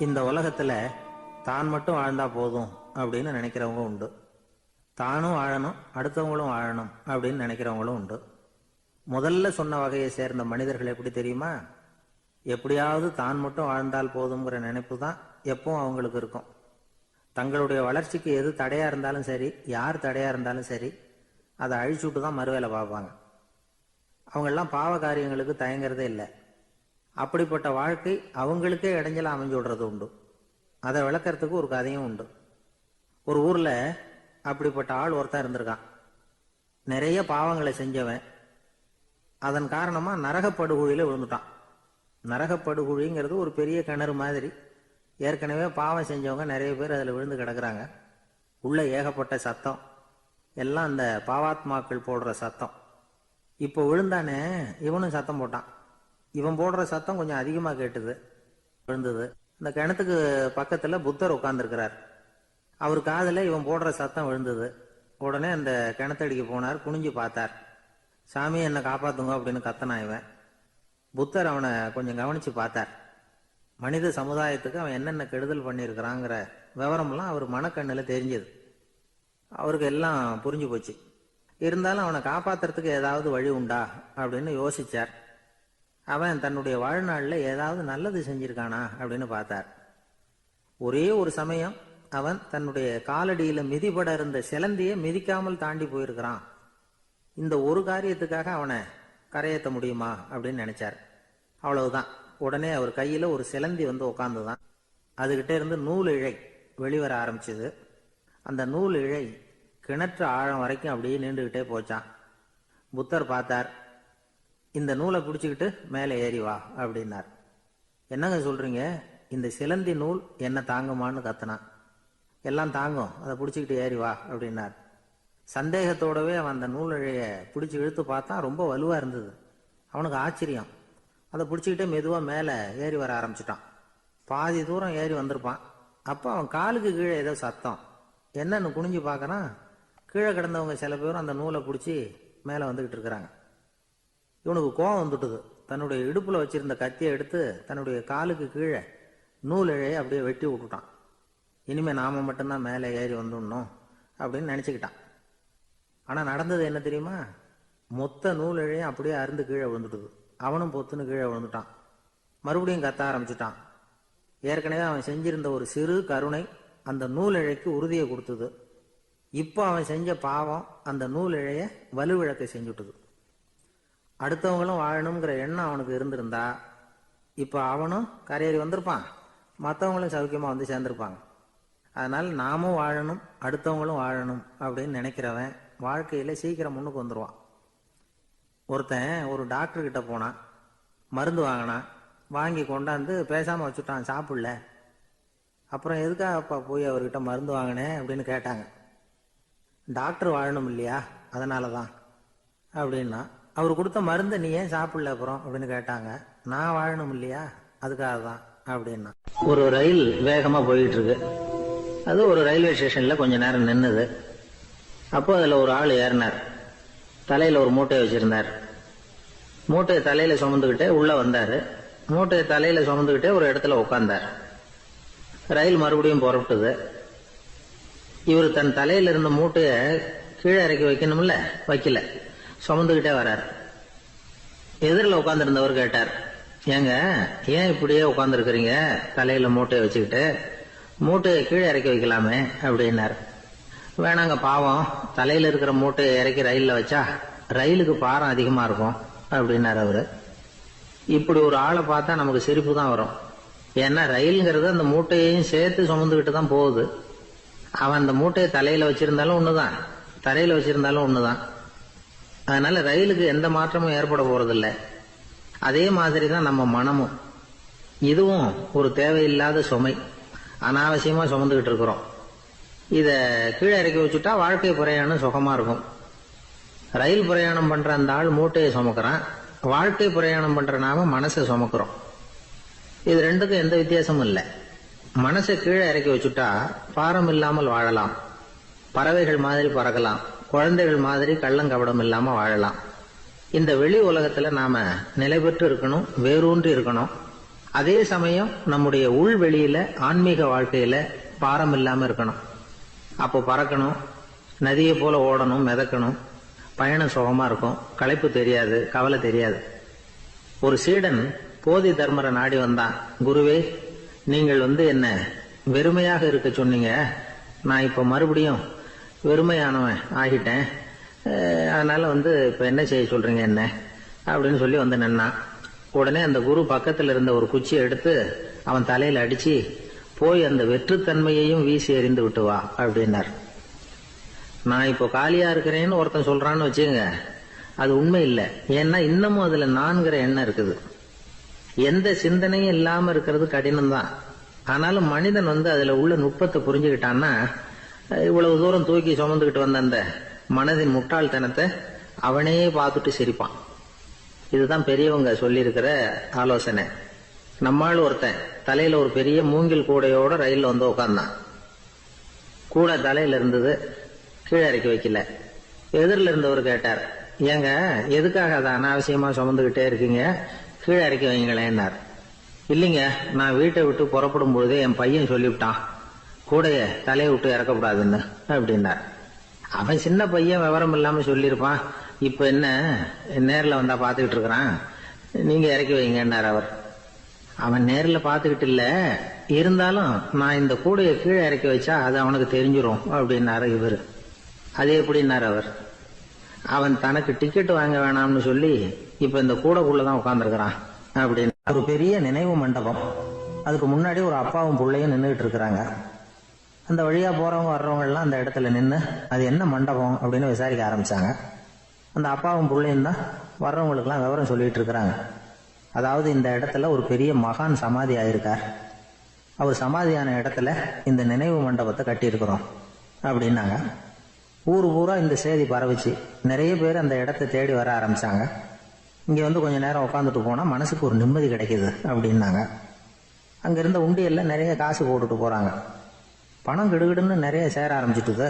இந்த உலகத்துல தான் மட்டும் வாழ்ந்தா போதும் அப்படின்னு நினைக்கிறவங்க உண்டு. தானும் வாழணும், அடுத்தவங்களும் வாழணும் அப்படின்னு நினைக்கிறவங்களும் உண்டு. முதல்ல சொன்ன வகையை சேர்ந்த மனிதர்கள் எப்படி தெரியுமா? எப்படியாவது தான் மட்டும் வாழ்ந்தால் போதுங்கிற நினைப்பு தான் எப்பவும் அவங்களுக்கு இருக்கும். தங்களுடைய வளர்ச்சிக்கு எது தடையா இருந்தாலும் சரி, யார் தடையா இருந்தாலும் சரி, அதை அழிச்சுட்டு தான் மறுவேலை பார்ப்பாங்க. அவங்கெல்லாம் பாவ காரியங்களுக்கு தயங்குறதே இல்லை. அப்படிப்பட்ட வாழ்க்கை அவங்களுக்கே இடைஞ்சல அமைஞ்சு விடுறது உண்டு. அதை விளக்கறதுக்கு ஒரு கதையும் உண்டு. ஒரு ஊர்ல அப்படிப்பட்ட ஆள் ஒருத்தன் இருந்திருக்கான். நிறைய பாவங்களை செஞ்சவன். அதன் காரணமா நரகப்படுகுழியில விழுந்துட்டான். நரகப்படுகுழிங்கிறது ஒரு பெரிய கிணறு மாதிரி. ஏற்கனவே பாவம் செஞ்சவங்க நிறைய பேர் அதில் விழுந்து கிடக்குறாங்க. உள்ள ஏகப்பட்ட சத்தம், எல்லாம் அந்த பாவாத்மாக்கள் போடுற சத்தம். இப்போ விழுந்தானே, இவனும் சத்தம் போட்டான். இவன் போடுற சத்தம் கொஞ்சம் அதிகமாக கேட்டுது, விழுந்தது. இந்த கிணத்துக்கு பக்கத்துல புத்தர் உட்கார்ந்துருக்கிறார். அவர் காதுல இவன் போடுற சத்தம் விழுந்தது. உடனே அந்த கிணத்தடிக்கு போனார், குனிஞ்சு பார்த்தார். சாமி என்னை காப்பாத்துங்க அப்படின்னு கத்தனான் இவன். புத்தர் அவனை கொஞ்சம் கவனிச்சு பார்த்தார். மனித சமுதாயத்துக்கு அவன் என்னென்ன கெடுதல் பண்ணியிருக்கிறாங்கிற விவரம்லாம் அவர் மனக்கண்ணில் தெரிஞ்சது. அவருக்கு எல்லாம் புரிஞ்சு போச்சு. இருந்தாலும் அவனை காப்பாத்துறதுக்கு ஏதாவது வழி உண்டா அப்படின்னு யோசிச்சார். அவன் தன்னுடைய வாழ்நாளில் ஏதாவது நல்லது செஞ்சிருக்கானா அப்படின்னு பார்த்தார். ஒரே ஒரு சமயம் அவன் தன்னுடைய காலடியில மிதிபட இருந்த சிலந்தியை மிதிக்காமல் தாண்டி போயிருக்கிறான். இந்த ஒரு காரியத்துக்காக அவனை கரையேற்ற முடியுமா அப்படின்னு நினைச்சார். அவ்வளவுதான். உடனே அவர் கையில ஒரு சிலந்தி வந்து உட்காந்துதான். அதுகிட்ட இருந்து நூல் இழை வெளிவர ஆரம்பிச்சது. அந்த நூல் இழை கிணற்று ஆழம் வரைக்கும் அப்படியே நீண்டுகிட்டே போச்சான். புத்தர் பார்த்தார். இந்த நூலை பிடிச்சிக்கிட்டு மேலே ஏறி வா அப்படின்னார். என்னங்க சொல்றீங்க? இந்த சிலந்தி நூல் என்ன தாங்குமான்னு கத்தினான். எல்லாம் தாங்கும், அதை பிடிச்சிக்கிட்டு ஏறி வா அப்படின்னார். சந்தேகத்தோடவே அவன் அந்த நூல் இழைய பிடிச்சி இழுத்து பார்த்தான். ரொம்ப வலுவா இருந்தது. அவனுக்கு ஆச்சரியம். அதை பிடிச்சிக்கிட்டே மெதுவா மேலே ஏறி வர ஆரம்பிச்சிட்டான். பாதி தூரம் ஏறி வந்திருப்பான். அப்போ அவன் காலுக்கு கீழே ஏதோ சத்தம். என்னன்னு குனிஞ்சு பார்க்கறான். கீழே கிடந்தவங்க சில பேரும் அந்த நூலை பிடிச்சி மேலே வந்துகிட்டு இருக்கிறாங்க. இவனுக்கு கோபம் வந்துட்டுது. தன்னுடைய இடுப்புல வச்சிருந்த கத்தியை எடுத்து தன்னுடைய காலுக்கு கீழே நூல் இழையை அப்படியே வெட்டி விட்டுட்டான். இனிமே நாம மட்டும்தான் மேலே ஏறி வந்துடணும் அப்படின்னு நினைச்சுக்கிட்டான். ஆனா நடந்தது என்ன தெரியுமா? மொத்த நூல் இழையும் அப்படியே அருந்து கீழே விழுந்துட்டுது. அவனும் பொத்துன்னு கீழே விழுந்துட்டான். மறுபடியும் கத்த ஆரம்பிச்சுட்டான். ஏற்கனவே அவன் செஞ்சிருந்த ஒரு சிறு கருணை அந்த நூல் இழைக்கு உறுதியை கொடுத்தது. இப்போ அவன் செஞ்ச பாவம் அந்த நூல் இழைய வலுவிழக்க செஞ்சுட்டுது. அடுத்தவங்களும் வாழணுங்கிற எண்ணம் அவனுக்கு இருந்திருந்தா இப்போ அவனும் கரையேறி வந்திருப்பான், மற்றவங்களும் சௌக்கியமாக வந்து சேர்ந்திருப்பாங்க. அதனால நாமும் வாழணும், அடுத்தவங்களும் வாழணும் அப்படின்னு நினைக்கிறவன் வாழ்க்கையில சீக்கிரம் முன்னுக்கு வந்துடுவான். ஒருத்தன் ஒரு டாக்டர் கிட்ட போனான். மருந்து வாங்கினான். வாங்கி கொண்டாந்து பேசாமல் வச்சுட்டான், சாப்பிடல. அப்புறம் எதுக்காகப்பா போய் அவர்கிட்ட மருந்து வாங்கினேன் அப்படின்னு கேட்டாங்க. டாக்டர் வாழணும் இல்லையா, அதனால தான் அப்படின்னா. அவர் கொடுத்த மருந்தை நீ ஏன் சாப்பிடல அப்புறம் அப்படின்னு கேட்டாங்க. நான் வாழணும் இல்லையா, அதுக்காக தான் அப்படின்னா. ஒரு ரயில் வேகமாக போயிட்டு இருக்கு. அது ஒரு ரயில்வே ஸ்டேஷன்ல கொஞ்ச நேரம் நின்னுது. அப்போ அதில் ஒரு ஆள் ஏறினார். தலையில் ஒரு மூட்டையை வச்சிருந்தார். மூட்டையை தலையில சுமந்துக்கிட்டே உள்ள வந்தார். மூட்டையை தலையில சுமந்துக்கிட்டே ஒரு இடத்துல உட்கார்ந்தார். ரயில் மறுபடியும் புறப்பட்டது. இவர் தன் தலையில இருந்த மூட்டையை கீழே இறக்கி வைக்கணும்ல, வைக்கல, சுமந்துக்கிட்டே வர்றார். எதிரில் உட்கார்ந்துருந்தவர் கேட்டார், ஏங்க ஏன் இப்படியே உட்கார்ந்துருக்கிறீங்க தலையில மூட்டையை வச்சுக்கிட்டு? மூட்டையை கீழே இறக்கி வைக்கலாமே அப்படின்னார். வேணாங்க, பாவம், தலையில இருக்கிற மூட்டையை இறக்கி ரயில்ல வச்சா ரயிலுக்கு பாரம் அதிகமா இருக்கும் அப்படின்னார் அவரு. இப்படி ஒரு ஆளை பார்த்தா நமக்கு சிரிப்பு தான் வரும். ஏன்னா ரயிலுங்கிறது அந்த மூட்டையையும் சேர்த்து சுமந்துக்கிட்டு தான் போகுது. அவன் அந்த மூட்டையை தலையில வச்சிருந்தாலும் ஒண்ணுதான், தரையில வச்சிருந்தாலும் ஒண்ணுதான். அதனால ரயிலுக்கு எந்த மாற்றமும் ஏற்பட போறதில்லை. அதே மாதிரி தான் நம்ம மனமும். இதுவும் ஒரு தேவையில்லாத சுமை, அனாவசியமா சுமந்துகிட்டு இருக்கிறோம். இத கீழே இறக்கி வச்சுட்டா வாழ்க்கை பிரயாணம் சுகமா இருக்கும். ரயில் பிரயாணம் பண்ற அந்த ஆள் மூட்டையை சுமக்கிறான், வாழ்க்கை பிரயாணம் பண்ற நாம மனசை சுமக்கிறோம். இது ரெண்டுக்கும் எந்த வித்தியாசமும் இல்லை. மனசை கீழே இறக்கி வச்சுட்டா பாரம் இல்லாமல் வாழலாம், பறவைகள் மாதிரி பறக்கலாம், குழந்தைகள் மாதிரி கள்ளங்கபடம் இல்லாம வாழலாம். இந்த வெளி உலகத்துல நாம நிலை பெற்று இருக்கணும், வேரூன்றி இருக்கணும். அதே சமயம் நம்முடைய உள்வெளியில ஆன்மீக வாழ்க்கையில பாரம் இல்லாம இருக்கணும். அப்போ பறக்கணும், நதியை போல ஓடணும், மிதக்கணும், பயணம் சுகமா இருக்கும், களைப்பு தெரியாது, கவலை தெரியாது. ஒரு சீடன் போதி தர்மரை நாடி வந்தான். குருவே, நீங்கள் என்ன வெறுமையாக இருக்க சொன்னீங்க, நான் இப்ப மறுபடியும் வெறுமையானவன் ஆகிட்டேன், அதனால இப்ப என்ன செய்ய சொல்றீங்க என்ன அப்படின்னு சொல்லி நின்னான். உடனே அந்த குரு பக்கத்துல இருந்த ஒரு குச்சியை எடுத்து அவன் தலையில அடிச்சு, போய் அந்த வெற்றுத்தன்மையையும் வீசி எறிந்து விட்டு வா அப்படின்னார். நான் இப்போ காலியா இருக்கிறேன்னு ஒருத்தன் சொல்றான்னு வச்சுங்க, அது உண்மை இல்லை. ஏன்னா இன்னமும் அதுல நான்கிற எண்ணம் இருக்குது. எந்த சிந்தனையும் இல்லாம இருக்கிறது கடினம் தான். ஆனாலும் மனிதன் அதுல உள்ள நுட்பத்தை புரிஞ்சுக்கிட்டான்னா, இவ்வளவு தூரம் தூக்கி சுமந்துக்கிட்டு வந்த அந்த மனதின் முட்டாள்தனத்தை அவனே பார்த்துட்டு சிரிப்பான். இதுதான் பெரியவங்க சொல்லியிருக்கிற ஆலோசனை. நம்மால் ஒருத்தன் தலையில ஒரு பெரிய மூங்கில் கூடையோட ரயில்ல உட்கார்ந்தான். கூடை தலையில இருந்தது, கீழே இறக்கி வைக்கல. எதிரில் இருந்தவர் கேட்டார், ஏங்க எதுக்காக அதை அனாவசியமா சுமந்துகிட்டே இருக்கீங்க, கீழே இறக்கி வைங்களேன்னார். இல்லைங்க, நான் வீட்டை விட்டு புறப்படும் பொழுதே என் பையன் சொல்லிவிட்டான், கூடைய தலையை விட்டு இறக்கக்கூடாதுன்னு அப்படின்னார். அவன் சின்ன பையன், விவரம் இல்லாம சொல்லியிருப்பான். இப்ப என்ன நேரில் வந்தா பாத்துக்கிட்டு இருக்கிறான், நீங்க இறக்கி வைங்கன்னார் அவர். அவன் நேரில் பாத்துக்கிட்டு இல்ல, இருந்தாலும் நான் இந்த கூடையை கீழே இறக்கி வச்சா அது அவனுக்கு தெரிஞ்சிடும் அப்படின்னாரு இவர். அது எப்படின்னாரு அவர். அவன் தனக்கு டிக்கெட் வாங்க வேணாம்னு சொல்லி இப்ப இந்த கூடைக்குள்ளதான் உட்கார்ந்துருக்கிறான் அப்படின்னு. ஒரு பெரிய நினைவு மண்டபம், அதுக்கு முன்னாடி ஒரு அப்பாவும் பிள்ளையும் நின்றுகிட்டு இருக்கிறாங்க. அந்த வழியா போறவங்க வர்றவங்க எல்லாம் அந்த இடத்துல நின்று அது என்ன மண்டபம் அப்படின்னு விசாரிக்க ஆரம்பிச்சாங்க. அந்த அப்பாவும் பிள்ளையும் தான் வர்றவங்களுக்கெல்லாம் விவரம் சொல்லிட்டு இருக்கிறாங்க. அதாவது இந்த இடத்துல ஒரு பெரிய மகான் சமாதி ஆயிருக்கார், அவர் சமாதியான இடத்துல இந்த நினைவு மண்டபத்தை கட்டியிருக்கிறோம் அப்படின்னாங்க. ஊர் பூரா இந்த செய்தி பரவிச்சு. நிறைய பேர் அந்த இடத்தை தேடி வர ஆரம்பிச்சாங்க. இங்க கொஞ்ச நேரம் உட்காந்துட்டு போனா மனசுக்கு ஒரு நிம்மதி கிடைக்குது அப்படின்னாங்க. அங்க இருந்த உண்டியல்ல நிறைய காசு போட்டுட்டு போறாங்க. பணம் கிடுகிடுன்னு நிறைய சேர ஆரம்பிச்சுட்டுது.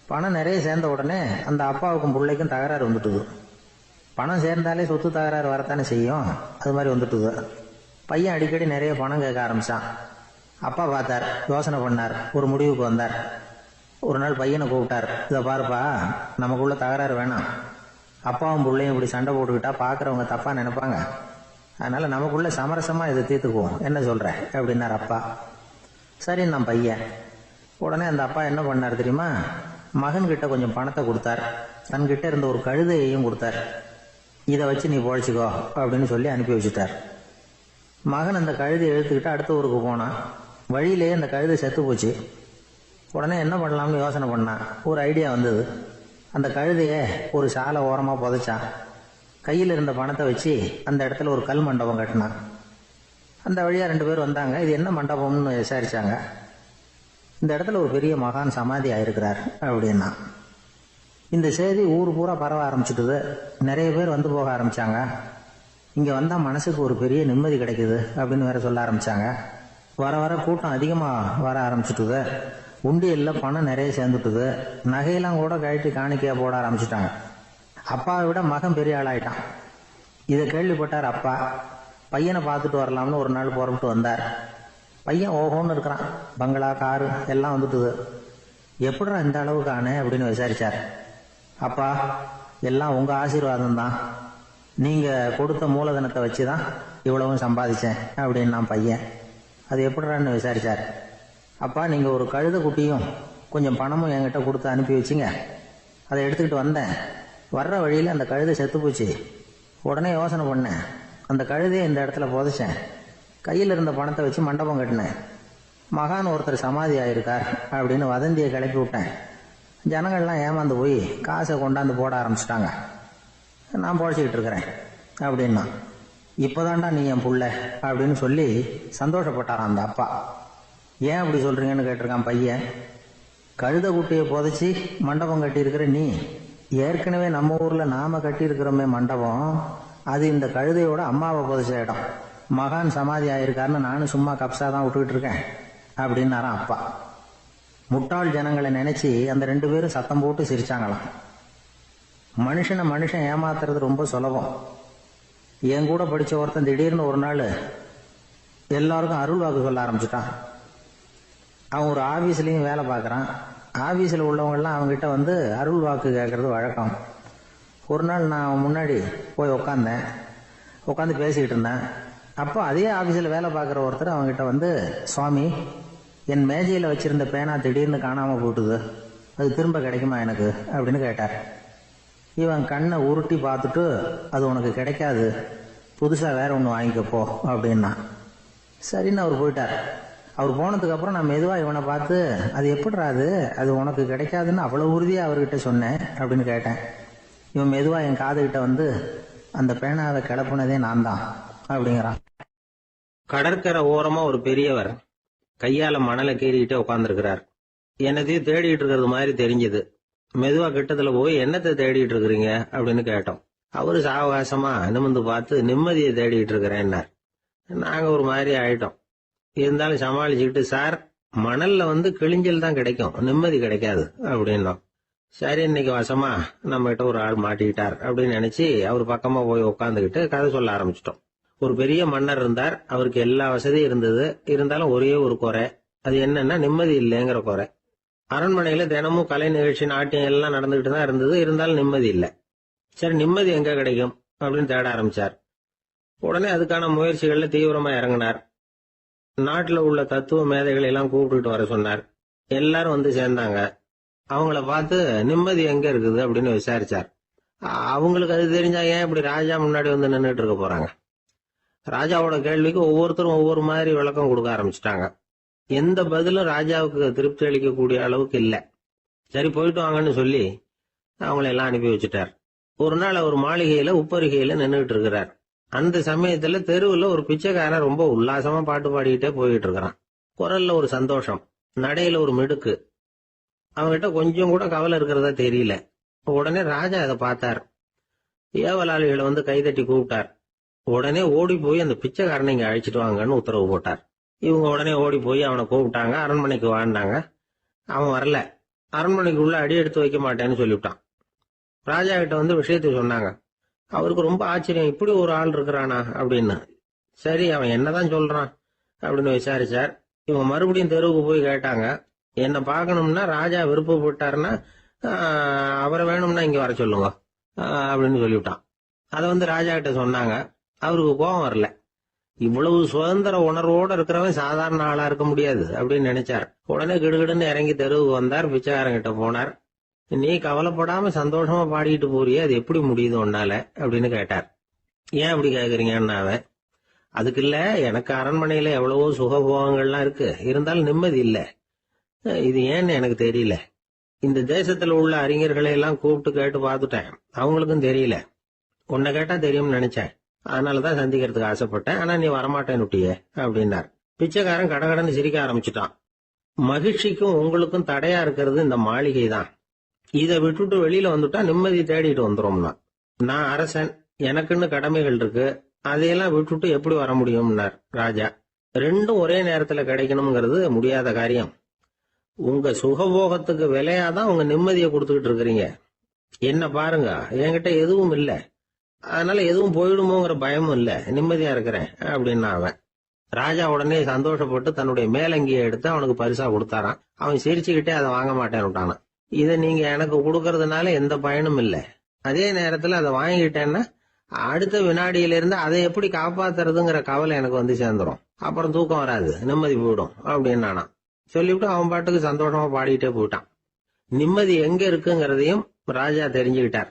பணம் நிறைய சேர்ந்த உடனே அந்த அப்பாவுக்கும் பிள்ளைக்கும் தகராறு வந்துட்டுது. பணம் சேர்ந்தாலே சொத்து தகராறு வரத்தானே செய்யும், அது மாதிரி வந்துட்டுது. பையன் அடிக்கடி நிறைய பணம் கேட்க ஆரம்பிச்சான். அப்பா பார்த்தார், யோசனை பண்ணார், ஒரு முடிவுக்கு வந்தார். ஒரு நாள் பையனை கூப்பிட்டார், இதை பாருப்பா, நமக்குள்ள தகராறு வேணாம், அப்பாவும் பிள்ளையும் இப்படி சண்டை போட்டுக்கிட்டா பாக்குறவங்க தப்பா நினைப்பாங்க, அதனால நமக்குள்ள சமரசமா இதை தீர்த்துக்குவோம், என்ன சொல்ற அப்படின்னார் அப்பா. சரி நான் பையன். உடனே அந்த அப்பா என்ன பண்ணார் தெரியுமா, மகன்கிட்ட கொஞ்சம் பணத்தை கொடுத்தார், தன்கிட்ட இருந்த ஒரு கழுதையையும் கொடுத்தார். இதை வச்சு நீ பொழைச்சிக்கோ அப்படின்னு சொல்லி அனுப்பி வச்சுட்டார். மகன் அந்த கழுதையை எடுத்துக்கிட்டு அடுத்த ஊருக்கு போனான். வழியிலேயே அந்த கழுதை செத்து போச்சு. உடனே என்ன பண்ணலாம்னு யோசனை பண்ணான். ஒரு ஐடியா வந்தது. அந்த கழுதைய ஒரு சாலை ஓரமா புதைச்சான். கையில் இருந்த பணத்தை வச்சு அந்த இடத்துல ஒரு கல் மண்டபம் கட்டினான். அந்த வழியா 2 பேர் வந்தாங்க. இது என்ன மண்டபம்னு விசாரிச்சாங்க. இந்த இடத்துல ஒரு பெரிய மகான் சமாதி ஆயிருக்கிறார் அப்படின்னா. இந்த செய்தி ஊர் பூரா பரவ ஆரம்பிச்சுட்டுது. நிறைய பேர் வந்து போக ஆரம்பிச்சாங்க. இங்க வந்தா மனசுக்கு ஒரு பெரிய நிம்மதி கிடைக்குது அப்படின்னு வேற சொல்ல ஆரம்பிச்சாங்க. வர வர கூட்டம் அதிகமா வர ஆரம்பிச்சுட்டுது. உண்டியல்ல பணம் நிறைய சேர்ந்துட்டுது. நகையெல்லாம் கூட கழட்டி காணிக்கையா போட ஆரம்பிச்சுட்டாங்க. அப்பாவை விட மகன் பெரிய ஆளாயிட்டான். இதை கேள்விப்பட்டார் அப்பா. பையனை பார்த்துட்டு வரலாம்னு ஒரு நாள் புறப்பட்டு வந்தார். பையன் ஓஹோன்னு இருக்கிறான். பங்களா, காரு எல்லாம் வந்துட்டுது. எப்படிடா இந்த அளவுக்கு ஆனே அப்படின்னு விசாரிச்சார். அப்பா, எல்லாம் உங்க ஆசீர்வாதம் தான், நீங்க கொடுத்த மூலதனத்தை வச்சுதான் இவ்வளவும் சம்பாதிச்சேன் அப்படின்னு நான் பையன். அது எப்படிறான்னு விசாரிச்சார். அப்பா, நீங்க ஒரு கழுதை குட்டியும் கொஞ்சம் பணமும் என்கிட்ட கொடுத்து அனுப்பி வச்சிங்க, அதை எடுத்துக்கிட்டு வந்தேன். வர்ற வழியில அந்த கழுதை செத்து போச்சு. உடனே யோசனை பண்ணேன், அந்த கழுதையை இந்த இடத்துல புதைச்சேன், கையில் இருந்த பணத்தை வச்சு மண்டபம் கட்டினேன், மகான் ஒருத்தர் சமாதி ஆயிருக்கார் அப்படின்னு வதந்தியை கிளப்பி விட்டேன். ஜனங்கள்லாம் ஏமாந்து போய் காசை கொண்டாந்து போட ஆரம்பிச்சிட்டாங்க. நான் பொழைச்சிக்கிட்டு இருக்கிறேன் அப்படின்னா. இப்போதான்டா நீ என் புள்ள அப்படின்னு சொல்லி சந்தோஷப்பட்டாரான் அந்த அப்பா. ஏன் அப்படி சொல்றீங்கன்னு கேட்டிருக்கான் பையன். கழுத குட்டியை புதைச்சி மண்டபம் கட்டியிருக்கிற நீ, ஏற்கனவே நம்ம ஊர்ல நாம கட்டியிருக்கிறோமே மண்டபம், அது இந்த கழுதையோட அம்மாவை புதைச்ச இடம். மகான் சமாதி ஆயிருக்காருன்னு நானும் சும்மா கப்சா தான் விட்டுக்கிட்டு இருக்கேன் அப்படின்னாரான் அப்பா. முட்டாள் ஜனங்களை நினைச்சு அந்த 2 பேரும் சத்தம் போட்டு சிரிச்சாங்களாம். மனுஷன் ஏமாத்துறது ரொம்ப சுலபம். என் கூட படிச்ச ஒருத்தன் திடீர்னு ஒரு நாள் எல்லாருக்கும் அருள் வாக்கு சொல்ல ஆரம்பிச்சுட்டான். அவன் ஒரு ஆபீஸ்லயும் வேலை பார்க்கறான். ஆபீஸ்ல உள்ளவங்கெல்லாம் அவங்ககிட்ட வந்து அருள் வாக்கு கேட்கறது வழக்கம். ஒரு நாள் நான் அவன் முன்னாடி போய் உட்காந்து பேசிக்கிட்டு இருந்தேன். அப்போ அதே ஆபீஸ்ல வேலை பார்க்குற ஒருத்தர் அவங்ககிட்ட வந்து, சுவாமி, என் மேஜையில் வச்சிருந்த பேனா திடீர்னு காணாமல் போட்டுது, அது திரும்ப கிடைக்குமா எனக்கு அப்படின்னு கேட்டார். இவன் கண்ணை உருட்டி பார்த்துட்டு, அது உனக்கு கிடைக்காது, புதுசாக வேற ஒன்று வாங்கிக்கப்போ அப்படின்னா. சரின்னு அவர் போயிட்டார். அவர் போனதுக்கு அப்புறம் நான் மெதுவாக இவனை பார்த்து, அது எப்படிரா அது உனக்கு கிடைக்காதுன்னு அவ்வளோ உறுதியாக அவர்கிட்ட சொன்னேன் அப்படின்னு கேட்டேன். இவன் மெதுவாக என் காதுகிட்ட வந்து, அந்த பேனாவை கிளப்புனதே நான் தான் அப்படிங்கிறான். கடற்கரை ஓரமா ஒரு பெரியவர் கையால மணலை கீறிக்கிட்டே உட்காந்துருக்கிறார். என்னத்தையும் தேடிட்டு இருக்கிறது மாதிரி தெரிஞ்சது. மெதுவா கிட்டத்துல போய், என்னத்தை தேடிட்டு இருக்கிறீங்க அப்படின்னு கேட்டோம். அவரு சாவகாசமா நிமிர்ந்து பார்த்து, நிம்மதியை தேடிட்டு இருக்கிறேன்னார். நாங்க ஒரு மாதிரி ஆயிட்டோம். இருந்தாலும் சமாளிச்சுக்கிட்டு, சார், மணல்ல வந்து கிழிஞ்சல் தான் கிடைக்கும், நிம்மதி கிடைக்காது அப்படின்னோம். சரி, இன்னைக்கு வசமா நம்ம கிட்ட ஒரு ஆள் மாட்டிக்கிட்டார் அப்படின்னு நினைச்சு அவர் பக்கமா போய் உட்காந்துக்கிட்டு கதை சொல்ல ஆரம்பிச்சிட்டோம். ஒரு பெரிய மன்னர் இருந்தார். அவருக்கு எல்லா வசதியும் இருந்தது. இருந்தாலும் ஒரே ஒரு குறை. அது என்னன்னா, நிம்மதி இல்லைங்கிற குறை. அரண்மனையில தினமும் கலை நிகழ்ச்சி, நாட்டியம் எல்லாம் நடந்துகிட்டு தான் இருந்தது. இருந்தாலும் நிம்மதி இல்லை. சரி, நிம்மதி எங்க கிடைக்கும் அப்படின்னு தேட ஆரம்பிச்சார். உடனே அதுக்கான முயற்சிகள்ல தீவிரமா இறங்கினார். நாட்டுல உள்ள தத்துவ மேதைகளை எல்லாம் கூப்பிட்டுட்டு வர சொன்னார். எல்லாரும் வந்து சேர்ந்தாங்க. அவங்கள பார்த்து, நிம்மதி எங்க இருக்குது அப்படின்னு விசாரிச்சார். அவங்களுக்கு அது தெரிஞ்சா ஏன் இப்படி ராஜா முன்னாடி வந்து நின்றுட்டு இருக்க போறாங்க? ராஜாவோட கேள்விக்கு ஒவ்வொருத்தரும் ஒவ்வொரு மாதிரி விளக்கம் கொடுக்க ஆரம்பிச்சுட்டாங்க. எந்த பதிலும் ராஜாவுக்கு திருப்தி அளிக்கக்கூடிய அளவுக்கு இல்லை. சரி, போயிட்டு வாங்கன்னு சொல்லி அவங்களை எல்லாம் அனுப்பி வச்சுட்டார். ஒரு நாள் அவர் மாளிகையில உப்பரிகையில நின்றுட்டு இருக்கிறார். அந்த சமயத்துல தெருவுல ஒரு பிச்சைக்காரன் ரொம்ப உல்லாசமா பாட்டு பாடிக்கிட்டே போயிட்டு இருக்கிறான். குரல்ல ஒரு சந்தோஷம், நடையில ஒரு மிடுக்கு. அவன்கிட்ட கொஞ்சம் கூட கவலை இருக்கிறதா தெரியல. உடனே ராஜா அதை பார்த்தார். ஏவலாளிகளை வந்து கைதட்டி கூப்பிட்டார். உடனே ஓடி போய் அந்த பிச்சைக்காரனை இங்க அழைச்சிட்டு வாங்கன்னு உத்தரவு போட்டார். இவங்க உடனே ஓடி போய் அவனை கூப்பிட்டாங்க. அரண்மனைக்கு வாழ்ந்தாங்க. அவன் வரல. அரண்மனைக்கு உள்ள அடி எடுத்து வைக்க மாட்டேன்னு சொல்லிவிட்டான். ராஜா கிட்ட வந்து விஷயத்தை சொன்னாங்க. அவருக்கு ரொம்ப ஆச்சரியம், இப்படி ஒரு ஆள் இருக்கிறானா அப்படின்னு. சரி, அவன் என்னதான் சொல்றான் அப்படின்னு விசாரிச்சார். இவங்க மறுபடியும் தெருவுக்கு போய் கேட்டாங்க. என்ன பார்க்கணும்னா, ராஜா விருப்பப்பட்டாருன்னா அவரை வேணும்னா இங்க வர சொல்லுங்க அப்படின்னு சொல்லிவிட்டான். அதை வந்து ராஜா கிட்ட சொன்னாங்க. அவருக்கு கோபம் வரல. இவ்வளவு சுதந்திர உணர்வோட இருக்கிறவன் சாதாரண ஆளா இருக்க முடியாது அப்படின்னு நினைச்சார். உடனே கிடுகிடுன்னு இறங்கி தெருவுக்கு வந்தார். பிச்சைக்காரங்கிட்ட போனார். நீ கவலைப்படாம சந்தோஷமா பாடிக்கிட்டு போறியே, அது எப்படி முடியுது உன்னால அப்படின்னு கேட்டார். ஏன் அப்படி கேக்குறீங்கன்னா, அவன், அதுக்கு இல்ல, எனக்கு அரண்மனையில எவ்வளவோ சுகபோகங்கள்லாம் இருக்கு, இருந்தாலும் நிம்மதி இல்ல. இது ஏன்னு எனக்கு தெரியல. இந்த தேசத்துல உள்ள அறிஞர்களை எல்லாம் கூப்பிட்டு கேட்டு பார்த்துட்டேன், அவங்களுக்கும் தெரியல. உன்னை கேட்டா தெரியும்னு நினைச்சேன், அதனாலதான் சந்திக்கிறதுக்கு ஆசைப்பட்டேன். ஆனா நீ வரமாட்டேன்னு விட்டியே அப்படின்னார். பிச்சைக்காரன் கடகடன்னு சிரிக்க ஆரம்பிச்சுட்டான். மகிழ்ச்சிக்கும் உங்களுக்கும் தடையா இருக்கிறது இந்த மாளிகை தான். இதை விட்டுட்டு வெளியில வந்துட்டா நிம்மதி தேடிட்டு வந்துரும்னா. நான் அரசன், எனக்குன்னு கடமைகள் இருக்கு, அதையெல்லாம் விட்டுட்டு எப்படி வர முடியும்னார் ராஜா. ரெண்டும் ஒரே நேரத்துல கிடைக்கணுங்கிறது முடியாத காரியம். உங்க சுகபோகத்துக்கு விலையாதான் உங்க நிம்மதியை கொடுத்துக்கிட்டு இருக்கிறீங்க. என்ன பாருங்க, என்கிட்ட எதுவும் இல்ல, அதனால எதுவும் போயிடுமோங்கிற பயமும் இல்ல, நிம்மதியா இருக்கிறேன் அப்படின்னா அவன். ராஜா உடனே சந்தோஷப்பட்டு தன்னுடைய மேலங்கியை எடுத்து அவனுக்கு பரிசா கொடுத்தாரான். அவன் சிரிச்சுக்கிட்டே அதை வாங்க மாட்டேன்னு விட்டானா. இதை நீங்க எனக்கு கொடுக்கறதுனால எந்த பயனும் இல்லை, அதே நேரத்துல அதை வாங்கிட்டேன்னா அடுத்த வினாடியிலிருந்து அதை எப்படி காப்பாத்துறதுங்கிற கவலை எனக்கு வந்து சேர்ந்துரும், அப்புறம் தூக்கம் வராது, நிம்மதி போயிடும் அப்படின்னானா. சொல்லிவிட்டு அவன் பாட்டுக்கு சந்தோஷமா பாடிட்டே போயிட்டான். நிம்மதி எங்க இருக்குங்கிறதையும் ராஜா தெரிஞ்சுக்கிட்டார்.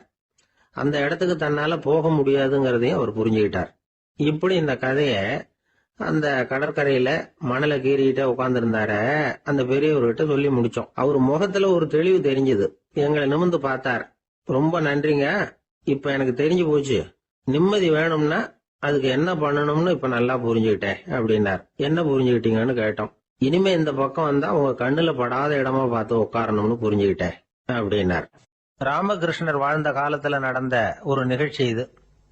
அந்த இடத்துக்கு தன்னால போக முடியாதுங்கிறதையும் அவர் புரிஞ்சுக்கிட்டார். இப்படி இந்த கதைய அந்த கடற்கரையில மணலை கீறிக்கிட்டே உட்கார்ந்துருந்தார அந்த பெரியவர்கிட்ட சொல்லி முடிச்சோம். அவர் முகத்துல ஒரு தெளிவு தெரிஞ்சது. எங்களை நிமிர்ந்து பார்த்தார். ரொம்ப நன்றிங்க, இப்ப எனக்கு தெரிஞ்சு போச்சு, நிம்மதி வேணும்னா அதுக்கு என்ன பண்ணணும்னு இப்ப நல்லா புரிஞ்சுக்கிட்டேன் அப்படின்னார். என்ன புரிஞ்சுக்கிட்டீங்கன்னு கேட்டோம். இனிமே இந்த பக்கம் வந்தா உங்க கண்ணுல படாத இடமா பார்த்து உட்காரணும்னு புரிஞ்சுக்கிட்டேன் அப்படின்னார். ராமகிருஷ்ணர் வாழ்ந்த காலத்துல நடந்த ஒரு நிகழ்ச்சி இது.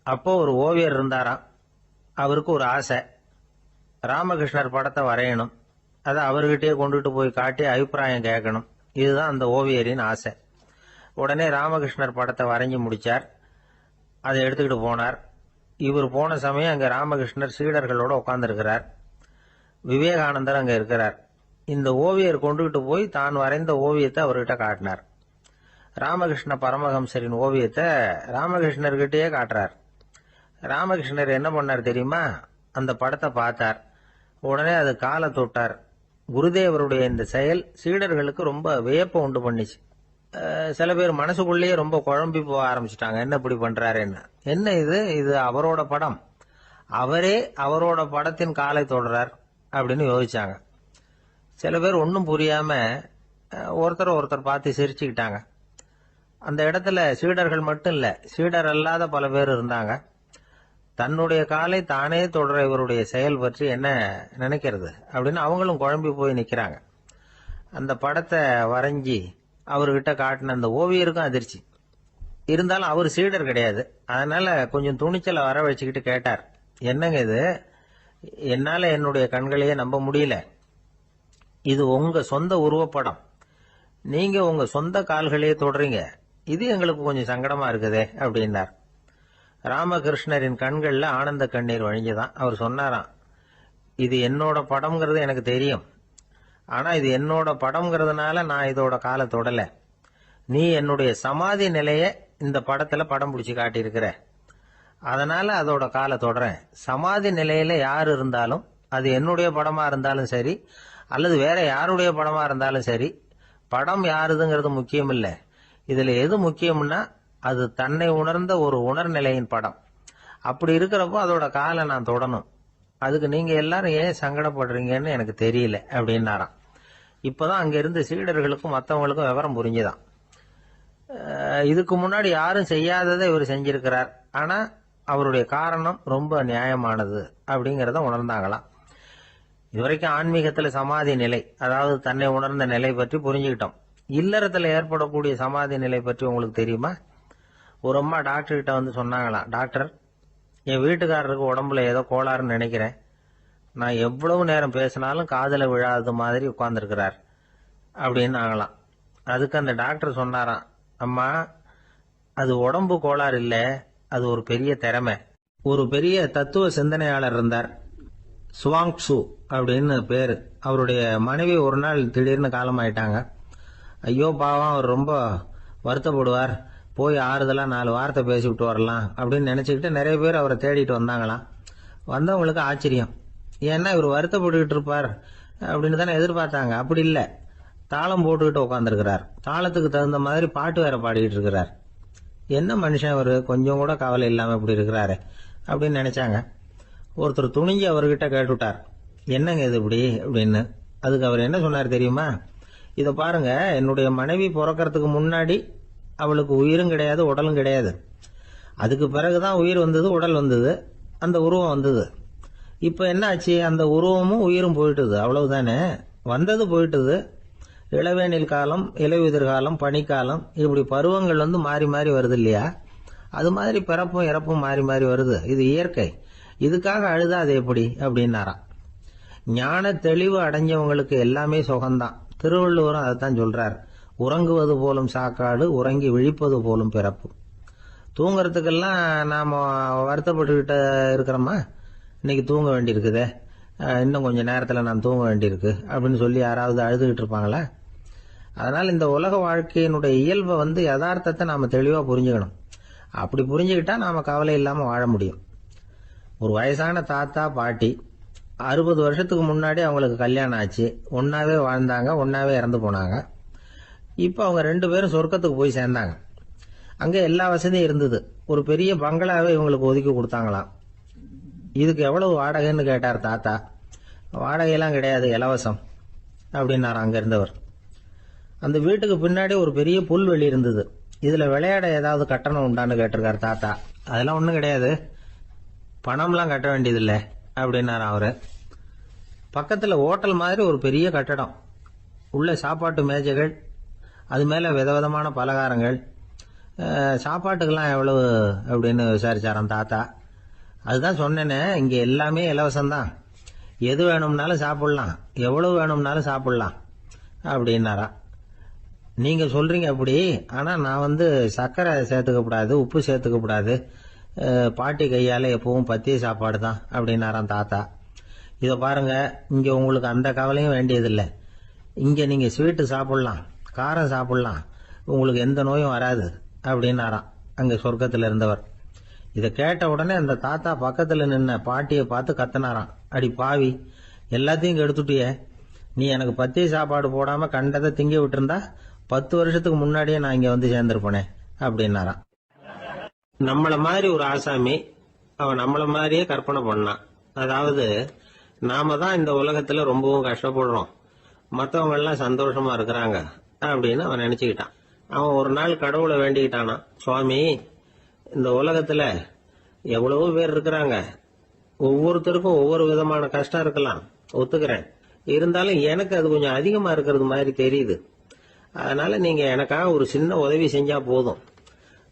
அப்போ ஒரு ஓவியர் இருந்தாராம். அவருக்கு ஒரு ஆசை, ராமகிருஷ்ணர் படத்தை வரையணும், அதை அவர்கிட்டயே கொண்டுட்டு போய் காட்டி அபிப்பிராயம் கேட்கணும். இதுதான் அந்த ஓவியரின் ஆசை. உடனே ராமகிருஷ்ணர் படத்தை வரைஞ்சி முடிச்சார். அதை எடுத்துக்கிட்டு போனார். இவர் போன சமயம் அங்க ராமகிருஷ்ணர் சீடர்களோட உட்கார்ந்துருக்கிறார். விவேகானந்தர் அங்க இருக்கிறார். இந்த ஓவியர் கொண்டுகிட்டு போய் தான் வரைந்த ஓவியத்தை அவர்கிட்ட காட்டினார். ராமகிருஷ்ண பரமஹம்சரின் ஓவியத்தை ராமகிருஷ்ணர்கிட்டயே காட்டுறார். ராமகிருஷ்ணர் என்ன பண்ணார் தெரியுமா? அந்த படத்தை பார்த்தார். உடனே அது காலை தொட்டார். குருதேவருடைய இந்த செயல் சீடர்களுக்கு ரொம்ப வியப்பை உண்டு பண்ணிச்சு. சில பேர் மனசுக்குள்ளேயே ரொம்ப குழம்பி போக ஆரம்பிச்சிட்டாங்க. என்ன இப்படி பண்றாருன்னு. என்ன இது அவரோட படம், அவரே அவரோட படத்தின் காலை தொடுறார் அப்படின்னு யோசிச்சாங்க. சில பேர் ஒன்றும் புரியாம ஒருத்தர் பார்த்து சிரிச்சுக்கிட்டாங்க. அந்த இடத்துல சீடர்கள் மட்டும் இல்ல, சீடர் அல்லாத பல பேர் இருந்தாங்க. தன்னுடைய காலை தானே தொடர இவருடைய செயல் பற்றி என்ன நினைக்கிறது அப்படின்னு அவங்களும் குழம்பி போய் நிக்கிறாங்க. அந்த படத்தை வரைஞ்சி அவர்கிட்ட காட்டின அந்த ஓவியருக்கும் அதிர்ச்சி. இருந்தாலும் அவர் சீடர் கிடையாது. அதனால கொஞ்சம் துணிச்சலை வர வச்சுக்கிட்டு கேட்டார், என்னங்க இது? என்னால என்னுடைய கண்களையே நம்ப முடியல. இது உங்க சொந்த உருவப்படம், நீங்க உங்க சொந்த கால்களையே தொடறீங்க. இது எங்களுக்கு கொஞ்சம் சங்கடமா இருக்குதே அப்படின்னார். ராமகிருஷ்ணரின் கண்கள்ல ஆனந்த கண்ணீர் வழிஞ்சுதான். அவர் சொன்னாராம், இது என்னோட படம்ங்கிறது எனக்கு தெரியும். ஆனா இது என்னோட படம்ங்கிறதுனால நான் இதோட காலை தொடல. நீ என்னுடைய சமாதி நிலைய இந்த படத்துல படம் பிடிச்சு காட்டியிருக்கிற, அதனால அதோட காலை தொடறேன். சமாதி நிலையில யார் இருந்தாலும், அது என்னுடைய படமா இருந்தாலும் சரி அல்லது வேற யாருடைய படமா இருந்தாலும் சரி, படம் யாருதுங்கிறது முக்கியம் இல்ல. இதுல எது முக்கியம்னா அது தன்னை உணர்ந்த ஒரு உணர்நிலையின் படம். அப்படி இருக்கிறப்போ அதோட காலை நான் தொடணும். அதுக்கு நீங்க எல்லாரும் ஏன் சங்கடப்படுறீங்கன்னு எனக்கு தெரியல அப்படின்னாராம். இப்பதான் அங்க இருந்து சீடர்களுக்கும் மற்றவங்களுக்கும் விவரம் புரிஞ்சுதான். இதுக்கு முன்னாடி யாரும் செய்யாததை இவர் செஞ்சிருக்கிறார். ஆனா அவருடைய காரணம் ரொம்ப நியாயமானது அப்படிங்கறத உணர்ந்தாங்களாம். இதுவரைக்கும் ஆன்மீகத்துல சமாதி நிலை, அதாவது தன்னை உணர்ந்த நிலை பற்றி புரிஞ்சுக்கிட்டோம். இல்லறத்துல ஏற்படக்கூடிய சமாதி நிலை பற்றி உங்களுக்கு தெரியுமா? ஒரு அம்மா டாக்டர் கிட்ட வந்து சொன்னாங்களாம், டாக்டர், என் வீட்டுக்காரருக்கு உடம்புல ஏதோ கோளாறுன்னு நினைக்கிறேன். நான் எவ்வளவு நேரம் பேசினாலும் காதுல விழாதது மாதிரி உட்கார்ந்துருக்கிறார் அப்படின்னு ஆகலாம். அதுக்கு அந்த டாக்டர் சொன்னாராம், அம்மா, அது உடம்பு கோளாறு இல்ல, அது ஒரு பெரிய திறமை. ஒரு பெரிய தத்துவ சிந்தனையாளர் இருந்தார், சுவாங்சு அப்படின்னு பேரு. அவருடைய மனைவி ஒரு நாள் திடீர்னு காலமாயிட்டாங்க. ஐயோ பாவம், அவர் ரொம்ப வருத்தப்படுவார், போய் ஆறுதலா 4 வார்த்தை பேசிவிட்டு வரலாம் அப்படின்னு நினைச்சுக்கிட்டு நிறைய பேர் அவரை தேடிட்டு வந்தாங்களாம். வந்தவங்களுக்கு ஆச்சரியம், ஏன்னா இவர் வருத்தப்பட்டுக்கிட்டு இருப்பார் அப்படின்னு தானே எதிர்பார்த்தாங்க. அப்படி இல்லை, தாளம் போட்டுக்கிட்டு உட்காந்துருக்கிறார். தாளத்துக்கு தகுந்த மாதிரி பாட்டு வேற பாடிக்கிட்டு இருக்கிறார். என்ன மனுஷன் அவரு, கொஞ்சம் கூட கவலை இல்லாம இப்படி இருக்கிறாரு அப்படின்னு நினைச்சாங்க. ஒருத்தர் துணிஞ்சு அவர்கிட்ட கேட்டுட்டார், என்னங்க இது இப்படி அப்படின்னு. அதுக்கு அவர் என்ன சொன்னார் தெரியுமா? இத பாருங்க, என்னுடைய மனைவி பிறக்கிறதுக்கு முன்னாடி அவளுக்கு உயிரும் கிடையாது, உடலும் கிடையாது. அதுக்கு பிறகுதான் உயிர் வந்தது, உடல் வந்தது, அந்த உருவம் வந்தது. இப்ப என்ன ஆச்சு? அந்த உருவமும் உயிரும் போயிட்டுது, அவ்வளவுதானே. வந்தது போயிட்டுது. இளவேனில் காலம், இலையுதிர் காலம், பனிக்காலம், இப்படி பருவங்கள் வந்து மாறி மாறி வருது இல்லையா? அது மாதிரி பிறப்பும் இறப்பும் மாறி மாறி வருது. இது இயற்கை. இதுக்காக அழுதா அது எப்படி அப்படின்னாராம். ஞான தெளிவு அடைஞ்சவங்களுக்கு எல்லாமே சுகம்தான். திருவள்ளுவரும் அதைத்தான் சொல்றார், உறங்குவது போலும் சாக்காடு, உறங்கி விழிப்பது போலும் பிறப்பு. தூங்கறதுக்கெல்லாம் நாம வருத்தப்பட்டுக்கிட்ட இருக்கிறோமா? இன்னைக்கு தூங்க வேண்டியிருக்குதே, இன்னும் கொஞ்சம் நேரத்தில் நான் தூங்க வேண்டியிருக்கு அப்படின்னு சொல்லி யாராவது அழுதுகிட்டு இருப்பாங்களா? அதனால இந்த உலக வாழ்க்கையினுடைய இயல்பை வந்து யதார்த்தத்தை நாம தெளிவா புரிஞ்சுக்கணும். அப்படி புரிஞ்சுக்கிட்டா நாம கவலை இல்லாம வாழ முடியும். ஒரு வயசான தாத்தா பாட்டி 60 வருஷத்துக்கு முன்னாடி அவங்களுக்கு கல்யாணம் ஆச்சு. ஒன்னாவே வாழ்ந்தாங்க, ஒன்னாவே இறந்து போனாங்க. இப்ப அவங்க 2 பேரும் சொர்க்கத்துக்கு போய் சேர்ந்தாங்க. அங்க எல்லா வசதியும் இருந்தது. ஒரு பெரிய பங்களாவே இவங்களுக்கு ஒதுக்கி கொடுத்தாங்களாம். இதுக்கு எவ்வளவு வாடகைன்னு கேட்டார் தாத்தா. வாடகையெல்லாம் கிடையாது, இலவசம் அப்படின்னாரு அங்க இருந்தவர். அந்த வீட்டுக்கு பின்னாடி ஒரு பெரிய புல்வெளி இருந்தது. இதுல விளையாட ஏதாவது கட்டணம் உண்டான்னு கேட்டிருக்காரு தாத்தா. அதெல்லாம் ஒண்ணும் கிடையாது, பணம்லாம் கட்ட வேண்டியதில்லை அப்படின்னாரு அவரு. பக்கத்துல ஹோட்டல் மாதிரி ஒரு பெரிய கட்டடம், உள்ள சாப்பாட்டு மேஜைகள், அது மேல விதவிதமான பலகாரங்கள். சாப்பாட்டுக்கெல்லாம் எவ்வளவு அப்படின்னு விசாரிச்சாராம் தாத்தா. அதுதான் சொன்னேனே, இங்க எல்லாமே இலவசம்தான், எது வேணும்னாலும் சாப்பிடலாம், எவ்வளவு வேணும்னாலும் சாப்பிடலாம் அப்படின்னாரா. நீங்க சொல்றீங்க அப்படி, ஆனா நான் வந்து சர்க்கரை சேர்த்துக்க கூடாது, உப்பு சேர்த்துக்க கூடாது, பாட்டி கையால எப்பவும் பத்திய சாப்பாடு தான் அப்படின்னாராம் தாத்தா. இதை பாருங்க, இங்க உங்களுக்கு அந்த கவலையும் வேண்டியதில்லை. இங்க நீங்க ஸ்வீட்டு சாப்பிடலாம், காரம் சாப்பிடலாம், உங்களுக்கு எந்த நோயும் வராது அப்படின்னாராம் அங்க சொர்க்கத்தில் இருந்தவர். இதை கேட்ட உடனே அந்த தாத்தா பக்கத்துல நின்ன பாட்டியை பார்த்து கத்தினாராம், அடி பாவி, எல்லாத்தையும் கெடுத்துட்டியே, நீ எனக்கு பத்திய சாப்பாடு போடாம கண்டதை திங்க விட்டுருந்தா 10 வருஷத்துக்கு முன்னாடியே நான் இங்க வந்து சேர்ந்திருப்பேனே அப்படின்னாராம். நம்மள மாதிரி ஒரு ஆசாமி அவன் நம்மள மாதிரியே கற்பனை பண்ணான். அதாவது நாம தான் இந்த உலகத்துல ரொம்பவும் கஷ்டப்படுறோம், மற்றவங்க எல்லாம் சந்தோஷமா இருக்கிறாங்க அப்படின்னு அவன் நினைச்சுக்கிட்டான். அவன் ஒரு நாள் கடவுளை வேண்டிக்கிட்டானா, சுவாமி, இந்த உலகத்துல எவ்வளவோ பேர் இருக்கிறாங்க, ஒவ்வொருத்தருக்கும் ஒவ்வொரு விதமான கஷ்டம் இருக்கலாம், ஒத்துக்கிறேன். இருந்தாலும் எனக்கு அது கொஞ்சம் அதிகமா இருக்கிறது மாதிரி தெரியுது. அதனால நீங்க எனக்காக ஒரு சின்ன உதவி செஞ்சா போதும்.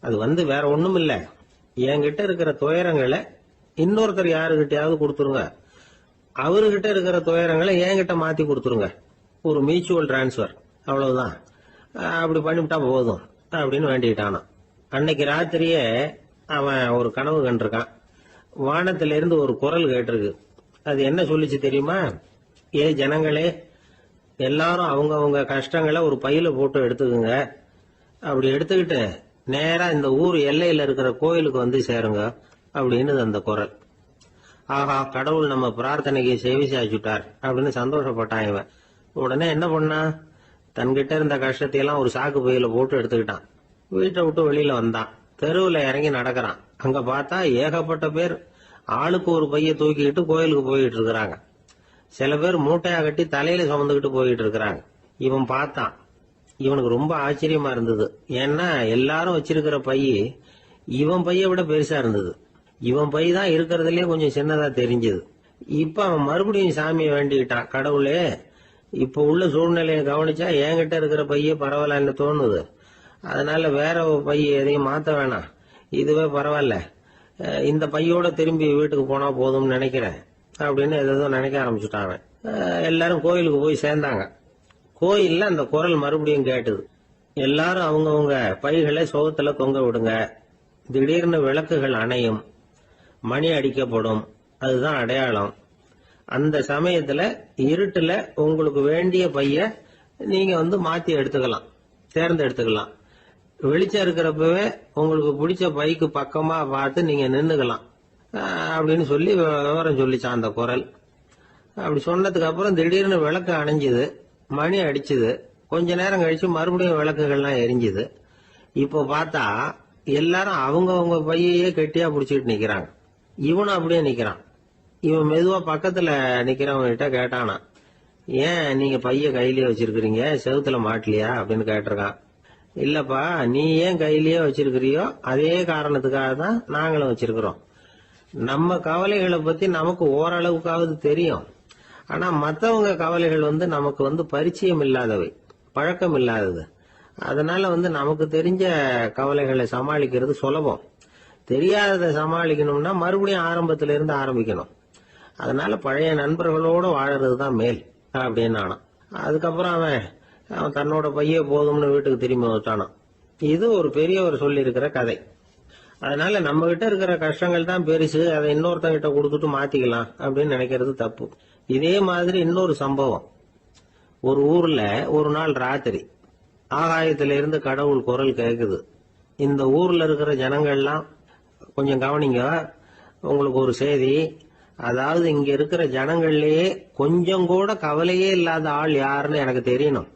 அது வேற ஒண்ணும் இல்ல, என்கிட்ட இருக்கிற துயரங்களை இன்னொருத்தர் யாருகிட்டயாவது கொடுத்துருங்க, அவர்கிட்ட இருக்கிற துயரங்களை என்கிட்ட மாத்தி கொடுத்துருங்க. ஒரு மியூச்சுவல் டிரான்ஸ்பர், அவ்வளவுதான். அப்படி பண்ணிவிட்டா போதும் அப்படின்னு வேண்டிக்கிட்டானா. அன்னைக்கு ராத்திரியே அவன் ஒரு கனவு கண்டிருக்கான். வானத்திலிருந்து ஒரு குரல் கேட்டிருக்கு. அது என்ன சொல்லிச்சு தெரியுமா? ஏ ஜனங்களே, எல்லாரும் அவங்கவங்க கஷ்டங்களை ஒரு பையில போட்டு எடுத்துக்குங்க. அப்படி எடுத்துக்கிட்டு நேரா இந்த ஊர் எல்லையில இருக்கிற கோயிலுக்கு வந்து சேருங்க அப்படின்னு அந்த குரல். ஆஹா, கடவுள் நம்ம பிரார்த்தனைக்கு செவி சாய்ச்சுட்டார் அப்படின்னு சந்தோஷப்பட்டான் இவன். உடனே என்ன பண்ணா, தன்கிட்ட இருந்த கஷ்டத்தையெல்லாம் ஒரு சாக்கு பையில போட்டு எடுத்துக்கிட்டான். வீட்டை விட்டு வெளியில வந்தான். தெருவுல இறங்கி நடக்கிறான். அங்க பார்த்தா ஏகப்பட்ட பேர் ஆளுக்கு ஒரு பைய தூக்கிக்கிட்டு கோயிலுக்கு போயிட்டு இருக்கிறாங்க. சில பேர் மூட்டையா கட்டி தலையில சுமந்துக்கிட்டு போயிட்டு இருக்கிறாங்க. இவன் பார்த்தான். இவனுக்கு ரொம்ப ஆச்சரியமா இருந்தது. ஏன்னா எல்லாரும் வச்சிருக்கிற பைய இவன் பைய விட பெருசா இருந்தது. இவன் பை தான் இருக்கிறதுலயே கொஞ்சம் சின்னதா தெரிஞ்சது. இப்ப அவன் மறுபடியும் சாமியை வேண்டிக்கிட்டான், கடவுளே, இப்ப உள்ள சூழ்நிலையை கவனிச்சா என்கிட்ட இருக்கிற பைய பரவாயில்லன்னு தோணுது. அதனால வேற பைய எதையும் மாத்த வேணாம், இதுவே பரவாயில்ல, இந்த பையோட திரும்பி வீட்டுக்கு போனா போதும்னு நினைக்கிறேன் அப்படின்னு ஏதோ நினைக்க ஆரம்பிச்சுட்டான் அவன். எல்லாரும் கோயிலுக்கு போய் சேர்ந்தாங்க. கோயில்ல அந்த குரல் மறுபடியும் கேட்டுது. எல்லாரும் அவங்கவுங்க பைகளை சோகத்துல தொங்க விடுங்க, திடீர்னு விளக்குகள் அணையும், மணி அடிக்கப்படும், அதுதான் அடையாளம். அந்த சமயத்துல இருட்டுல உங்களுக்கு வேண்டிய பைய நீங்க மாத்தி எடுத்துக்கலாம், தேர்ந்தெடுத்துக்கலாம். வெளிச்சம் இருக்கிறப்பவே உங்களுக்கு பிடிச்ச பைக்கு பக்கமா பார்த்து நீங்க நின்னுக்கலாம் அப்படின்னு சொல்லி விவரம் சொல்லிச்சான் அந்த குரல். அப்படி சொன்னதுக்கு அப்புறம் திடீர்னு விளக்கு அணைஞ்சுது, மணி அடிச்சுது. கொஞ்ச நேரம் கழிச்சு மறுபடியும் விளக்குகள்லாம் எரிஞ்சுது. இப்போ பார்த்தா எல்லாரும் அவங்கவுங்க பையையே கெட்டியா பிடிச்சிட்டு நிக்கிறாங்க. இவனும் அப்படியே நிக்கிறான். இவன் மெதுவா பக்கத்துல நிக்கிறவங்க கிட்ட கேட்டானா, ஏன் நீங்க பைய கையிலேயே வச்சிருக்கிறீங்க, செவுத்துல மாட்டலையா அப்படின்னு கேட்டிருக்கான். இல்லப்பா, நீ ஏன் கையிலேயே வச்சிருக்கிறியோ அதே காரணத்துக்காக தான் நாங்களும் வச்சிருக்கிறோம். நம்ம கவலைகளை பத்தி நமக்கு ஓரளவுக்காவது தெரியும். ஆனா மத்தவங்க கவலைகள் நமக்கு பரிச்சயம் இல்லாதவை, பழக்கம் இல்லாதது. அதனால நமக்கு தெரிஞ்ச கவலைகளை சமாளிக்கிறது சுலபம். தெரியாததை சமாளிக்கணும்னா மறுபடியும் ஆரம்பத்தில இருந்து ஆரம்பிக்கணும். அதனால பழைய நண்பர்களோட வாழறது தான் மேல் அப்படின்னு நானாம். அதுக்கப்புறம் அவன் தன்னோட பைய போதும்னு வீட்டுக்கு திரும்பி வச்சானான். இது ஒரு பெரியவர் சொல்லி இருக்கிற கதை. அதனால நம்ம கிட்ட இருக்கிற கஷ்டங்கள் தான் பெருசு, அதை இன்னொருத்தங்கிட்ட கொடுத்துட்டு மாத்திக்கலாம் அப்படின்னு நினைக்கிறது தப்பு. இதே மாதிரி இன்னொரு சம்பவம். ஒரு ஊர்ல ஒரு நாள் ராத்திரி ஆகாயத்தில இருந்து கடவுள் குரல் கேக்குது. இந்த ஊர்ல இருக்கிற ஜனங்கள்லாம் கொஞ்சம் கவனிங்க, உங்களுக்கு ஒரு செய்தி. அதாவது இங்க இருக்கிற ஜனங்கள்லயே கொஞ்சம் கூட கவலையே இல்லாத ஆள் யாருன்னு எனக்கு தெரியணும்.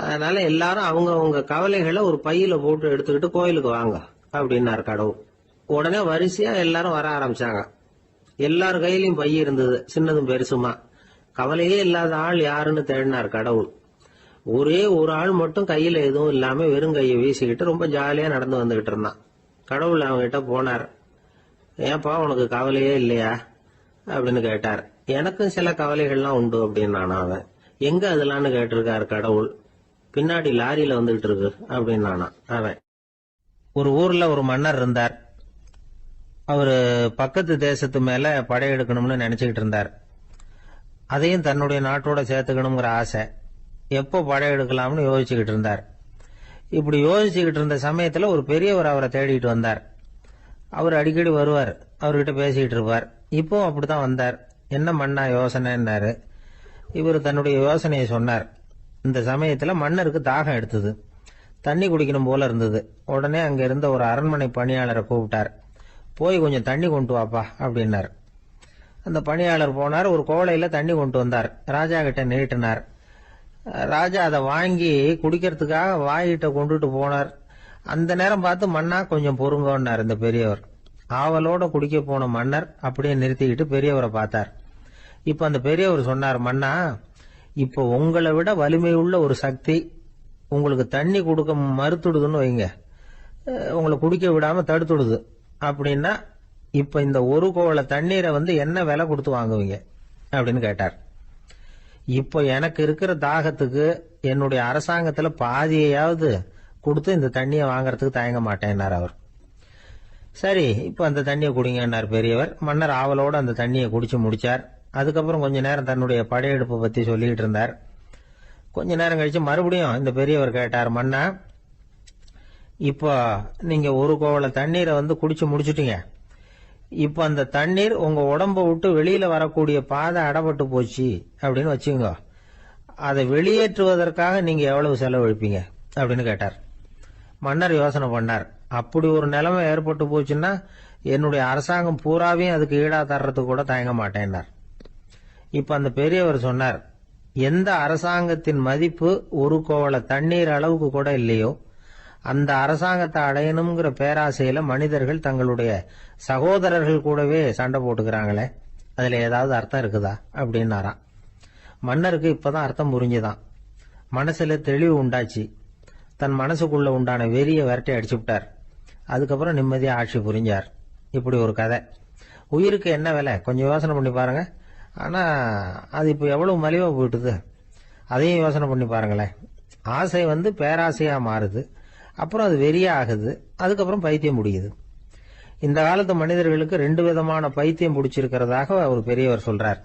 அதனால எல்லாரும் அவங்க கவலைகளை ஒரு பையில போட்டு எடுத்துக்கிட்டு கோயிலுக்கு வாங்க அப்படின்னாரு கடவுள். உடனே வரிசையா எல்லாரும் வர ஆரம்பிச்சாங்க. எல்லார் கையிலயும் பை இருந்தது, சின்னதும் பெருசுமா. கவலையே இல்லாத ஆள் யாருன்னு தேடினார் கடவுள். ஒரே ஒரு ஆள் மட்டும் கையில எதுவும் இல்லாம வெறும் கையை வீசிக்கிட்டு ரொம்ப ஜாலியா நடந்து வந்துகிட்டு இருந்தான். கடவுள் அவன்கிட்ட போனார். ஏன்பா, உனக்கு கவலையே இல்லையா அப்படின்னு கேட்டார். எனக்கும் சில கவலைகள்லாம் உண்டு அப்படின்னு அவன். எங்க அதெல்லாம்னு கேட்டிருக்காரு கடவுள். பின்னாடி லாரியில வந்துகிட்டு இருக்கு அப்படின்னு அவன். ஒரு ஊர்ல ஒரு மன்னர் இருந்தார். அவரு பக்கத்து தேசத்து மேல படையெடுக்கணும்னு நினைச்சுக்கிட்டு இருந்தார். அதையும் தன்னுடைய நாட்டோட சேர்த்துக்கணுங்கிற ஆசை. எப்போ படையெடுக்கலாம்னு யோசிச்சுக்கிட்டு இருந்தார். இப்படி யோசிச்சுக்கிட்டு இருந்த சமயத்துல ஒரு பெரியவர் அவரை தேடிட்டு வந்தார். அவர் அடிக்கடி வருவார், அவர்கிட்ட பேசிக்கிட்டு இருப்பார். இப்போ அப்படித்தான் வந்தார். என்ன மன்னா யோசனைன்னாரு. இவர் தன்னுடைய யோசனையை சொன்னார். இந்த சமயத்துல மன்னருக்கு தாகம் எடுத்தது, தண்ணி குடிக்கணும் போல இருந்தது. உடனே அங்க இருந்த ஒரு அரண்மனை பணியாளரை கூப்பிட்டார். போய் கொஞ்சம் தண்ணி கொண்டு வாப்பா அப்படின்னார். அந்த பணியாளர் போனார், ஒரு கோலையில தண்ணி கொண்டு வந்தார். ராஜா கிட்ட நீட்டினார். ராஜா அதை வாங்கி குடிக்கிறதுக்காக வாய்கிட்ட கொண்டுட்டு போனார். அந்த நேரம் பார்த்து மன்னா கொஞ்சம் பொறுங்கன்னார் இந்த பெரியவர். ஆவலோட குடிக்க போன மன்னர் அப்படியே நிறுத்திக்கிட்டு பெரியவரை பார்த்தார். இப்ப அந்த பெரியவர் சொன்னார், மன்னா, இப்ப உங்களை விட வலிமை உள்ள ஒரு சக்தி உங்களுக்கு தண்ணி கொடுக்க மறுத்துடுதுன்னு வைங்க, உங்களை குடிக்க விடாம தடுத்துடுது அப்படின்னா, இப்ப இந்த ஒரு கோவள தண்ணீரை என்ன விலை கொடுத்து வாங்குவீங்க அப்படின்னு கேட்டார். இப்ப எனக்கு இருக்கிற தாகத்துக்கு என்னுடைய அரசாங்கத்துல பாதியையாவது கொடுத்து இந்த தண்ணியை வாங்கறதுக்கு தயங்க மாட்டேன்னார் அவர். சரி, இப்ப அந்த தண்ணியை குடிங்கன்னார் பெரியவர். மன்னர் ஆவலோடு அந்த தண்ணியை குடிச்சு முடிச்சார். அதுக்கப்புறம் கொஞ்ச நேரம் தன்னுடைய படையெடுப்பை பத்தி சொல்லிட்டு இருந்தார். கொஞ்ச நேரம் கழிச்சு மறுபடியும் இந்த பெரியவர் கேட்டார், மன்னா, இப்போ நீங்க ஒரு கோவள தண்ணீரை குடிச்சு முடிச்சுட்டீங்க. இப்ப அந்த தண்ணீர் உங்க உடம்ப விட்டு வெளியில வரக்கூடிய பாதை அடப்பட்டு போச்சு அப்படின்னு வச்சுங்க, அதை வெளியேற்றுவதற்காக நீங்க எவ்வளவு செலவழிப்பீங்க அப்படின்னு கேட்டார். மன்னர் யோசனை பண்ணார். அப்படி ஒரு நிலைமை ஏற்பட்டு போச்சுன்னா என்னுடைய அரசாங்கம் பூராவையும் அதுக்கு ஈடா தர்றதுக்கு கூட தயங்க மாட்டேன்னார். இப்ப அந்த பெரியவர் சொன்னார், எந்த அரசாங்கத்தின் மதிப்பு ஒரு கோவள தண்ணீர் அளவுக்கு கூட இல்லையோ அந்த அரசாங்கத்தை அடையணுங்கிற பேராசையில மனிதர்கள் தங்களுடைய சகோதரர்கள் கூடவே சண்டை போட்டுக்கிறாங்களே, அதுல ஏதாவது அர்த்தம் இருக்குதா அப்படின்னாராம். மன்னருக்கு இப்பதான் அர்த்தம் புரிஞ்சுதான். மனசுல தெளிவு உண்டாச்சு. தன் மனசுக்குள்ள உண்டான வெறிய விரட்டி அடிச்சு விட்டார். அதுக்கப்புறம் நிம்மதியா ஆட்சி புரிஞ்சார். இப்படி ஒரு கதை. உயிருக்கு என்ன விலை கொஞ்சம் யோசனை பண்ணி பாருங்க. ஆனா அது இப்ப எவ்வளவு மலிவா போயிட்டுது, அதையும் யோசனை பண்ணி பாருங்களேன். ஆசை பேராசையா மாறுது, அப்புறம் அது வெறியா ஆகுது, அதுக்கப்புறம் பைத்தியம் முடியுது. இந்த காலத்து மனிதர்களுக்கு 2 விதமான பைத்தியம் பிடிச்சிருக்கிறதாக ஒரு பெரியவர் சொல்றார்.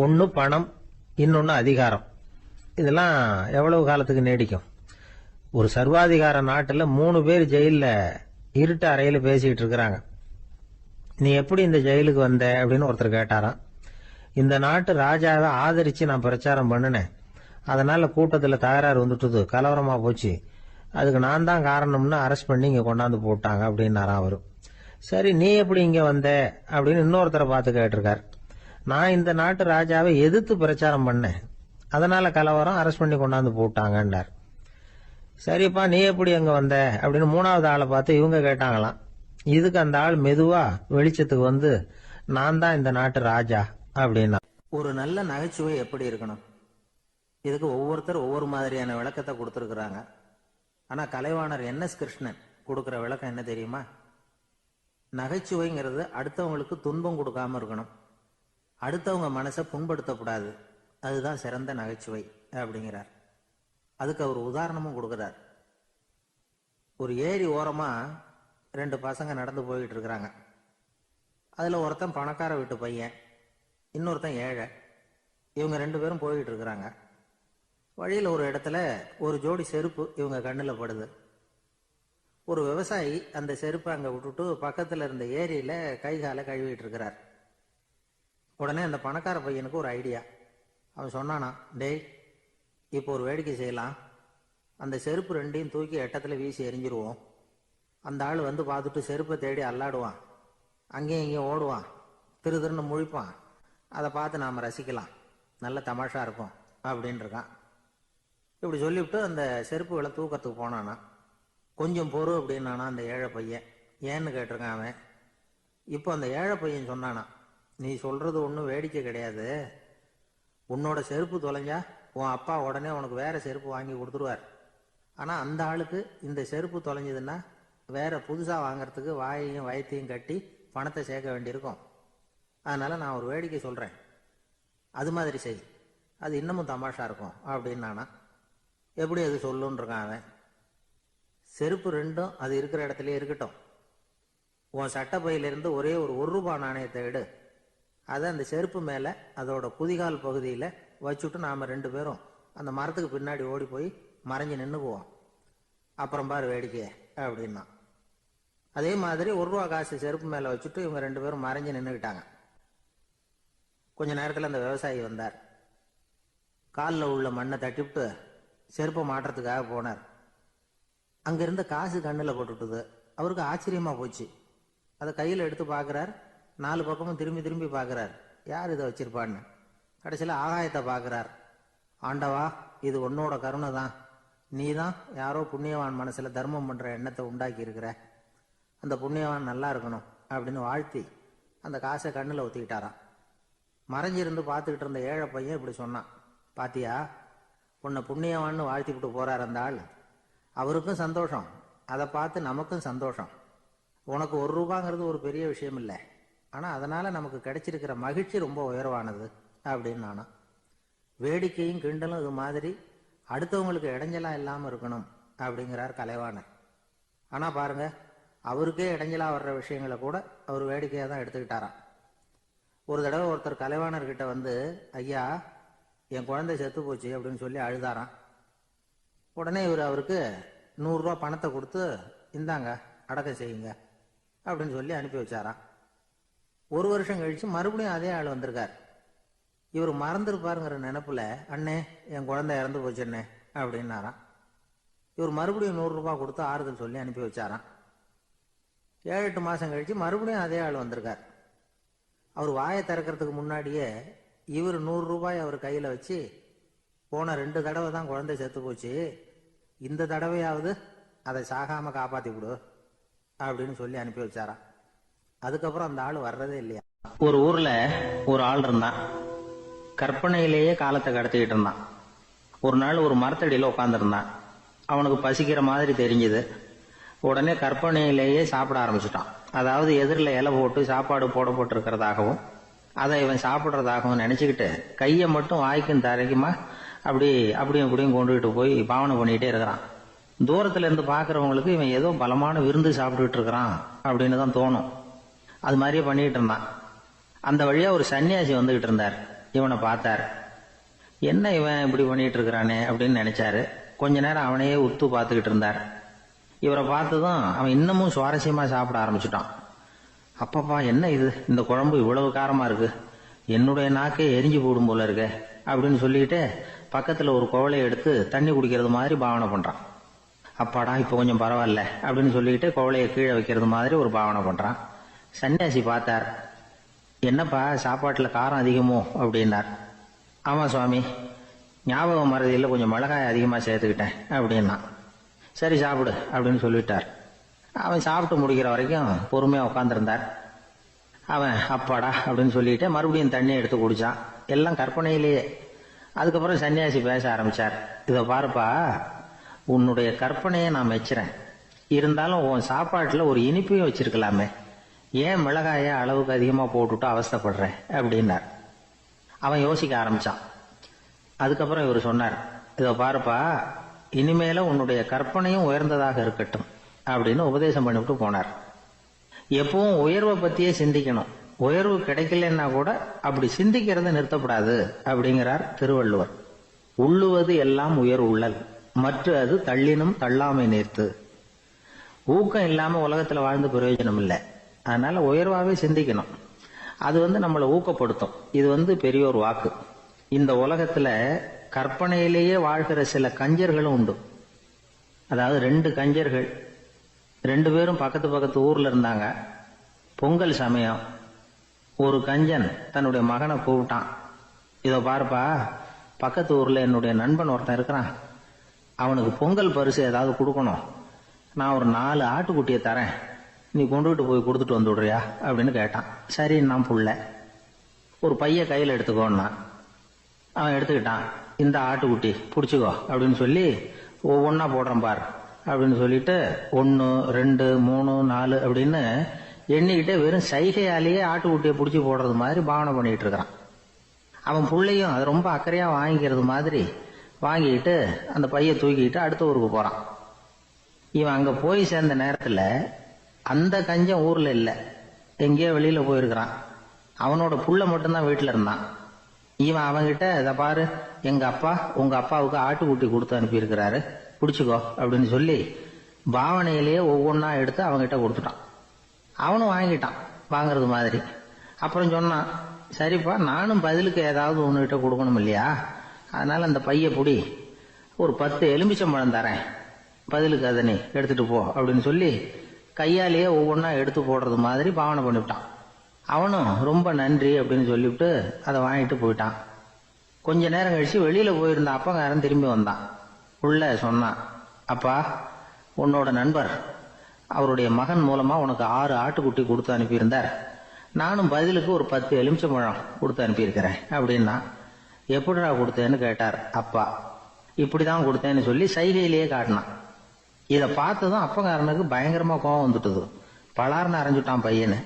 ஒன்னு பணம், இன்னொன்னு அதிகாரம். இதெல்லாம் எவ்வளவு காலத்துக்கு நீடிக்கும்? ஒரு சர்வாதிகார நாட்டுல 3 பேர் ஜெயில இருட்டு அறையில பேசிட்டு இருக்கிறாங்க. நீ எப்படி இந்த ஜெயிலுக்கு வந்த அப்படின்னு ஒருத்தர் கேட்டாராம். இந்த நாட்டு ராஜாவை ஆதரிச்சு நான் பிரச்சாரம் பண்ணினேன், அதனால கூட்டத்துல தகராறு வந்துட்டுது, கலவரமா போச்சு, அதுக்கு நான் தான் காரணம்னு அரெஸ்ட் பண்ணி இங்க கொண்டாந்து போட்டாங்க அப்படின்னாராம் அவரு. சரி, நீ எப்படி இங்க வந்த அப்படின்னு இன்னொருத்தரை பார்த்து கேட்டிருக்கார். நான் இந்த நாட்டு ராஜாவை எதிர்த்து பிரச்சாரம் பண்ணேன், அதனால கலவரம், அரெஸ்ட் பண்ணி கொண்டாந்து போட்டாங்கன்னார். சரிப்பா, நீ எப்படி அங்க வந்த அப்படின்னு 3வது ஆளை பார்த்து இவங்க கேட்டாங்களாம். இதுக்கு அந்த ஆள் மெதுவா வெளிச்சத்துக்கு நான் தான் இந்த நாட்டு ராஜா அப்படின்னா. ஒரு நல்ல நகைச்சுவை எப்படி இருக்கணும்? இதுக்கு ஒவ்வொருத்தர் ஒவ்வொரு மாதிரியான விளக்கத்தை கொடுத்துருக்குறாங்க. ஆனா கலைவாணர் NS கிருஷ்ணன் கொடுக்கிற விளக்கம் என்ன தெரியுமா? நகைச்சுவைங்கிறது அடுத்தவங்களுக்கு துன்பம் கொடுக்காம இருக்கணும், அடுத்தவங்க மனசை புண்படுத்தக்கூடாது, அதுதான் சிறந்த நகைச்சுவை அப்படிங்கிறார். அதுக்கு அவர் உதாரணமும் கொடுக்கிறார். ஒரு ஏரி ஓரமா 2 பசங்க நடந்து போயிட்டு இருக்கிறாங்க. அதுல ஒருத்தன் பணக்கார வீட்டு பையன், இன்னொருத்தன் ஏழை. இவங்க 2 பேரும் போயிட்டு இருக்கிறாங்க. வழியில் ஒரு இடத்துல ஒரு ஜோடி செருப்பு இவங்க கண்ணில் படுது. ஒரு விவசாயி அந்த செருப்பை அங்கே விட்டுட்டு பக்கத்தில் இருந்த ஏரியில கை காலை கழுவிட்டு இருக்கிறார். உடனே அந்த பணக்கார பையனுக்கு ஒரு ஐடியா. அவன் சொன்னானா, டேய், இப்போ ஒரு வேடிக்கை செய்யலாம், அந்த செருப்பு 2ஐயும் தூக்கி எட்டத்தில் வீசி எரிஞ்சிருவோம். அந்த ஆள் பார்த்துட்டு செருப்பை தேடி அல்லாடுவான், அங்கேயும் இங்கேயும் ஓடுவான், திரு திருன்னு முழிப்பான். அதை பார்த்து நாம் ரசிக்கலாம், நல்ல தமாஷா இருக்கும் அப்படின்னு இருக்கான். இப்படி சொல்லிவிட்டு அந்த செருப்புகளை தூக்கத்துக்கு போனானா. கொஞ்சம் பொறு அப்படின்னானா அந்த ஏழை பையன். ஏன்னு கேட்டிருக்கான் அவன். இப்போ அந்த ஏழை பையன் சொன்னானா, நீ சொல்றது ஒன்றும் வேடிக்கை கிடையாது, உன்னோட செருப்பு தொலைஞ்சா உன் அப்பா உடனே உனக்கு வேற செருப்பு வாங்கி கொடுத்துருவார். ஆனால் அந்த ஆளுக்கு இந்த செருப்பு தொலைஞ்சதுன்னா வேற புதுசாக வாங்கறதுக்கு வாயையும் வயத்தையும் கட்டி பணத்தை சேர்க்க வேண்டியிருக்கும். அதனால நான் ஒரு வேடிக்கை சொல்கிறேன், அது மாதிரி செய், அது இன்னமும் தமாஷா இருக்கும் அப்படின்னானா. எப்படி அது சொல்லுன்னு இருக்கான் அவன். செருப்பு 2ம் அது இருக்கிற இடத்துலயே இருக்கட்டும், உன் சட்டை பையிலிருந்து ஒரே ஒரு ரூபாய் நாணயத்தை எடு, அதை அந்த செருப்பு மேலே அதோட குதிகால் பகுதியில் வச்சுட்டு நாம் 2 பேரும் அந்த மரத்துக்கு பின்னாடி ஓடி போய் மறைஞ்சு நின்றுக்குவோம், அப்புறம் பாரு வேடிக்கைய அப்படின்னா. அதே மாதிரி 1 ரூபா காசு செருப்பு மேலே வச்சுட்டு இவங்க 2 பேரும் மறைஞ்சு நின்றுக்கிட்டாங்க. கொஞ்ச நேரத்தில் அந்த விவசாயி வந்தார். காலில் உள்ள மண்ணை தட்டிவிட்டு செருப்பை மாட்டுறதுக்காக போனார். அங்கிருந்த காசு கண்ணில் போட்டுட்டுது. அவருக்கு ஆச்சரியமா போச்சு. அதை கையில் எடுத்து பார்க்குறார். 4 பக்கமும் திரும்பி திரும்பி பார்க்குறார், யார் இதை வச்சிருப்பான்னு. கடைசியில் ஆகாயத்தை பார்க்குறார். ஆண்டவா, இது உன்னோட கருணை தான். நீ தான் யாரோ புண்ணியவான் மனசில் தர்மம் பண்ணுற எண்ணத்தை உண்டாக்கி இருக்கிற. அந்த புண்ணியவான் நல்லா இருக்கணும் அப்படின்னு வாழ்த்தி அந்த காசை கண்ணில் ஒத்திக்கிட்டாராம். மறைஞ்சிருந்து பார்த்துக்கிட்டு இருந்த ஏழை பையன் இப்படி சொன்னான், பாத்தியா, உன்னை புண்ணியவான்னு வாழ்த்திக்கிட்டு போறார் அந்த ஆள். அவருக்கும் சந்தோஷம், அதை பார்த்து நமக்கும் சந்தோஷம். உனக்கு 1 ரூபாங்கிறது ஒரு பெரிய விஷயம் இல்லை, ஆனால் அதனால் நமக்கு கிடைச்சிருக்கிற மகிழ்ச்சி ரொம்ப உயர்வானது அப்படின்னு நானும். வேடிக்கையும் கிண்டலும் இது மாதிரி அடுத்தவங்களுக்கு இடைஞ்சலாக இல்லாமல் இருக்கணும் அப்படிங்கிறார் கலைவாணர். ஆனால் பாருங்க, அவருக்கே இடைஞ்சலாக வர்ற விஷயங்களை கூட அவர் வேடிக்கையாக தான் எடுத்துக்கிட்டாராம். ஒரு தடவை ஒருத்தர் கலைவாணர்கிட்ட வந்து, ஐயா, என் குழந்தை செத்து போச்சு அப்படின்னு சொல்லி அழுதாராம். உடனே இவர் அவருக்கு 100 ரூபா பணத்தை கொடுத்து, இந்தாங்க அடக்கம் செய்யுங்க அப்படின்னு சொல்லி அனுப்பி வச்சாராம். 1 வருஷம் கழிச்சு மறுபடியும் அதே ஆள் வந்திருக்கார். இவர் மறந்துருப்பாருங்கிற நினைப்புல, அண்ணே, என் குழந்தை இறந்து போச்சுண்ணே அப்படின்னாராம். இவர் மறுபடியும் 100 ரூபாய் கொடுத்து ஆறுதல் சொல்லி அனுப்பி வச்சாராம். 7-8 மாசம் கழிச்சு மறுபடியும் அதே ஆள் வந்திருக்கார். அவர் வாயை திறக்கிறதுக்கு முன்னாடியே இவர் 100 ரூபாய் அவர் கையில வச்சு, போன 2 தடவை தான் குழந்தை செத்து போச்சு, இந்த தடவையாவது அதை சாகாம காப்பாத்தி விடு அப்படின்னு சொல்லி அனுப்பி வச்சாராம். அதுக்கப்புறம் அந்த ஆள் வர்றதே இல்லையா. ஒரு ஊர்ல ஒரு ஆள் இருந்தான். கற்பனையிலேயே காலத்தை கடத்திக்கிட்டு இருந்தான். ஒரு நாள் ஒரு மரத்தடியில உட்காந்துருந்தான். அவனுக்கு பசிக்கிற மாதிரி தெரிஞ்சது. உடனே கற்பனையிலேயே சாப்பிட ஆரம்பிச்சுட்டான். அதாவது எதிரில் இலை போட்டு சாப்பாடு போடப்பட்டிருக்கிறதாகவும் அதை இவன் சாப்பிட்றதாகவும் நினைச்சுக்கிட்டு கையை மட்டும் வாய்க்கும் தரைக்குமா அப்படியும் இப்படியும் கொண்டுகிட்டு போய் பாவனை பண்ணிக்கிட்டே இருக்கிறான். தூரத்துல இருந்து பாக்குறவங்களுக்கு இவன் ஏதோ பலமான விருந்து சாப்பிட்டுட்டு இருக்கிறான் அப்படின்னு தான் தோணும். அது மாதிரியே பண்ணிட்டு இருந்தான். அந்த வழியா ஒரு சன்னியாசி வந்துகிட்டு இருந்தார். இவனை பார்த்தார். என்ன இவன் இப்படி பண்ணிட்டு இருக்கிறானே அப்படின்னு நினைச்சாரு. கொஞ்ச நேரம் அவனையே உத்து பார்த்துக்கிட்டு இருந்தார். இவரை பார்த்ததும் அவன் இன்னமும் சுவாரஸ்யமா சாப்பிட ஆரம்பிச்சுட்டான். அப்பப்பா, என்ன இது, இந்த குழம்பு இவ்வளவு காரமா இருக்கு, என்னுடைய நாக்கே எரிஞ்சு போடும் போல இருக்கு அப்படின்னு சொல்லிட்டு பக்கத்துல ஒரு குவளையை எடுத்து தண்ணி குடிக்கிறது மாதிரி பாவனை பண்றான். அப்பாடா, இப்ப கொஞ்சம் பரவாயில்ல அப்படின்னு சொல்லிட்டு குவளையை கீழே வைக்கிறது மாதிரி ஒரு பாவனை பண்றான். சன்னியாசி பார்த்தார். என்னப்பா, சாப்பாட்டுல காரம் அதிகமோ அப்படின்னார். ஆமா சுவாமி, ஞாபகம் மறதியில் கொஞ்சம் மிளகாய் அதிகமா சேர்த்துக்கிட்டேன் அப்படின்னா. சரி சாப்பிடு அப்படின்னு சொல்லிட்டார். அவன் சாப்பிட்டு முடிக்கிற வரைக்கும் பொறுமையா உட்காந்துருந்தார். அவன் அப்பாடா அப்படின்னு சொல்லிட்டு மறுபடியும் தண்ணி எடுத்து குடிச்சான். எல்லாம் கற்பனையிலேயே. அதுக்கப்புறம் சன்னியாசி பேச ஆரம்பிச்சார். இதை பாருப்பா, உன்னுடைய கற்பனையை நான் மெச்சுறேன். இருந்தாலும் உன் சாப்பாட்டுல ஒரு இனிப்பையும் வச்சிருக்கலாமே, ஏன் மிளகாய அளவுக்கு அதிகமா போட்டுட்டு அவஸ்தைப்படுற அப்படின்னார். அவன் யோசிக்க ஆரம்பிச்சான். அதுக்கப்புறம் இவர் சொன்னார், இதை பாருப்பா, இனிமேல உன்னுடைய கற்பனையும் உயர்ந்ததாக இருக்கட்டும் அப்படின்னு உபதேசம் பண்ணிவிட்டு போனார். எப்பவும் உயர்வை பத்தியே சிந்திக்கணும். உயர்வு கிடைக்கலன்னா கூட அப்படி சிந்திக்கிறத நிறுத்தப்படாது அப்படிங்கிறார் திருவள்ளுவர். உள்ளுவது எல்லாம் உயர் உள்ளல், மற்ற அது தள்ளினும் தள்ளாமை நேர்த்து. ஊக்கம் இல்லாம உலகத்துல வாழ்ந்து பிரயோஜனம் இல்லை. அதனால உயர்வாவே சிந்திக்கணும். அது நம்மளை ஊக்கப்படுத்தும். இது பெரியோர் வாக்கு. இந்த உலகத்துல கற்பனையிலேயே வாழ்கிற சில கஞ்சர்களும் உண்டு. அதாவது 2 கஞ்சர்கள், 2 பேரும் பக்கத்து பக்கத்து ஊர்ல இருந்தாங்க. பொங்கல் சமயம். ஒரு கஞ்சன் தன்னுடைய மகனை கூப்பிட்டான். இதோ பாருப்பா, பக்கத்து ஊர்ல என்னுடைய நண்பன் ஒருத்தன் இருக்கிறான், அவனுக்கு பொங்கல் பரிசு ஏதாவது கொடுக்கணும். நான் ஒரு 4 ஆட்டுக்குட்டியை தரேன், நீ கொண்டுகிட்டு போய் கொடுத்துட்டு வந்துடுறியா அப்படின்னு கேட்டான். சரி, நான் புள்ள ஒரு பைய கையில் எடுத்துக்கோன்னா. அவன் எடுத்துக்கிட்டான். இந்த ஆட்டுக்குட்டி பிடிச்சிக்கோ அப்படின்னு சொல்லி ஒவ்வொன்னா போடுறேன் பார் அப்படின்னு சொல்லிட்டு 1 2 3 4 அப்படின்னு எண்ணிக்கிட்டே வெறும் சைகையாலேயே ஆட்டுக்குட்டியை பிடிச்சி போடுறது மாதிரி பாவனை பண்ணிட்டு இருக்கிறான். அவன் பிள்ளையும் அது ரொம்ப அக்கறையா வாங்கிக்கிறது மாதிரி வாங்கிக்கிட்டு அந்த பைய தூக்கிட்டு அடுத்த ஊருக்கு போறான். இவன் அங்க போய் சேர்ந்த நேரத்துல அந்த கஞ்சன் ஊர்ல இல்ல, எங்கேயோ வெளியில போயிருக்கிறான். அவனோட புள்ள மட்டும்தான் வீட்டுல இருந்தான். இவன் அவன்கிட்ட, இதை பாரு, எங்க அப்பா உங்க அப்பாவுக்கு ஆட்டுக்குட்டி கொடுத்து அனுப்பியிருக்கிறாரு, பிடிச்சுக்கோ அப்படின்னு சொல்லி பாவனையிலேயே ஒவ்வொன்னா எடுத்து அவன்கிட்ட கொடுத்துட்டான். அவனும் வாங்கிட்டான் வாங்கறது மாதிரி. அப்புறம் சொன்னான், சரிப்பா, நானும் பதிலுக்கு ஏதாவது ஒன்றுகிட்ட கொடுக்கணும் இல்லையா, அதனால அந்த பைய புடி, ஒரு 10 எலுமிச்சம்பழம் தரேன், பதிலுக்கு அதை நீ எடுத்துட்டு போ அப்படின்னு சொல்லி கையாலேயே ஒவ்வொன்றா எடுத்து போடுறது மாதிரி பாவனை பண்ணிவிட்டான். அவனும் ரொம்ப நன்றி அப்படின்னு சொல்லிவிட்டு அதை வாங்கிட்டு போயிட்டான். கொஞ்ச நேரம் கழிச்சு வெளியில போயிருந்த அப்பங்காரன் திரும்பி வந்தான். உள்ள சொன்னான், அப்பா, உன்னோட நண்பர் அவருடைய மகன் மூலமா உனக்கு 6 ஆட்டுக்குட்டி கொடுத்து அனுப்பியிருந்தார், நானும் பதிலுக்கு ஒரு 10 எலுமிச்சம்பழம் கொடுத்து அனுப்பியிருக்கிறேன் அப்படின்னா. எப்படிடா கொடுத்தேன்னு கேட்டார் அப்பா. இப்படிதான் கொடுத்தேன்னு சொல்லி சைகையிலேயே காட்டினான். இதை பார்த்ததும் அப்பங்காரனுக்கு பயங்கரமா கோபம் வந்துட்டுது. பலார்னு அரைஞ்சுட்டான் பையனு.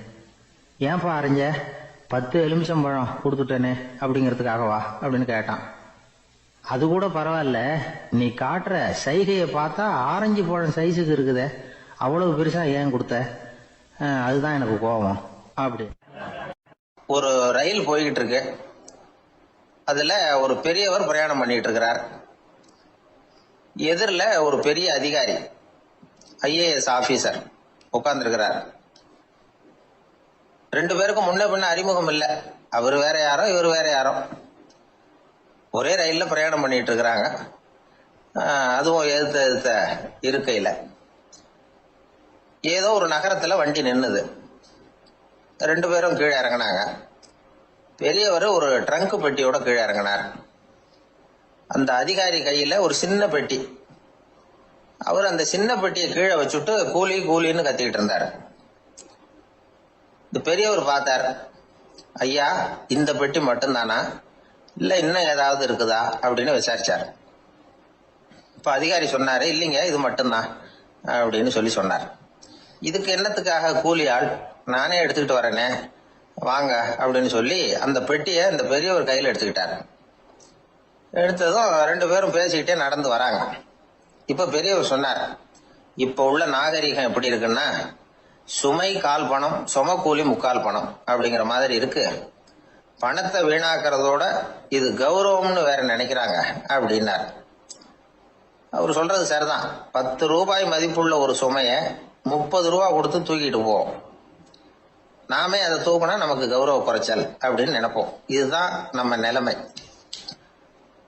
ஏன்பா அரைஞ்ச? 10 எலுமிச்சம்பழம் கொடுத்துட்டேனே அப்படிங்கிறதுக்காகவா அப்படின்னு கேட்டான். அது கூட பரவாயில்ல, நீ காட்டுற சைகையை பார்த்தா ஆரஞ்சு பழம் சைஸுக்கு இருக்குதே, அவ்வளவு பெருசா ஏன் கொடுத்த? அதுதான் எனக்கு கோபம் அப்படி. ஒரு ரயில் போய்கிட்டு இருக்கு. அதுல ஒரு பெரியவர் பிரயாணம் பண்ணிட்டு இருக்கிறார். எதிரில் ஒரு பெரிய அதிகாரி, ஐஏஎஸ் ஆபீசர் உட்கார்ந்து இருக்கிறார். 2 பேருக்கும் முன்ன பின்ன அறிமுகம் இல்லை. அவர் வேற யாரோ, இவர் வேற யாரோ. ஒரே ரயில்ல பிரயாணம் பண்ணிட்டு இருக்கிறாங்க. அதுவும் எதிர்த்த இருக்கையில ஏதோ ஒரு நகரத்துல வண்டி நின்னுது. 2 பேரும் கீழே இறங்கினாங்க. பெரியவர் ஒரு ட்ரங்க் பெட்டியோட கீழே இறங்கினார். அந்த அதிகாரி கையில ஒரு சின்ன பெட்டி. அவர் அந்த சின்ன பெட்டியை கீழே வச்சுட்டு கூலி கூலின்னு கத்திக்கிட்டு இருந்தார். இந்த பெரியவர் பார்த்தார். ஐயா, இந்த பெட்டி மட்டும்தானா, இல்ல இன்னும் ஏதாவது இருக்குதா அப்படின்னு விசாரிச்சார். இப்ப அதிகாரி சொன்னாரு, இல்லைங்க, இது மட்டும்தான் அப்படின்னு சொல்லி சொன்னார். இதுக்கு என்னத்துக்காக கூலி ஆள், நானே எடுத்துக்கிட்டு வரேனே, வாங்க அப்படின்னு சொல்லி அந்த பெட்டியை இந்த பெரியவர் கையில் எடுத்துக்கிட்டார். எடுத்ததும் 2 பேரும் பேசிக்கிட்டே நடந்து வராங்க. இப்ப பெரியவர் சொன்னார், இப்ப உள்ள நாகரிகம் எப்படி இருக்குன்னா, சுமை கால் பணம், சும கூலி முக்கால் பணம் அப்படிங்கிற மாதிரி இருக்கு. பணத்தை வீணாக்கிறதோட இது கௌரவம்னு வேற நினைக்கிறாங்க அப்படின்னார். அவர் சொல்றது சரிதான். 10 ரூபாய் மதிப்புள்ள ஒரு சுமைய 30 ரூபா கொடுத்து தூக்கிட்டு போவோம். நாமே அதை தூக்கினா நமக்கு கௌரவ குறைச்சல் அப்படின்னு நினைப்போம். இதுதான் நம்ம நிலைமை.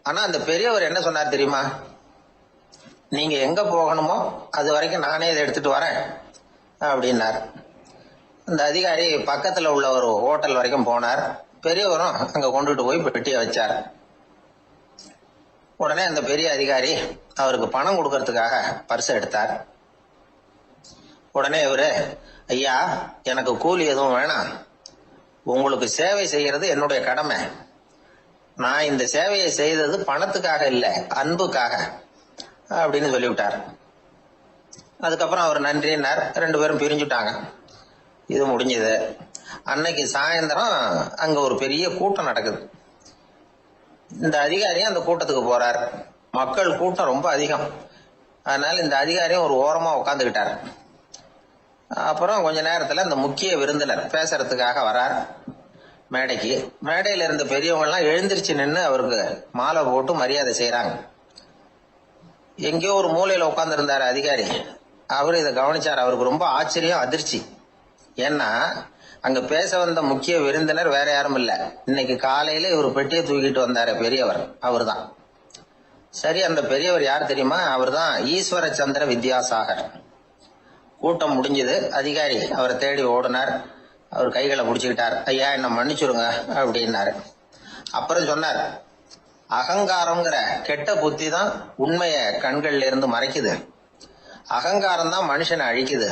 ஆனா அந்த பெரியவர் என்ன சொன்னார் தெரியுமா? நீங்க எங்க போகணுமோ அது வரைக்கும் நானே இதை எடுத்துட்டு வரேன் அப்படின்னார். அந்த அதிகாரி பக்கத்துல உள்ள ஒரு ஹோட்டல் வரைக்கும் போனார். பெரியவரும் அங்க கொண்டுட்டு போய் பெட்டியை வச்சார். உடனே அந்த பெரிய அதிகாரி அவருக்கு பணம் கொடுக்கறதுக்காக பர்ஸ் எடுத்தார். உடனே இவரு, ஐயா, எனக்கு கூலி எதுவும் வேணாம், உங்களுக்கு சேவை செய்யறது என்னுடைய கடமை, நான் இந்த சேவையை செய்தது பணத்துக்காக இல்ல, அன்புக்காக அப்படின்னு சொல்லிவிட்டார். அதுக்கப்புறம் அவர் நன்றினார். 2 பேரும் பிரிஞ்சுட்டாங்க. இது முடிஞ்சது. அன்னைக்கு சாயந்தரம் அங்க ஒரு பெரிய கூட்டம் நடக்குது. இந்த அதிகாரியும் அந்த கூட்டத்துக்கு போறார். மக்கள் கூட்டம் ரொம்ப அதிகம். அதனால இந்த அதிகாரியும் ஒரு ஓரமா உட்காந்துக்கிட்டார். அப்புறம் கொஞ்ச நேரத்துல இந்த முக்கிய விருந்தினர் பேசுறதுக்காக வரார் மேடைக்கு. மேடையில இருந்த பெரியவங்க எல்லாம் எழுந்திருச்சு நின்று அவருக்கு மாலை போட்டு மரியாதை செய்யறாங்க. எங்கேயோ ஒரு மூலையில உட்கார்ந்து இருந்தாரு அதிகாரி. அவரு இதை கவனிச்சார். அவருக்கு ரொம்ப ஆச்சரியம், அதிர்ச்சி. ஏன்னா அங்க பேச வந்த முக்கிய விருந்தினர் வேற யாரும் இல்ல, இன்னைக்கு காலையில இவர் பெட்டியை தூக்கிட்டு வந்தாரு பெரியவர், அவர் தான். சரி, அந்த பெரியவர் யார் தெரியுமா? அவர் தான் ஈஸ்வர சந்திர வித்யாசாகர். கூட்டம் முடிஞ்சது. அதிகாரி அவரை தேடி ஓடினார். அவர் கைகளை பிடிச்சுக்கிட்டார். ஐயா, என்ன மன்னிச்சுருங்க அப்படின்னாரு. அப்புறம் சொன்னார், அகங்காரம்ங்கிற கெட்ட புத்தி தான் உண்மைய கண்கள்ல இருந்து மறைக்குது. அகங்காரம் தான் மனுஷனை அழிக்குது.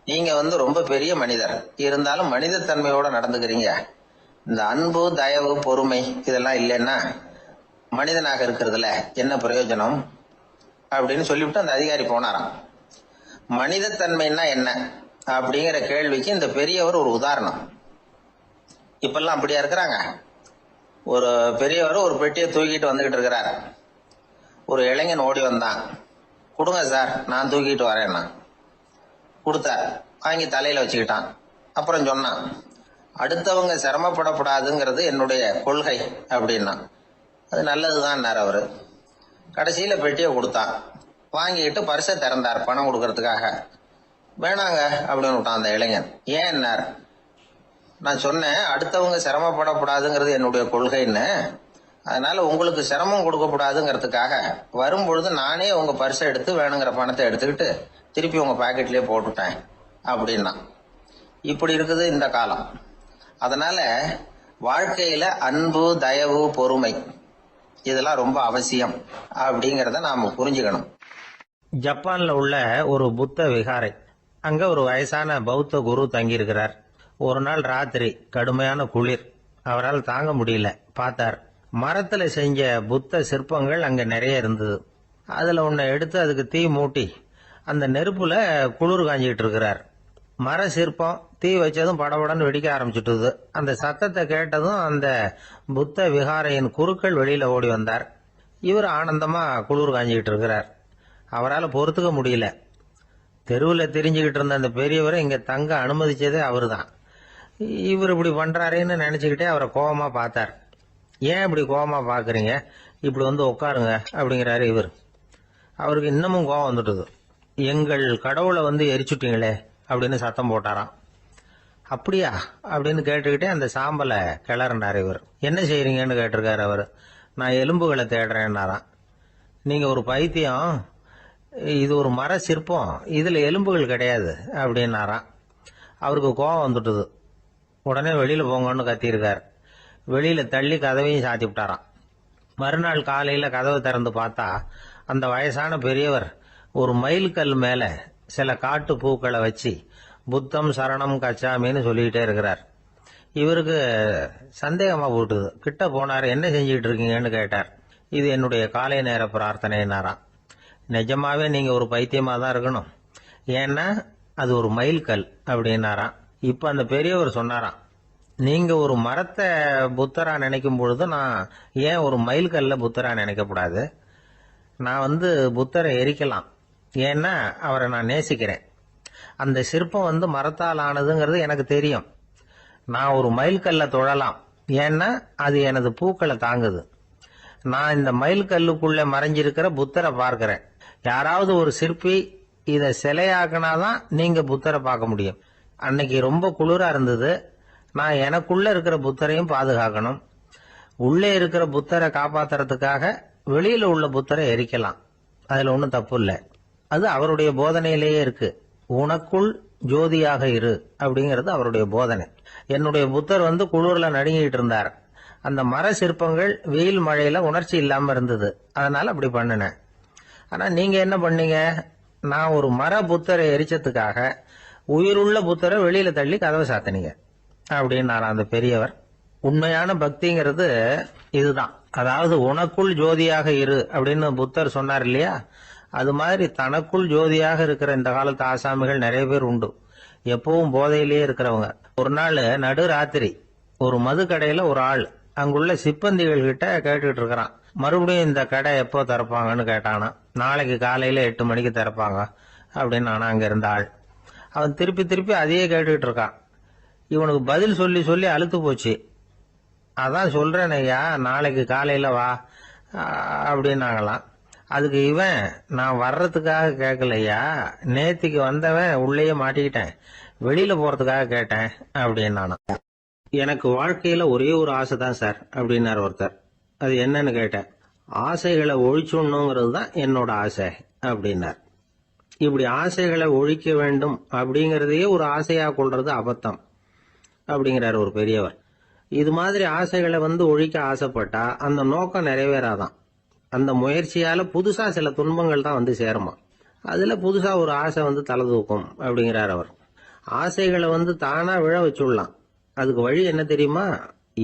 நீங்க ரொம்ப பெரிய மனிதர், இருந்தாலும் மனிதத்தன்மையோட நடந்துக்கிறீங்க. இந்த அன்பு, தயவு, பொறுமை இதெல்லாம் இல்லைன்னா மனிதனாக இருக்கிறதுல என்ன பிரயோஜனம் அப்படின்னு சொல்லிவிட்டு அந்த அதிகாரி போனாராம். மனிதத்தன்மைன்னா என்ன அப்படிங்கிற கேள்விக்கு இந்த பெரியவர் ஒரு உதாரணம். இப்பெல்லாம் அப்படியா இருக்கிறாங்க? ஒரு பெரியவர் ஒரு பெட்டியை தூக்கிட்டு வந்துகிட்டு இருக்கிறார். ஒரு இளைஞன் ஓடி வந்தான். கொடுங்க சார், நான் தூக்கிட்டு வரேன்னா. கொடுத்தார். வாங்கி தலையில வச்சுக்கிட்டான். அப்புறம் சொன்னான், அடுத்தவங்க சிரமப்படக்கூடாதுங்கிறது என்னுடைய கொள்கை அப்படின்னா. அது நல்லதுதான் அவரு. கடைசியில பெட்டியை கொடுத்தான். வாங்கிட்டு பரிசை திறந்தார் பணம் கொடுக்கறதுக்காக. வேணாங்க அப்படின்னு விட்டான் அந்த இளைஞன். ஏன்னார், நான் சொன்னேன் அடுத்தவங்க சிரமப்படக்கூடாதுங்கிறது என்னுடைய கொள்கைன்னு. அதனால உங்களுக்கு சிரமம் கொடுக்கக்கூடாதுங்கிறதுக்காக வரும்பொழுது நானே உங்க பர்ஸை எடுத்து வேணுங்கிற பணத்தை எடுத்துக்கிட்டு திருப்பி உங்க பாக்கெட்லயே போட்டுட்டேன் அப்படின்னா. இப்படி இருக்குது இந்த காலம். அதனால வாழ்க்கையில அன்பு, தயவு, பொறுமை இதெல்லாம் ரொம்ப அவசியம் அப்படிங்கறத நாம புரிஞ்சுக்கணும். ஜப்பான்ல உள்ள ஒரு புத்த விகாரை, அங்க ஒரு வயசான பௌத்த குரு தங்கியிருக்கிறார். ஒரு நாள் ராத்திரி கடுமையான குளிர், அவரால் தாங்க முடியல. பார்த்தார், மரத்துல செஞ்ச புத்த சிற்பங்கள் அங்க நிறைய இருந்தது. அதுல ஒன்ன எடுத்து அதுக்கு தீ மூட்டி அந்த நெருப்புல குளிர் காஞ்சிட்டு இருக்கிறார். மர சிற்பம் தீ வச்சதும் படபடன்னு வெடிக்க ஆரம்பிச்சுட்டுது. அந்த சத்தத்தை கேட்டதும் அந்த புத்த விகாரையின் குருக்கள் வெளியில ஓடி வந்தார். இவர் ஆனந்தமா குளிர் காஞ்சிக்கிட்டு இருக்கிறார். அவரால் பொறுத்துக்க முடியல. தெருவில் தெரிஞ்சுக்கிட்டு இருந்த அந்த பெரியவரை இங்க தங்க அனுமதிச்சதே அவரு தான். இவர் இப்படி பண்றாருன்னு நினைச்சுக்கிட்டே அவரை கோபமா பார்த்தார். ஏன் இப்படி கோபமா பாக்குறீங்க, இப்படி வந்து உட்காருங்க அப்படிங்கிறாரு இவர். அவருக்கு இன்னமும் கோபம் வந்துட்டுது. எங்கள் கடவுளை வந்து எரிச்சுட்டீங்களே அப்படின்னு சத்தம் போட்டாராம். அப்படியா அப்படின்னு கேட்டுக்கிட்டே அந்த சாம்பலை கிளறினார் இவர். என்ன செய்யறீங்கன்னு கேட்டிருக்காரு அவர். நான் எலும்புகளை தேடுறேன்னாராம். நீங்க ஒரு பைத்தியம், இது ஒரு மர சிற்பம், இதுல எலும்புகள் கிடையாது அப்படின்னாராம். அவருக்கு கோபம் வந்துட்டுது. உடனே வெளியில போங்கன்னு கத்தியிருக்காரு. வெளியில தள்ளி கதவையும் சாத்தி விட்டாராம். மறுநாள் காலையில கதவை திறந்து பார்த்தா அந்த வயசான பெரியவர் ஒரு மைல்கல் மேல சில காட்டு பூக்களை வச்சு புத்தம் சரணம் கச்சாமின்னு சொல்லிக்கிட்டே இருக்கிறார். இவருக்கு சந்தேகமா போட்டுது. கிட்ட போனார். என்ன செஞ்சுட்டு இருக்கீங்கன்னு கேட்டார். இது என்னுடைய காலை நேர பிரார்த்தனைனாராம். நிஜமாவே நீங்க ஒரு பைத்தியமா தான் இருக்கணும், ஏன்னா அது ஒரு மைல்கல் அப்படின்னாராம். இப்ப அந்த பெரியவர் சொன்னாராம், நீங்க ஒரு மரத்தை புத்தரா நினைக்கும் பொழுது நான் ஏன் ஒரு மைல்கல்ல புத்தரா நினைக்கக்கூடாது? நான் வந்து புத்தரை எரிக்கலாம், ஏன்னா அவரை நான் நேசிக்கிறேன். அந்த சிற்பம் வந்து மரத்தால் ஆனதுங்கிறது எனக்கு தெரியும். நான் ஒரு மைல்கல்ல தொழலாம், ஏன்னா அது எனது பூக்களை தாங்குது. நான் இந்த மைல்கல்லுக்குள்ள மறைஞ்சிருக்கிற புத்தரை பார்க்கிறேன். யாராவது ஒரு சிற்பி இதை சிலையாக்குனாதான் நீங்க புத்தரை பார்க்க முடியும். அன்னைக்கு ரொம்ப குளிரா இருந்தது. நான் எனக்குள்ள இருக்கிற புத்தரையும் பாதுகாக்கணும். உள்ளே இருக்கிற புத்தரை காப்பாத்துறதுக்காக வெளியில உள்ள புத்தரை எரிக்கலாம், அதுல ஒன்றும் தப்பு இல்லை. அது அவருடைய போதனையிலேயே இருக்கு. உனக்குள் ஜோதியாக இரு அப்படிங்கிறது அவருடைய போதனை. என்னுடைய புத்தர் வந்து குளிர்ல நடுங்கிட்டு இருந்தார். அந்த மர சிற்பங்கள் வெயில் மழையில உணர்ச்சி இல்லாம இருந்தது, அதனால அப்படி பண்ணினேன். ஆனா நீங்க என்ன பண்ணீங்க? நான் ஒரு மர புத்தரை எரிச்சதுக்காக உயிருள்ள புத்தரை வெளியில தள்ளி கதவை சாத்தினீங்க அப்படின்னாரா அந்த பெரியவர். உண்மையான பக்திங்கிறது இதுதான். அதாவது உனக்குள் ஜோதியாக இரு அப்படின்னு புத்தர் சொன்னார் இல்லையா, அது மாதிரி தனக்குள் ஜோதியாக இருக்கிற இந்த காலத்து ஆசாமிகள் நிறைய பேர் உண்டு. எப்பவும் போதையிலேயே இருக்கிறவங்க. ஒரு நாள் நடு ராத்திரி ஒரு மது கடையில ஒரு ஆள் அங்குள்ள சிப்பந்திகள் கிட்ட கேட்டுக்கிட்டு இருக்கிறான். மறுபடியும் இந்த கடை எப்போ திறப்பாங்கன்னு கேட்டானா. நாளைக்கு காலையில 8 மணிக்கு திறப்பாங்க அப்படின்னு நானா அங்க இருந்த ஆள். அவன் திருப்பி திருப்பி அதையே கேட்டுக்கிட்டு இருக்கான். இவனுக்கு பதில் சொல்லி சொல்லி அழுத்து போச்சு. அதான் சொல்றேன் ஐயா, நாளைக்கு காலையில வா அப்படின்னாங்களாம். அதுக்கு இவன், நான் வர்றதுக்காக கேட்கலையா, நேத்திக்கு வந்தவன் உள்ளேயே மாட்டிக்கிட்டேன், வெளியில போறதுக்காக கேட்டேன் அப்படின்னானா. எனக்கு வாழ்க்கையில ஒரே ஒரு ஆசை தான் சார் அப்படின்னாரு ஒருத்தர். அது என்னன்னு கேட்டேன். ஆசைகளை ஒழிச்சுடணுங்கிறது தான் என்னோட ஆசை அப்படின்னார். இப்படி ஆசைகளை ஒழிக்க வேண்டும் அப்படிங்கறதையே ஒரு ஆசையா கொள்றது அபத்தம் அப்படிங்கிறார் ஒரு பெரியவர். இது மாதிரி ஆசைகளை வந்து ஒழிக்க ஆசைப்பட்டா அந்த நோக்கம் நிறைவேறாதான். அந்த முயற்சியால புதுசா சில துன்பங்கள் தான் வந்து சேருமா. அதுல புதுசா ஒரு ஆசை வந்து தலை தூக்கும் அப்படிங்கிறார் அவர். ஆசைகளை வந்து தானா விழ வச்சுடலாம். அதுக்கு வழி என்ன தெரியுமா?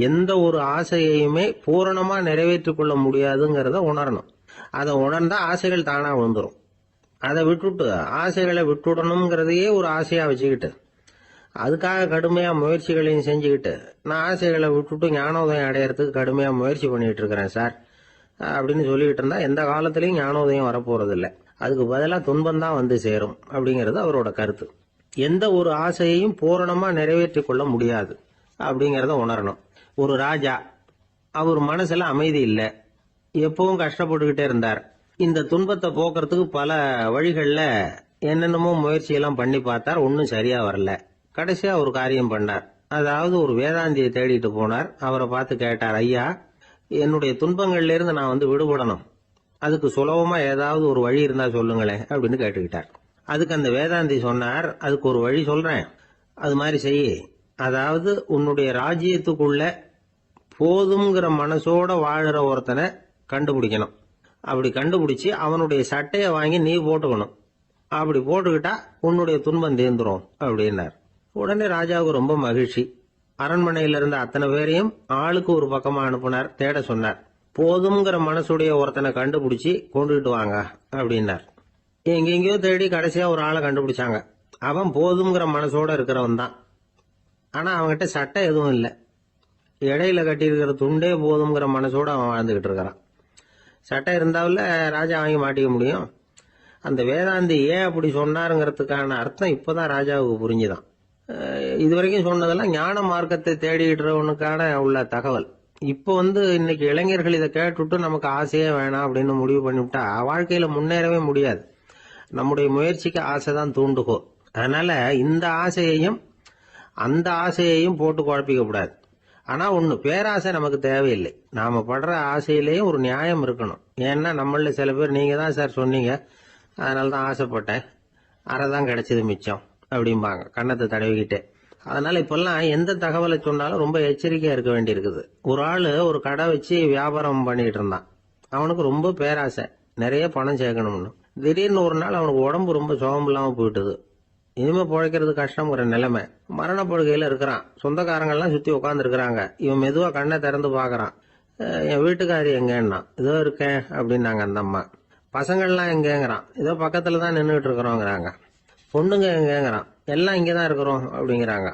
எந்த ஒரு ஆசையையுமே பூரணமா நிறைவேற்றிக் கொள்ள முடியாதுங்கிறத உணரணும். அதை உணர்ந்தா ஆசைகள் தானா விழுந்துரும். அதை விட்டுட்டு ஆசைகளை விட்டுடணுங்கிறதையே ஒரு ஆசையா வச்சுக்கிட்டு அதுக்காக கடுமையா முயற்சிகளையும் செஞ்சுக்கிட்டு நான் ஆசைகளை விட்டுட்டு ஞானோதயம் அடையறதுக்கு கடுமையா முயற்சி பண்ணிட்டு இருக்கிறேன் சார் அப்படின்னு சொல்லிட்டு இருந்தா எந்த காலத்திலயும் ஞானோதயம் வரப்போறது இல்லை. அதுக்கு பதிலாக துன்பம் தான் வந்து சேரும் அப்படிங்கிறது அவரோட கருத்து. எந்த ஒரு ஆசையையும் பூரணமா நிறைவேற்றிக் கொள்ள முடியாது அப்படிங்கறத உணரணும். ஒரு ராஜா, அவர் மனசுல அமைதி இல்லை, எப்பவும் கஷ்டப்பட்டுக்கிட்டே இருந்தார். இந்த துன்பத்தை போக்குறதுக்கு பல வழிகள்ல என்னென்னமோ முயற்சியெல்லாம் பண்ணி பார்த்தார், ஒன்னும் சரியா வரல. கடைசியா ஒரு காரியம் பண்ணார். அதாவது ஒரு வேதாந்தியை தேடிட்டு போனார். அவரை பார்த்து கேட்டார், ஐயா, என்னுடைய துன்பங்கள்ல இருந்து நான் விடுபடணும், அதுக்கு சுலபமா ஏதாவது ஒரு வழி இருந்தா சொல்லுங்களேன் அப்படின்னு கேட்டுக்கிட்டார். அதுக்கு அந்த வேதாந்தி சொன்னார், அதுக்கு ஒரு வழி சொல்றேன், அது மாதிரி செய். அதாவது உன்னுடைய ராஜ்யத்துக்குள்ள போதுங்கிற மனசோட வாழுற ஒருத்தனை கண்டுபிடிக்கணும். அப்படி கண்டுபிடிச்சு அவனுடைய சட்டையை வாங்கி நீ போட்டுக்கணும். அப்படி போட்டுக்கிட்டா உன்னுடைய துன்பம் தீர்ந்துரும் அப்படின்னார். உடனே ராஜாவுக்கு ரொம்ப மகிழ்ச்சி. அரண்மனையில இருந்த அத்தனை பேரையும் ஆளுக்கு ஒரு பக்கமா அனுப்புனார், தேட சொன்னார். போதுங்கிற மனசுடைய ஒருத்தனை கண்டுபிடிச்சி கொண்டுகிட்டு வாங்க அப்படின்னார். எங்கெங்கயோ தேடி கடைசியா ஒரு ஆளை கண்டுபிடிச்சாங்க. அவன் போதுங்கிற மனசோட இருக்கிறவன் தான். ஆனா அவன்கிட்ட சட்டை எதுவும் இல்லை. இடையில கட்டி இருக்கிற துண்டே போதுங்கிற மனசோட அவன் வாழ்ந்துகிட்டு இருக்கிறான். சட்டை இருந்தாவில் ராஜா வாங்கி மாட்டிக்க முடியும். அந்த வேதாந்தி ஏன் அப்படி சொன்னாருங்கிறதுக்கான அர்த்தம் இப்பதான் ராஜாவுக்கு புரிஞ்சுதான். இதுவரைக்கும் சொன்னதெல்லாம் ஞான மார்க்கத்தை தேடிடுறவனுக்கான உள்ள தகவல். இப்போ இன்னைக்கு இளைஞர்கள் இதை கேட்டுட்டு நமக்கு ஆசையே வேணாம் அப்படின்னு முடிவு பண்ணிவிட்டா வாழ்க்கையில முன்னேறவே முடியாது. நம்முடைய முயற்சிக்கு ஆசைதான் தூண்டுகோ. அதனால இந்த ஆசையையும் அந்த ஆசையையும் போட்டு குழப்பிக்க கூடாது. ஆனா ஒண்ணு, பேராசை நமக்கு தேவையில்லை. நாம படுற ஆசையிலேயும் ஒரு நியாயம் இருக்கணும். ஏன்னா நம்மள சில பேர், நீங்க தான் சார் சொன்னீங்க, அதனாலதான் ஆசைப்பட்டேன், அரைதான் கிடைச்சது மிச்சம் அப்படிம்பாங்க கன்னத்தை தடவிக்கிட்டே. அதனால இப்பெல்லாம் எந்த தகவலை சொன்னாலும் ரொம்ப எச்சரிக்கையா இருக்க வேண்டி இருக்குது. ஒரு ஆளு ஒரு கடை வச்சு வியாபாரம் பண்ணிட்டு இருந்தான். அவனுக்கு ரொம்ப பேராசை, நிறைய பணம் சேர்க்கணும்னு. திடீர்னு ஒரு நாள் அவனுக்கு உடம்பு ரொம்ப சுகம் இல்லாம போயிட்டுது. இனிமே பிழைக்கிறது கஷ்டங்கிற நிலைமை. மரணப்படுகையில இருக்கிறான். சொந்தக்காரங்கள்லாம் சுத்தி உட்காந்து இருக்கிறாங்க. இவன் மெதுவா கண்ணை திறந்து பாக்குறான். என் வீட்டுக்காரி எங்கன்னா, இதோ இருக்கேன் அப்படின்னாங்க அந்த அம்மா. பசங்கள்லாம் எங்கேங்கிறான். இதோ பக்கத்துல தான் நின்றுட்டு இருக்கிறோங்கிறாங்க. பொண்ணுங்க எங்கேங்கிறான். எல்லாம் இங்கதான் இருக்கிறோம் அப்படிங்கிறாங்க.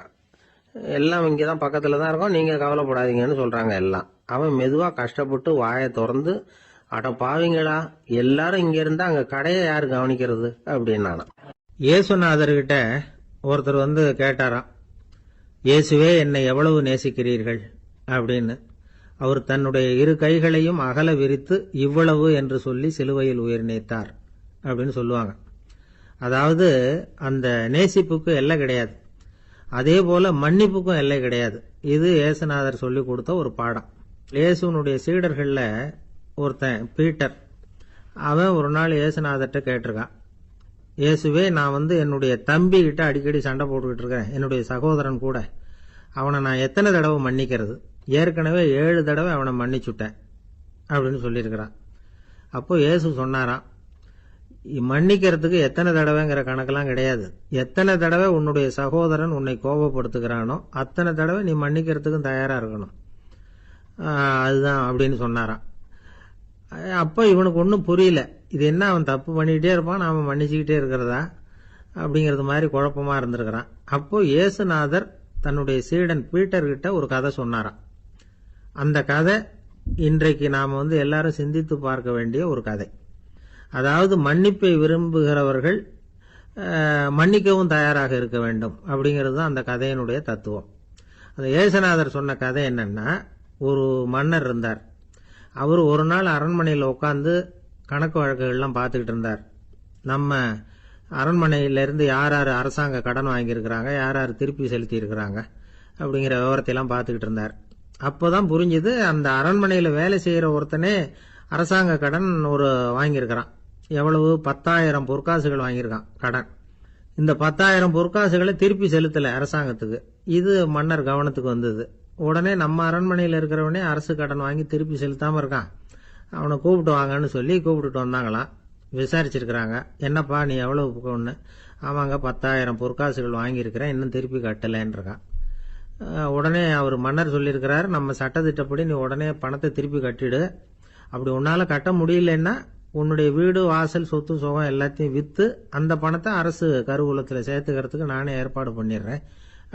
எல்லாம் இங்கதான் பக்கத்துல தான் இருக்கோம், நீங்க கவலைப்படாதீங்கன்னு சொல்றாங்க எல்லாம். அவன் மெதுவா கஷ்டப்பட்டு வாயை திறந்து, அட பாவிங்களா, எல்லாரும் இங்க இருந்தா அங்க கடையை யாரு கவனிக்கிறது அப்படின்னானா. இயேசுநாதர்கிட்ட ஒருத்தர் கேட்டாராம், இயேசுவே என்னை எவ்வளவு நேசிக்கிறீர்கள் அப்படின்னு. அவர் தன்னுடைய இரு கைகளையும் அகல விரித்து இவ்வளவு என்று சொல்லி சிலுவையில் உயிர் நீத்தார் அப்படின்னு சொல்லுவாங்க. அதாவது அந்த நேசிப்புக்கு எல்லை கிடையாது, அதே போல மன்னிப்புக்கும் எல்லை கிடையாது. இது இயேசுநாதர் சொல்லி கொடுத்த ஒரு பாடம். இயேசுனுடைய சீடர்கள்ல ஒருத்தன் பீட்டர், அவன் ஒரு நாள் இயேசுநாதர்கிட்ட கேட்டிருக்கான், இயேசுவே, நான் என்னுடைய தம்பி கிட்ட அடிக்கடி சண்டை போட்டுக்கிட்டு இருக்கிறேன், என்னுடைய சகோதரன் கூட. அவனை நான் எத்தனை தடவை மன்னிக்கிறது? ஏற்கனவே 7 தடவை அவனை மன்னிச்சுட்டேன் அப்படின்னு சொல்லியிருக்கிறான். அப்போ இயேசு சொன்னாராம், மன்னிக்கிறதுக்கு எத்தனை தடவைங்கிற கணக்கெல்லாம் கிடையாது. எத்தனை தடவை உன்னுடைய சகோதரன் உன்னை கோபப்படுத்துகிறானோ அத்தனை தடவை நீ மன்னிக்கிறதுக்கும் தயாரா இருக்கணும், அதுதான் அப்படின்னு சொன்னாராம். அப்ப இவனுக்கு ஒன்றும் புரியல. இது என்ன, அவன் தப்பு பண்ணிக்கிட்டே இருப்பான், நாம மன்னிச்சுக்கிட்டே இருக்கிறதா அப்படிங்கிறது மாதிரி குழப்பமா இருந்திருக்கிறான். அப்போ இயேசுநாதர் தன்னுடைய சீடன் பீட்டர் கிட்ட ஒரு கதை சொன்னாராம். அந்த கதை இன்றைக்கு நாம எல்லாரும் சிந்தித்து பார்க்க வேண்டிய ஒரு கதை. அதாவது மன்னிப்பை விரும்புகிறவர்கள் மன்னிக்கவும் தயாராக இருக்க வேண்டும் அப்படிங்கிறது தான் அந்த கதையினுடைய தத்துவம். அந்த இயேசுநாதர் சொன்ன கதை என்னன்னா, ஒரு மன்னர் இருந்தார். அவர் ஒரு நாள் அரண்மனையில் உட்காந்து கணக்கு வழக்குகள்லாம் பார்த்துக்கிட்டு இருந்தார். நம்ம அரண்மனையிலிருந்து யார் யார் அரசாங்க கடன் வாங்கியிருக்கிறாங்க, யார் யார் திருப்பி செலுத்தி இருக்கிறாங்க அப்படிங்கிற விவரத்தையெல்லாம் பார்த்துக்கிட்டு இருந்தார். அப்போதான் புரிஞ்சுது, அந்த அரண்மனையில் வேலை செய்கிற ஒருத்தனே அரசாங்க கடன் ஒரு வாங்கியிருக்கிறான். எவ்வளவு? 10,000 பொற்காசுகள் வாங்கியிருக்கான் கடன். இந்த 10,000 பொற்காசுகளை திருப்பி செலுத்தலை அரசாங்கத்துக்கு. இது மன்னர் கவனத்துக்கு வந்தது. உடனே நம்ம அரண்மனையில் இருக்கிறவனே அரசு கடன் வாங்கி திருப்பி செலுத்தாம இருக்கான், அவனை கூப்பிட்டு வாங்கன்னு சொல்லி கூப்பிட்டுட்டு வந்தாங்களாம். விசாரிச்சிருக்கிறாங்க, என்னப்பா நீ எவ்வளவு ஒன்று? ஆமாங்க, 10,000 பொற்காசுகள் வாங்கியிருக்கிறேன், இன்னும் திருப்பி கட்டலைன்றான். உடனே அவர் மன்னர் சொல்லியிருக்கிறார், நம்ம சட்டத்திட்டப்படி நீ உடனே பணத்தை திருப்பி கட்டிடு. அப்படி உன்னால கட்ட முடியலன்னா உன்னுடைய வீடு, வாசல், சொத்து, சுகம் எல்லாத்தையும் வித்து அந்த பணத்தை அரசு கருவூலத்துல சேர்த்துக்கிறதுக்கு நானே ஏற்பாடு பண்ணிடுறேன்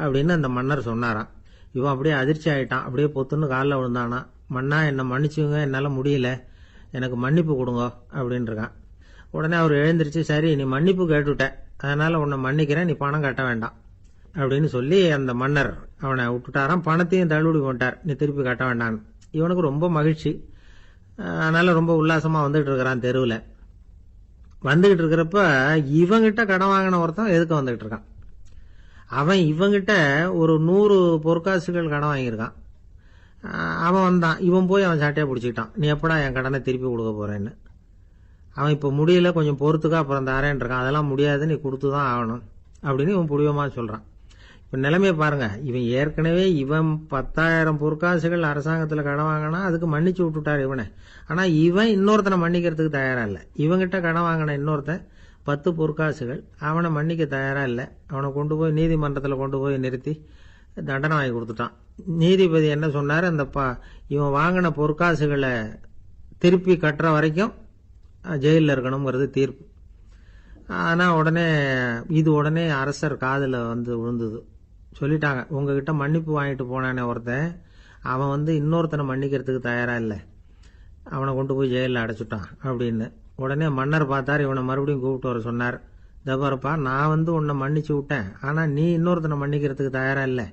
அப்படின்னு அந்த மன்னர் சொன்னாராம். இவன் அப்படியே அதிர்ச்சி ஆயிட்டான். அப்படியே பொத்துன்னு காலில் விழுந்தானா. மன்னா, என்னை மன்னிச்சுங்க, என்னால் முடியல, எனக்கு மன்னிப்பு கொடுங்க அப்படின்னு இருக்கான். உடனே அவர் எழுந்திருச்சு, சரி நீ மன்னிப்பு கேட்டுவிட்ட, அதனால உன்னை மன்னிக்கிறேன், நீ பணம் கட்ட வேண்டாம் அப்படின்னு சொல்லி அந்த மன்னர் அவனை விட்டுட்டாராம். பணத்தையும் தள்ளுபடி பண்ணிட்டார், நீ திருப்பி கட்ட வேண்டான்னு. இவனுக்கு ரொம்ப மகிழ்ச்சி. அதனால ரொம்ப உல்லாசமா வந்துகிட்டு இருக்கிறான். தெருவில் வந்துகிட்டு இருக்கிறப்ப இவங்கிட்ட கடன் வாங்கின ஒருத்தன் எதுக்கு வந்துகிட்டு இருக்கான். அவன் இவங்கிட்ட ஒரு 100 பொற்காசுகள் கடன் வாங்கியிருக்கான். அவன் வந்தான், இவன் போய் அவன் சாட்டையை பிடிச்சிக்கிட்டான், நீ எப்படா என் கடனை திருப்பி கொடுக்க போறேன்னு. அவன் இப்போ முடியல, கொஞ்சம் பொறுத்துக்கா, அப்புறம் தாரேன் இருக்கான். அதெல்லாம் முடியாது, நீ கொடுத்து தான் ஆகணும் அப்படின்னு இவன் புடிவமா சொல்றான். இப்ப நிலைமையை பாருங்க, இவன் ஏற்கனவே இவன் 10,000 பொற்காசுகள் அரசாங்கத்துல கடன் வாங்கினா அதுக்கு மன்னிச்சு விட்டுட்டார் இவனை. ஆனா இவன் இன்னொருத்தனை மன்னிக்கிறதுக்கு தயாரா இல்ல. இவங்கிட்ட கடன் வாங்கின இன்னொருத்தன் 10 பொற்காசுகள், அவனை மன்னிக்க தயாரா இல்ல. அவனை கொண்டு போய் நீதிமன்றத்துல கொண்டு போய் நிறுத்தி தண்டனை வாங்கி கொடுத்துட்டான். நீதிபதி என்ன சொன்னாரு, அந்த இவன் வாங்கின பொற்காசுகளை திருப்பி கட்டுற வரைக்கும் ஜெயிலில் இருக்கணுங்கிறது தீர்ப்பு. ஆனா உடனே அரசர் காதுல வந்து விழுந்தது. சொல்லிட்டாங்க, உங்ககிட்ட மன்னிப்பு வாங்கிட்டு போனானே ஒருத்தன், அவன் இன்னொருத்தனை மன்னிக்கிறதுக்கு தயாரா இல்லை, அவனை கொண்டு போய் ஜெயிலில் அடைச்சுட்டான் அப்படின்னு. உடனே மன்னர் பார்த்தார், இவனை மறுபடியும் கூப்பிட்டு வர சொன்னார். தபாரப்பா, நான் உன்னை மன்னிச்சு விட்டேன், ஆனா நீ இன்னொருத்தனை மன்னிக்கிறதுக்கு தயாரா இல்லை,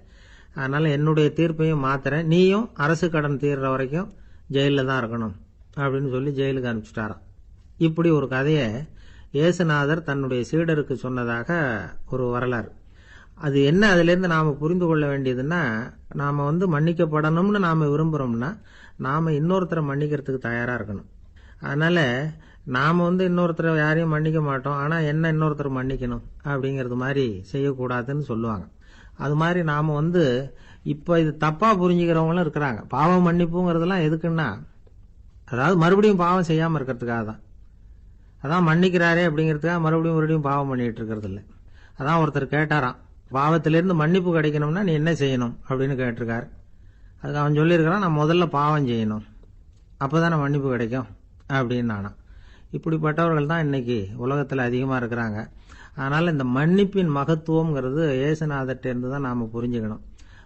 அதனால என்னுடைய தீர்ப்பையும் மாத்துறேன், நீயும் அரசு கடன் தீர்ற வரைக்கும் ஜெயிலில் தான் இருக்கணும் அப்படின்னு சொல்லி ஜெயிலுக்கு அனுப்பிச்சுட்டாராம். இப்படி ஒரு கதையை இயேசுநாதர் தன்னுடைய சீடருக்கு சொன்னதாக ஒரு வரலாறு. அது என்ன, அதுல இருந்து நாம புரிந்து கொள்ள வேண்டியதுன்னா, நாம மன்னிக்கப்படணும்னு நாம விரும்புறோம்னா நாம இன்னொருத்தரை மன்னிக்கிறதுக்கு தயாரா இருக்கணும். அதனால நாம இன்னொருத்தரை யாரையும் மன்னிக்க மாட்டோம், ஆனா என்ன இன்னொருத்தர் மன்னிக்கணும் அப்படிங்கறது மாதிரி செய்யக்கூடாதுன்னு சொல்லுவாங்க. அது மாதிரி நாம இப்ப இது தப்பா புரிஞ்சுக்கிறவங்களும் இருக்கிறாங்க. பாவம் மன்னிப்புங்கிறதுலாம் எதுக்குன்னா, அதாவது மறுபடியும் பாவம் செய்யாம இருக்கிறதுக்காக தான். அதான் மன்னிக்கிறாரே அப்படிங்கிறதுக்காக மறுபடியும் பாவம் பண்ணிட்டு இருக்கிறது இல்லை. அதான் ஒருத்தர் கேட்டாராம், பாவத்திலிருந்து மன்னிப்பு கிடைக்கணும்னா நீ என்ன செய்யணும் அப்படின்னு கேட்டிருக்காரு. அதுக்கு அவன் சொல்லியிருக்கிறான், நான் முதல்ல பாவம் செய்யணும், அப்பதானே மன்னிப்பு கிடைக்கும் அப்படின்னு நானா. இப்படிப்பட்டவர்கள் தான் இன்னைக்கு உலகத்துல அதிகமா இருக்கிறாங்க. அதனால இந்த மன்னிப்பின் மகத்துவம்ங்கிறது இயேசுநாதர்ட்ட இருந்து தான் நாம புரிஞ்சுக்கணும்.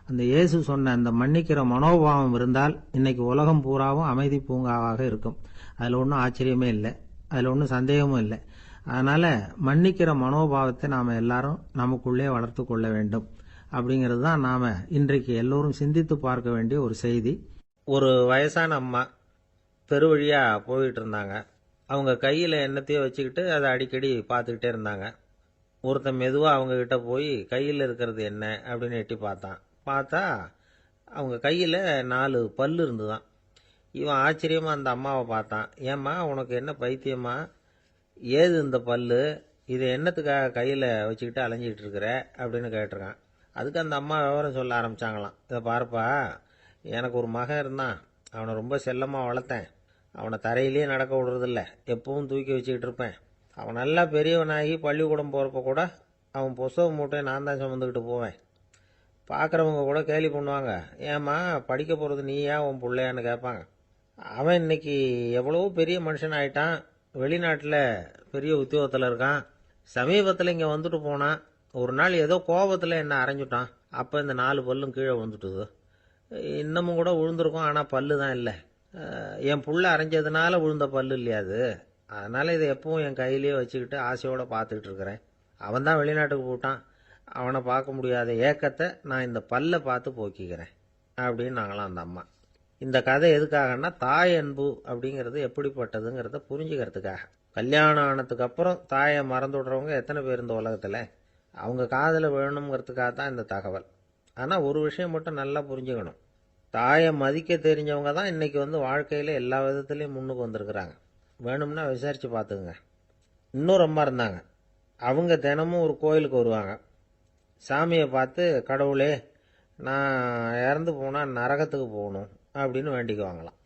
அந்த இயேசு சொன்ன அந்த மன்னிக்கிற மனோபாவம் இருந்தால் இன்னைக்கு உலகம் பூராவும் அமைதி பூங்காவாக இருக்கும். அதுல ஒன்றும் ஆச்சரியமே இல்லை, அதுல ஒன்றும் சந்தேகமும் இல்லை. அதனால மன்னிக்கிற மனோபாவத்தை நாம எல்லாரும் நமக்குள்ளே வளர்த்து கொள்ள வேண்டும் அப்படிங்கிறது தான் நாம இன்றைக்கு எல்லோரும் சிந்தித்து பார்க்க வேண்டிய ஒரு செய்தி. ஒரு வயசான அம்மா தெரு வழியா போயிட்டு இருந்தாங்க. அவங்க கையில எண்ணத்தையோ வச்சுக்கிட்டு அதை அடிக்கடி பார்த்துக்கிட்டே இருந்தாங்க. ஒருத்தன் மெதுவா அவங்க கிட்ட போய் கையில் இருக்கிறது என்ன அப்படின்னு எட்டி பார்த்தா அவங்க கையில 4 பல்லு இருந்துதான். இவன் ஆச்சரியமா அந்த அம்மாவை பார்த்தான். ஏம்மா, உனக்கு என்ன பைத்தியமா, ஏது இந்த பல்லு, இதை என்னத்துக்காக கையில வச்சுக்கிட்டு அலைஞ்சிட்டு இருக்கிற அப்படின்னு கேட்டிருக்கான். அதுக்கு அந்த அம்மா விவரம் சொல்ல ஆரம்பிச்சாங்களாம். இதை பாருப்பா, எனக்கு ஒரு மகன் இருந்தான், அவனை ரொம்ப செல்லமா வளர்த்தேன், அவனை தரையிலேயே நடக்க விடுறதில்ல, எப்பவும் தூக்கி வச்சுக்கிட்டு இருப்பேன். அவன் நல்லா பெரியவனாகி பள்ளிக்கூடம் போறப்ப கூட அவன் புஸ்தக மூட்டையை நான் தான் சுமந்துக்கிட்டு போவேன். பார்க்குறவங்க கூட கேலி பண்ணுவாங்க, ஏம்மா படிக்க போறது நீயா உன் பிள்ளையான்னு கேட்பாங்க. அவன் இன்னைக்கு எவ்வளவோ பெரிய மனுஷன் ஆயிட்டான், வெளிநாட்டில் பெரிய உத்தியோகத்தில் இருக்கான். சமீபத்தில் இங்கே வந்துட்டு போனான். ஒரு நாள் ஏதோ கோபத்தில் என்ன அரைஞ்சுட்டான். அப்போ இந்த 4 பல்லும் கீழே வந்துட்டுது. இன்னமும் கூட விழுந்திருக்கும், ஆனால் பல்லு தான் இல்லை. என் புள்ள அரைஞ்சதுனால விழுந்த பல்லு இல்லையா அது, அதனால இதை எப்பவும் என் கையிலேயே வச்சுக்கிட்டு ஆசையோட பார்த்துக்கிட்டு இருக்கிறேன். அவன் தான் வெளிநாட்டுக்கு போட்டான், அவனை பார்க்க முடியாத ஏக்கத்தை நான் இந்த பல்லை பார்த்து போக்கிக்கிறேன் அப்படின்னு நாங்களாம் அந்த அம்மா. இந்த கதை எதுக்காகன்னா, தாய் அன்பு அப்படிங்கிறது எப்படிப்பட்டதுங்கிறத புரிஞ்சுக்கிறதுக்காக. கல்யாணம் ஆனதுக்கு அப்புறம் தாயை மறந்து விடுறவங்க எத்தனை பேர் இந்த உலகத்துல, அவங்க காதல வேணுங்கிறதுக்காக தான் இந்த தகவல். ஆனா ஒரு விஷயம் மட்டும் நல்லா புரிஞ்சுக்கணும், தாயை மதிக்க தெரிஞ்சவங்க தான் இன்னைக்கு வாழ்க்கையில எல்லா விதத்திலையும் முன்னுக்கு வந்திருக்கிறாங்க. வேணும்னா விசாரிச்சு பார்த்துக்குங்க. இன்னொரு அம்மா இருந்தாங்க, அவங்க தினமும் ஒரு கோயிலுக்கு வருவாங்க. சாமியை பார்த்து, கடவுளே நான் இறந்து போனா நரகத்துக்கு போகணும் அப்படின்னு வேண்டிக்குவாங்களாம்.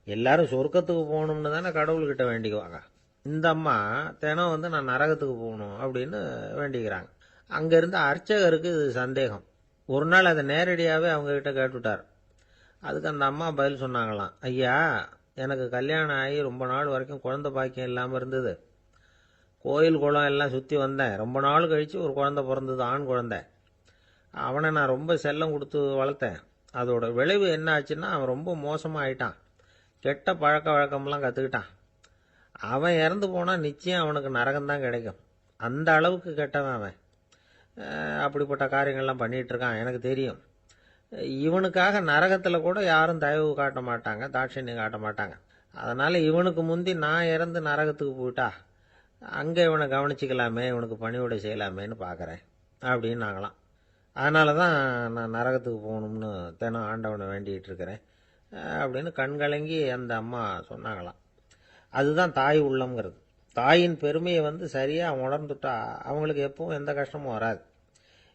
எல்லாரும் சொர்க்கத்துக்கு போகணும்னு தானே கடவுள்கிட்ட வேண்டிக்குவாங்க. இந்த அம்மா தினம் நான் நரகத்துக்கு போகணும் அப்படின்னு வேண்டிக்கிறாங்க. அங்க இருந்த அர்ச்சகருக்கு இது சந்தேகம். ஒரு நாள் அதை நேரடியாவே அவங்க கிட்ட கேட்டுட்டார். அதுக்கு அந்த அம்மா பதில் சொன்னாங்களாம், ஐயா, எனக்கு கல்யாணம் ஆகி ரொம்ப நாள் வரைக்கும் குழந்தை பாக்கியம் இல்லாம இருந்தது. கோயில் குளம் எல்லாம் சுத்தி வந்தேன். ரொம்ப நாள் கழிச்சு ஒரு குழந்தை பிறந்தது, ஆண் குழந்தை. அவனை நான் ரொம்ப செல்லம் கொடுத்து வளர்த்தேன். அதோட விளைவு என்ன ஆச்சுன்னா, அவன் ரொம்ப மோசமா ஆயிட்டான். கெட்ட பழக்க வழக்கம்லாம் கத்துக்கிட்டான். அவன் இறந்து போனா நிச்சயம் அவனுக்கு நரகம்தான் கிடைக்கும். அந்த அளவுக்கு கெட்டவன் அவன். அப்படிப்பட்ட காரியங்கள்லாம் பண்ணிட்டு இருக்கான், எனக்கு தெரியும். இவனுக்காக நரகத்துல கூட யாரும் தயவு காட்ட மாட்டாங்க, தாட்சண்யம் காட்ட மாட்டாங்க. அதனால இவனுக்கு முந்தி நான் இறந்து நரகத்துக்கு போயிட்டா அங்க இவனை கவனிச்சுக்கலாமே, இவனுக்கு பணிவிடை செய்யலாமேன்னு பாக்குறேன் அப்படின்னு நாங்களாம். அதனால தான் நான் நரகத்துக்கு போகணும்னு தினம் ஆண்டவனை வேண்டிகிட்டு இருக்கிறேன் அப்படின்னு கண்கலங்கி அந்த அம்மா சொன்னாங்களாம். அதுதான் தாய் உள்ளம்ங்கிறது. தாயின் பெருமையை சரியாக உணர்ந்துட்டா அவங்களுக்கு எப்பவும் எந்த கஷ்டமும் வராது.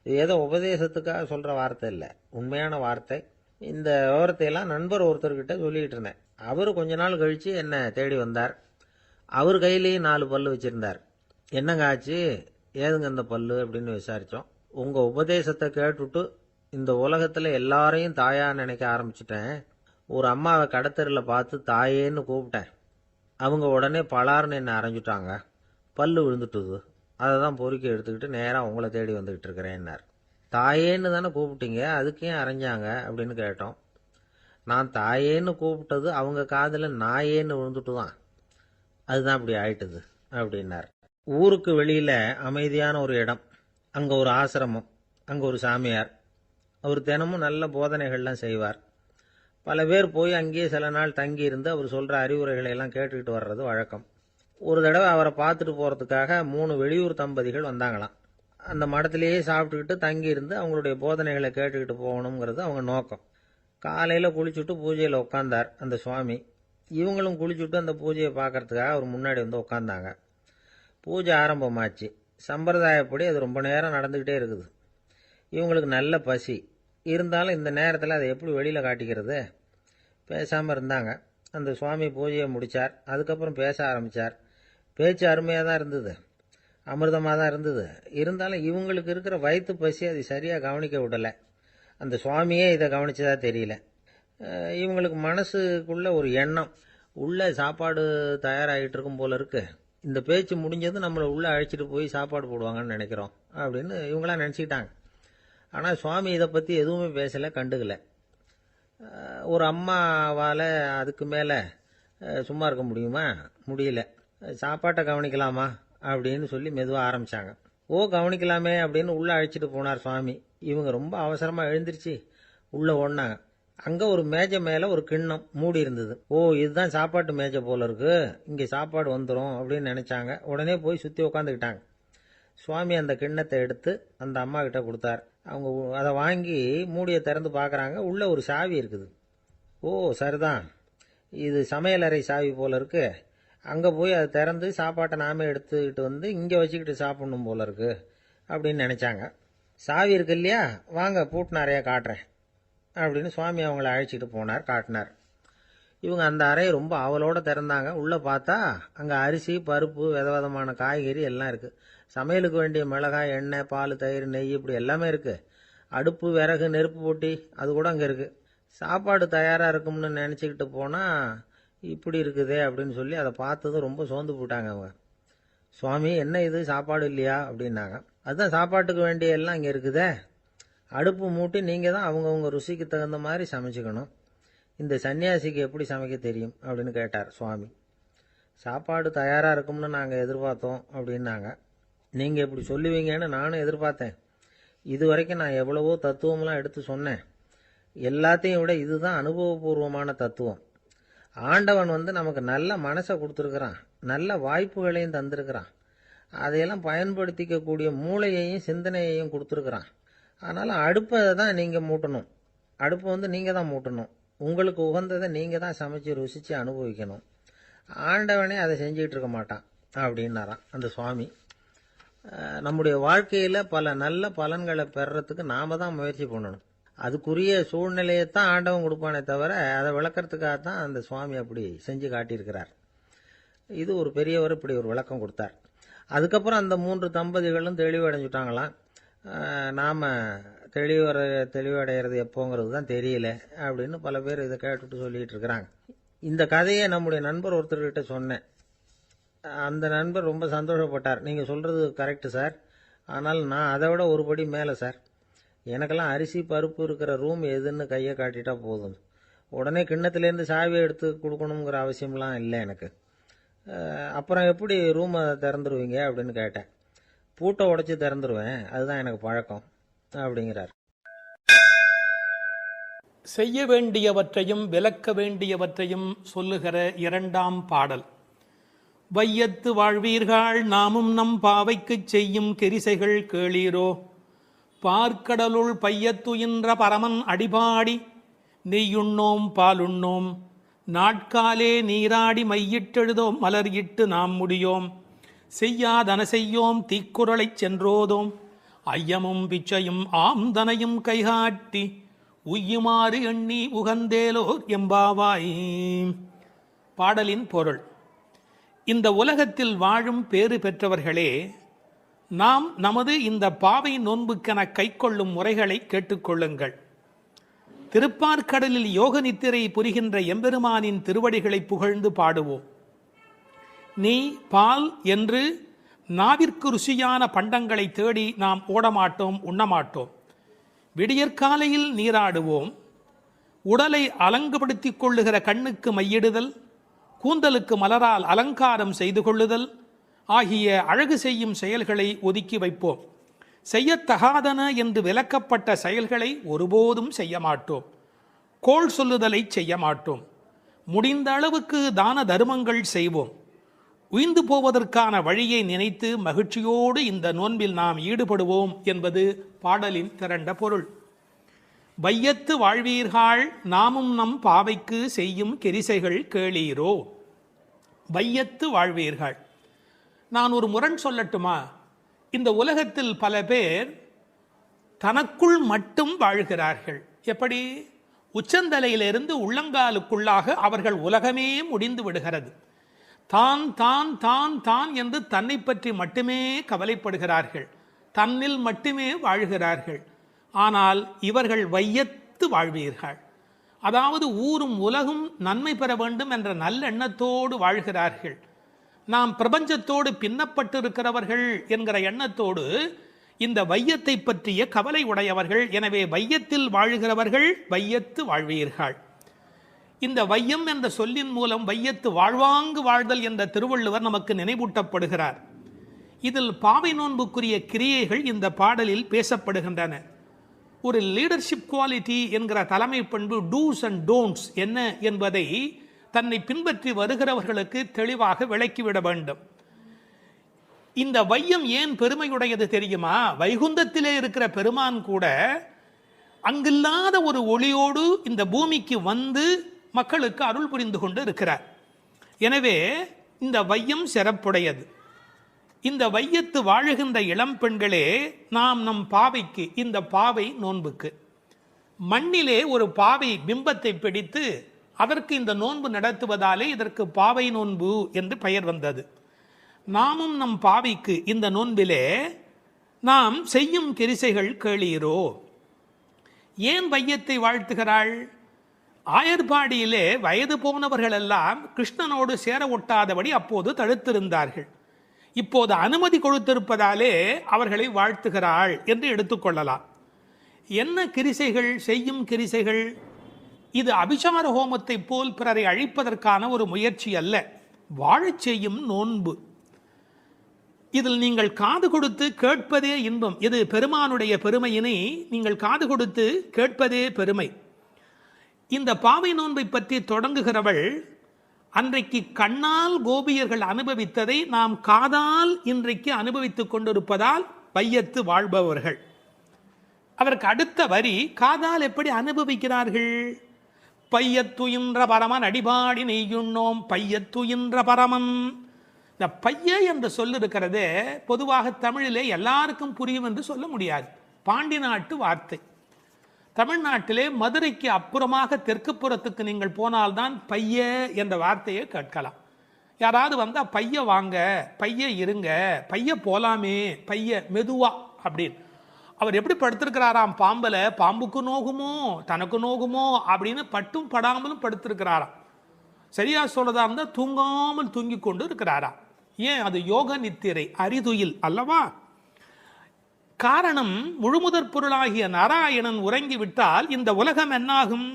இது ஏதோ உபதேசத்துக்காக சொல்கிற வார்த்தை இல்லை, உண்மையான வார்த்தை. இந்த விவரத்தையெல்லாம் நண்பர் ஒருத்தர்கிட்ட சொல்லிகிட்டு இருந்தேன். அவர் கொஞ்ச நாள் கழித்து என்னை தேடி வந்தார். அவர் கையிலேயும் 4 பல்லு வச்சுருந்தார். என்னங்க ஆச்சு, ஏதுங்க இந்த பல்லு அப்படின்னு விசாரித்தோம். உங்கள் உபதேசத்தை கேட்டுட்டு இந்த உலகத்தில் எல்லாரையும் தாயாக நினைக்க ஆரம்பிச்சிட்டேன். ஒரு அம்மாவை கடத்தரில் பார்த்து தாயேன்னு கூப்பிட்டேன். அவங்க உடனே பலார்னு என்னை அரைஞ்சிட்டாங்க. பல்லு விழுந்துட்டுது. அதை தான் பொறுக்கி எடுத்துக்கிட்டு நேராக உங்களை தேடி வந்துக்கிட்டு இருக்கிறேன்னார். தாயேன்னு தானே கூப்பிட்டீங்க, அதுக்கு ஏன் அரைஞ்சாங்க அப்படின்னு கேட்டோம். நான் தாயேன்னு கூப்பிட்டது அவங்க காதில் நாயேன்னு விழுந்துட்டு தான், அதுதான் அப்படி ஆயிட்டுது அப்படின்னார். ஊருக்கு வெளியில் அமைதியான ஒரு இடம், அங்கே ஒரு ஆசிரமம், அங்கே ஒரு சாமியார். அவர் தினமும் நல்ல போதனைகள்லாம் செய்வார். பல பேர் போய் அங்கேயே சில நாள் தங்கி இருந்து அவர் சொல்கிற அறிவுரைகளை எல்லாம் கேட்டுக்கிட்டு வர்றது வழக்கம். ஒரு தடவை அவரை பார்த்துட்டு போகிறதுக்காக 3 வெளியூர் தம்பதிகள் வந்தாங்களாம். அந்த மடத்திலேயே சாப்பிட்டுக்கிட்டு தங்கி இருந்து அவங்களுடைய போதனைகளை கேட்டுக்கிட்டு போகணுங்கிறது அவங்க நோக்கம். காலையில் குளிச்சுட்டு பூஜையில் உட்காந்தார் அந்த சுவாமி. இவங்களும் குளிச்சுட்டு அந்த பூஜையை பார்க்கறதுக்காக அவர் முன்னாடி உட்காந்தாங்க. பூஜை ஆரம்பமாச்சு. சம்பிரதாயப்படி அது ரொம்ப நேரம் நடந்துக்கிட்டே இருக்குது. இவங்களுக்கு நல்ல பசி இருந்தாலும் இந்த நேரத்தில் அதை எப்படி வெளியில் காட்டிக்கிறது? பேசாமல் இருந்தாங்க. அந்த சுவாமி பூஜையை முடித்தார். அதுக்கப்புறம் பேச ஆரம்பித்தார். பேச்சு அருமையாக தான் இருந்தது, அமிர்தமாக தான் இருந்தது. இருந்தாலும் இவங்களுக்கு இருக்கிற வயிற்று பசி அது சரியாக கவனிக்க விடலை. அந்த சுவாமியே இதை கவனிச்சதா தெரியல. இவங்களுக்கு மனசுக்குள்ள ஒரு எண்ணம், உள்ள சாப்பாடு தயாராகிட்டு இருக்கும் போல இருக்கு, இந்த பேச்சு முடிஞ்சது நம்மளை உள்ளே அழைச்சிட்டு போய் சாப்பாடு போடுவாங்கன்னு நினைக்கிறோம் அப்படின்னு இவங்களாம் நினச்சிக்கிட்டாங்க. ஆனால் சுவாமி இதை பற்றி எதுவுமே பேசலை, கண்டுக்கலை. ஒரு அம்மாவால் அதுக்கு மேலே சும்மா இருக்க முடியுமா? முடியல. சாப்பாட்டை கவனிக்கலாமா அப்படின்னு சொல்லி மெதுவாக ஆரம்பித்தாங்க. ஓ கவனிக்கலாமே அப்படின்னு உள்ளே அழைச்சிட்டு போனார் சுவாமி. இவங்க ரொம்ப அவசரமாக எழுந்திருச்சு உள்ளே ஓடினாங்க. அங்கே ஒரு மேஜை மேலே ஒரு கிண்ணம் மூடி இருந்தது. ஓ இதுதான் சாப்பாட்டு மேஜை போல இருக்கு, இங்கே சாப்பாடு வந்துடும் அப்படின்னு நினச்சாங்க. உடனே போய் சுற்றி உட்காந்துக்கிட்டாங்க. சுவாமி அந்த கிண்ணத்தை எடுத்து அந்த அம்மா கிட்ட கொடுத்தார். அவங்க அதை வாங்கி மூடியை திறந்து பார்க்குறாங்க. உள்ளே ஒரு சாவி இருக்குது. ஓ சரிதான், இது சமையலறை சாவி போல இருக்கு, அங்கே போய் அதை திறந்து சாப்பாட்டை நாமே எடுத்துக்கிட்டு வந்து இங்கே வச்சுக்கிட்டு சாப்பிடணும் போல இருக்கு அப்படின்னு நினச்சாங்க. சாவி இருக்கு இல்லையா, வாங்க பூட்டு நிறையா காட்டுறேன் அப்படின்னு சுவாமி அவங்கள அழைச்சிட்டு போனார், காட்டினார். இவங்க அந்த அறையை ரொம்ப ஆவலோடு திறந்தாங்க. உள்ளே பார்த்தா அங்கே அரிசி, பருப்பு, விதவிதமான காய்கறி எல்லாம் இருக்குது. சமையலுக்கு வேண்டிய மிளகாய், எண்ணெய், பால், தயிர், நெய் இப்படி எல்லாமே இருக்குது. அடுப்பு, விறகு, நெருப்பு போட்டி அது கூட அங்கே இருக்குது. சாப்பாடு தயாராக இருக்கும்னு நினச்சிக்கிட்டு போனால் இப்படி இருக்குதே அப்படின்னு சொல்லி அதை பார்த்ததும் ரொம்ப சோர்ந்து போட்டாங்க அவங்க. சுவாமி என்ன இது சாப்பாடு இல்லையா அப்படின்னாங்க. அதுதான் சாப்பாட்டுக்கு வேண்டிய எல்லாம் இங்கே இருக்குதே, அடுப்பு மூட்டி நீங்கள் தான் அவங்கவுங்க ருசிக்கு தகுந்த மாதிரி சமைச்சிக்கணும். இந்த சன்னியாசிக்கு எப்படி சமைக்க தெரியும் அப்படின்னு கேட்டார் சுவாமி. சாப்பாடு தயாராக இருக்கும்னு நாங்கள் எதிர்பார்த்தோம் அப்படின்னாங்க. நீங்கள் இப்படி சொல்லுவீங்கன்னு நானும் எதிர்பார்த்தேன். இது வரைக்கும் நான் எவ்வளவோ தத்துவம்லாம் எடுத்து சொன்னேன். எல்லாத்தையும் விட இதுதான் அனுபவபூர்வமான தத்துவம். ஆண்டவன் நமக்கு நல்ல மனசை கொடுத்துருக்குறான், நல்ல வாய்ப்புகளையும் தந்திருக்கிறான், அதையெல்லாம் பயன்படுத்திக்கக்கூடிய மூளையையும் சிந்தனையையும் கொடுத்துருக்குறான். அதனால் அடுப்பை தான் நீங்கள் மூட்டணும், அடுப்பை நீங்கள் தான் மூட்டணும், உங்களுக்கு உகந்ததை நீங்கள் தான் சமைச்சு ருசித்து அனுபவிக்கணும். ஆண்டவனே அதை செஞ்சுக்கிட்டு இருக்க மாட்டான் அப்படின்னாராம் அந்த சுவாமி. நம்முடைய வாழ்க்கையில் பல நல்ல பலன்களை பெறறதுக்கு நாம் தான் முயற்சி பண்ணணும். அதுக்குரிய சூழ்நிலையை தான் ஆண்டவன் கொடுப்பானே தவிர அதை விளக்கறதுக்காக தான் அந்த சுவாமி அப்படி செஞ்சு காட்டியிருக்கிறார். இது ஒரு பெரியவர் இப்படி ஒரு விளக்கம் கொடுத்தார். அதுக்கப்புறம் அந்த 3 தம்பதிகளும் தெளிவடைஞ்சுட்டாங்களாம். நாம் தெளிவடைகிறது எப்போங்கிறது தான் தெரியல அப்படின்னு பல பேர் இதை கேட்டுட்டு சொல்லிகிட்டு இருக்கிறாங்க. இந்த கதையை நம்முடைய நண்பர் ஒருத்தர்கிட்ட சொன்னேன். அந்த நண்பர் ரொம்ப சந்தோஷப்பட்டார். நீங்கள் சொல்கிறது கரெக்டு சார், ஆனால் நான் அதை விட ஒரு படி மேலே சார். எனக்கெல்லாம் அரிசி பருப்பு இருக்கிற ரூம் எதுன்னு கையை காட்டிட்டா போதும், உடனே கிண்ணத்துலேருந்து சாவியை எடுத்து கொடுக்கணுங்கிற அவசியம்லாம் இல்லை எனக்கு. அப்புறம் எப்படி ரூமை திறந்துருவீங்க அப்படின்னு கேட்டேன். பூட்டை உடைச்சி திறந்துருவேன், அதுதான் எனக்கு பழக்கம் அப்படிங்கிறார். செய்ய வேண்டியவற்றையும் விலக்க வேண்டியவற்றையும் சொல்லுகிற 2ஆம் பாடல். வையத்து வாழ்வீர்கள் நாமும் நம் பாவைக்குச் செய்யும் கெரிசைகள் கேளீரோ, பார்க்கடலுள் பையத்துயின்ற பரமன் அடிபாடி நெய்யுண்ணோம் பாலுண்ணோம் நாட்காலே நீராடி மையிட்டெழுதோம் மலர் இட்டு நாம் முடியோம் செய்யாதன செய்யோம் தீக்குறளைச் சென்றோதோம் ஐயமும் பிச்சையும் ஆம்தனையும் கைகாட்டி உய்யுமாறு எண்ணி உகந்தேலோர் எம்பாவாய். பாடலின் பொருள்: இந்த உலகத்தில் வாழும் பேறு பெற்றவர்களே, நாம் நமது இந்த பாவை நோன்புக்கென கைக்கொள்ளும் முறைகளை கேட்டுக்கொள்ளுங்கள். திருப்பார்க்கடலில் யோக நித்திரை புரிகின்ற எம்பெருமானின் திருவடிகளை புகழ்ந்து பாடுவோம். நெய், பால் என்று நாவிற்கு ருசியான பண்டங்களை தேடி நாம் ஓடமாட்டோம், உண்ணமாட்டோம். விடியற்காலையில் நீராடுவோம். உடலை அலங்குபடுத்திக் கொள்ளுகிற கண்ணுக்கு மையிடுதல், கூந்தலுக்கு மலரால் அலங்காரம் செய்து கொள்ளுதல் ஆகிய அழகு செய்யும் செயல்களை ஒதுக்கி வைப்போம். செய்யத்தகாதன என்று விலக்கப்பட்ட செயல்களை ஒருபோதும் செய்ய மாட்டோம். கோள் சொல்லுதலை செய்ய மாட்டோம். முடிந்த அளவுக்கு தான தர்மங்கள் செய்வோம். உய்ந்து போவதற்கான வழியை நினைத்து மகிழ்ச்சியோடு இந்த நோன்பில் நாம் ஈடுபடுவோம் என்பது பாடலின் திரண்ட பொருள். வையத்து வாழ்வீர்கள் நாமும் நம் பாவைக்கு செய்யும் கெரிசைகள் கேளீரோ. வையத்து வாழ்வீர்கள். நான் ஒரு முரண் சொல்லட்டுமா? இந்த உலகத்தில் பல பேர் தனக்குள் மட்டும் வாழ்கிறார்கள். எப்படி? உச்சந்தலையிலிருந்து உள்ளங்காலுக்குள்ளாக அவர்கள் உலகமே முடிந்து விடுகிறது. தான் தான் தான் தான் என்று தன்னை பற்றி மட்டுமே கவலைப்படுகிறார்கள். தன்னில் மட்டுமே வாழ்கிறார்கள். ஆனால் இவர்கள் வையத்து வாழ்வீர்கள். அதாவது ஊரும் உலகும் நன்மை பெற வேண்டும் என்ற நல்லெண்ணத்தோடு வாழ்கிறார்கள். நாம் பிரபஞ்சத்தோடு பின்னப்பட்டிருக்கிறவர்கள் என்கிற எண்ணத்தோடு இந்த வையத்தை பற்றிய கவலை உடையவர்கள். எனவே வையத்தில் வாழ்கிறவர்கள் வையத்து வாழ்வீர்கள். இந்த வையம் என்ற சொல்லின் மூலம் வையத்து வாழ்வாங்கு வாழ்தல் என்ற திருவள்ளுவர் நமக்கு நினைவூட்டப்படுகிறார். இதில் பாவை நோன்புக்குரிய கிரியைகள் இந்த பாடலில் பேசப்படுகின்றன. ஒரு லீடர்ஷிப் குவாலிட்டி என்கிற தலைமை பண்பு, டூஸ் அண்ட் டோன்ட்ஸ் என்ன என்பதை தன்னை பின்பற்றி வருகிறவர்களுக்கு தெளிவாக விளக்கிவிட வேண்டும். இந்த வையம் ஏன் பெருமையுடையது தெரியுமா? வைகுந்தத்திலே இருக்கிற பெருமான் கூட அங்கில்லாத ஒரு ஒளியோடு இந்த பூமிக்கு வந்து மக்களுக்கு அருள் புரிந்து கொண்டு இருக்கிறார். எனவே இந்த வையம் சிறப்புடையது. இந்த வையத்து வாழுகின்ற இளம் பெண்களே, நாம் நம் பாவைக்கு, இந்த பாவை நோன்புக்கு மண்ணிலே ஒரு பாவை பிம்பத்தை பிடித்து அதற்கு இந்த நோன்பு நடத்துவதாலே இதற்கு பாவை நோன்பு என்று பெயர் வந்தது. நாமும் நம் பாவைக்கு இந்த நோன்பிலே நாம் செய்யும் கெரிசைகள் கேளீரோ. ஏன் வையத்தை வாழ்த்துகிறாள்? ஆயர்பாடியிலே வயது போனவர்கள் எல்லாம் கிருஷ்ணனோடு சேர ஒட்டாதபடி அப்போது தடுத்திருந்தார்கள். இப்போது அனுமதி கொடுத்திருப்பதாலே அவர்களை வாழ்த்துகிறாள் என்று எடுத்துக்கொள்ளலாம். என்ன கிரிசைகள், செய்யும் கிரிசைகள்? இது அபிசார ஹோமத்தை போல் பிறரை அழிப்பதற்கான ஒரு முயற்சி அல்ல, வாழச் செய்யும் நோன்பு. இதில் நீங்கள் காது கொடுத்து கேட்பதே இன்பம். இது பெருமானுடைய பெருமையினை நீங்கள் காது கொடுத்து கேட்பதே பெருமை. இந்த பாவை நோன்பை பற்றி தொடங்குகிறவள் அன்றைக்கு கண்ணால் கோபியர்கள் அனுபவித்ததை நாம் காதால் இன்றைக்கு அனுபவித்துக் கொண்டிருப்பதால் வையத்து வாழ்பவர்கள். அதற்கு அடுத்த வரி, காதால் எப்படி அனுபவிக்கிறார்கள்? பையத்துயின்ற பரமன் அடிபாடி நெய்யுண்ணோம். பையத்துயின்ற பரமன். இந்த பைய என்று சொல்லிருக்கிறதே பொதுவாக தமிழிலே எல்லாருக்கும் புரியும் என்று சொல்ல முடியாது. பாண்டி நாட்டு வார்த்தை. தமிழ்நாட்டிலே மதுரைக்கு அப்புறமாக தெற்கு புறத்துக்கு நீங்கள் போனால்தான் பைய என்ற வார்த்தையை கேட்கலாம். யாராவது வந்தால் பைய வாங்க, பைய இருங்க, பைய போலாமே, பைய மெதுவா அப்படின்னு. அவர் எப்படி படுத்திருக்கிறாராம் பாம்பல, பாம்புக்கு நோகுமோ தனக்கு நோகுமோ அப்படின்னு பட்டும் படாமலும் படுத்திருக்கிறாராம். சரியா சொல்றதா இருந்தால் தூங்காமல் தூங்கி கொண்டு இருக்கிறாராம். ஏன்? அது யோக நித்திரை, அரிதுயில் அல்லவா? காரணம், முழுமுதற் பொருளாகிய நாராயணன் உறங்கிவிட்டால் இந்த உலகம் என்னாகும்?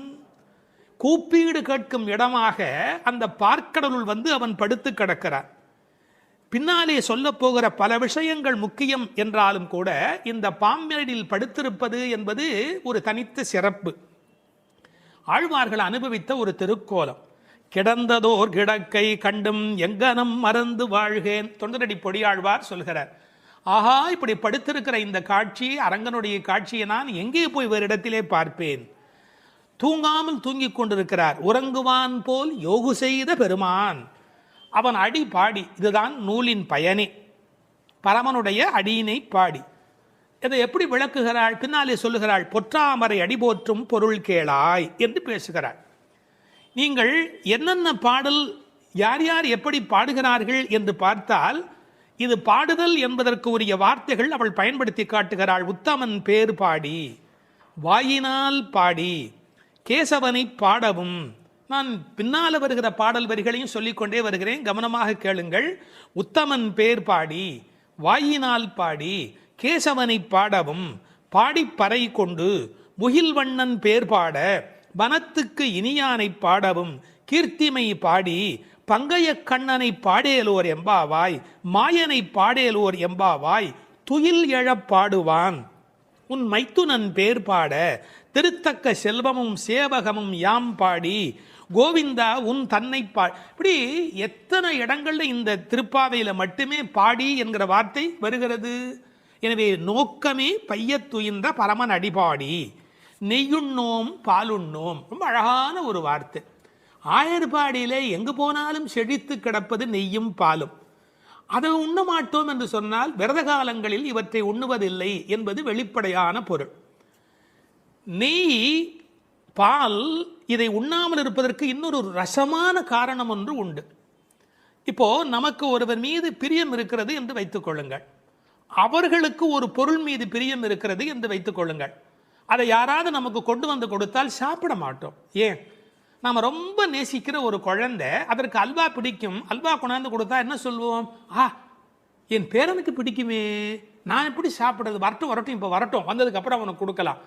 கூப்பீடு கேட்கும் இடமாக அந்த பார்க்கடலுள் வந்து அவன் படுத்து கிடக்கிறான். பின்னாலே சொல்ல போகிற பல விஷயங்கள் முக்கியம் என்றாலும் கூட இந்த பாம்பேடில் படுத்திருப்பது என்பது ஒரு தனித்த சிறப்பு. ஆழ்வார்கள் அனுபவித்த ஒரு திருக்கோலம். கிடந்ததோர் கிடக்கை கண்டும் எங்கனம் மறந்து வாழ்கேன். தொண்டரடி பொடியாழ்வார் சொல்கிறார். ஆஹா, இப்படி படுத்திருக்கிற இந்த காட்சி, அரங்கனுடைய காட்சியை நான் எங்கே போய் வேறு இடத்திலே பார்ப்பேன்? தூங்காமல் தூங்கிக் கொண்டிருக்கிறார், உறங்குவான் போல் யோகு செய்த பெருமான். அவன் அடி பாடி, இதுதான் நூலின் பயனே, பரமனுடைய அடியினை பாடி. இதை எப்படி விளக்குகிறாள்? பின்னாலே சொல்லுகிறாள், பொற்றாமரை அடிபோற்றும் பொருள் கேளாய் என்று பேசுகிறாள். நீங்கள் என்னென்ன பாடல், யார் யார் எப்படி பாடுகிறார்கள் என்று பார்த்தால், இது பாடுதல் என்பதற்கு உரிய வார்த்தைகள் அவள் பயன்படுத்தி காட்டுகிறாள். உத்தமன் பேர் பாடி, வாயினால் பாடி, கேசவனை பாடவும். நான் பின்னால் வருகிற பாடல் வரிகளையும் சொல்லிக்கொண்டே வருகிறேன், கவனமாக கேளுங்கள். உத்தமன் பேர் பாடி, வாயினால் பாடி, கேசவனை பாடவும், பாடிப்பறை கொண்டு முகில்வண்ணன் பேர் பாட, வனத்துக்கு இனியானை பாடவும், கீர்த்திமை பாடி பங்கைய கண்ணனை பாடேலோர் எம்பாவாய், மாயனை பாடேலோர் எம்பாவாய், துயில் எழப் பாடுவான் உன் மைத்துனன் பேர் பாட, திருத்தக்க செல்வமும் சேவகமும் யாம் பாடி, கோவிந்தா உன் தன்னை இப்படி எத்தனை இடங்கள்ல இந்த திருப்பாவையில மட்டுமே பாடி என்கிற வார்த்தை வருகிறது. எனவே நோக்கமே பையத்துயின்ற பரமன் அடிபாடி, நெய்யுண்ணோம் பாலுண்ணோம். ரொம்ப அழகான ஒரு வார்த்தை. ஆயர்பாடியிலே எங்கு போனாலும் செழித்து கிடப்பது நெய்யும் பாலும். அதை உண்ண மாட்டோம் என்று சொன்னால் விரத காலங்களில் இவற்றை உண்ணுவதில்லை என்பது வெளிப்படையான பொருள். நெய், பால், இதை உண்ணாமல் இருப்பதற்கு இன்னொரு ரசமான காரணம் ஒன்று உண்டு. இப்போ நமக்கு ஒருவர் மீது பிரியம் இருக்கிறது என்று வைத்துக் கொள்ளுங்கள், அவர்களுக்கு ஒரு பொருள் மீது பிரியம் இருக்கிறது என்று வைத்துக் கொள்ளுங்கள். அதை யாராவது நமக்கு கொண்டு வந்து கொடுத்தால் சாப்பிட மாட்டோம். ஏன்? நாம் ரொம்ப நேசிக்கிற ஒரு குழந்தை, அதற்கு அல்வா பிடிக்கும், அல்வா கொண்டாந்து கொடுத்தா என்ன சொல்லுவோம்? என் பேரனுக்கு பிடிக்குமே, நான் எப்படி சாப்பிட்றது, வரட்டும் இப்போ வரட்டும், வந்ததுக்கு அப்புறம் அவனுக்கு கொடுக்கலாம்.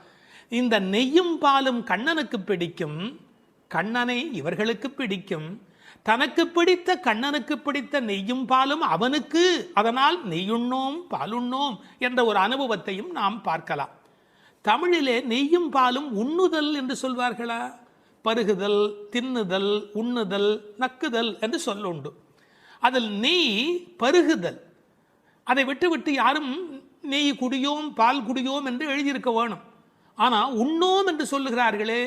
இந்த நெய்யும் பாலும் கண்ணனுக்கு பிடிக்கும், கண்ணனை இவர்களுக்கு பிடிக்கும், தனக்கு பிடித்த கண்ணனுக்கு பிடித்த நெய்யும் பாலும் அவனுக்கு, அதனால் நெய்யுண்ணோம் பாலுண்ணோம் என்ற ஒரு அனுபவத்தையும் நாம் பார்க்கலாம். தமிழிலே நெய்யும் பாலும் உண்ணுதல் என்று சொல்வார்களா? பருகுதல், தின்னுதல், உண்ணுதல், நக்குதல் என்று சொல்லுண்டு. அதில் நெய் பருகுதல், அதை விட்டு யாரும் நெய் குடியோம் பால் குடியோம் என்று எழுதியிருக்க வேணும். ஆனால் உண்ணோம் என்று சொல்லுகிறார்களே,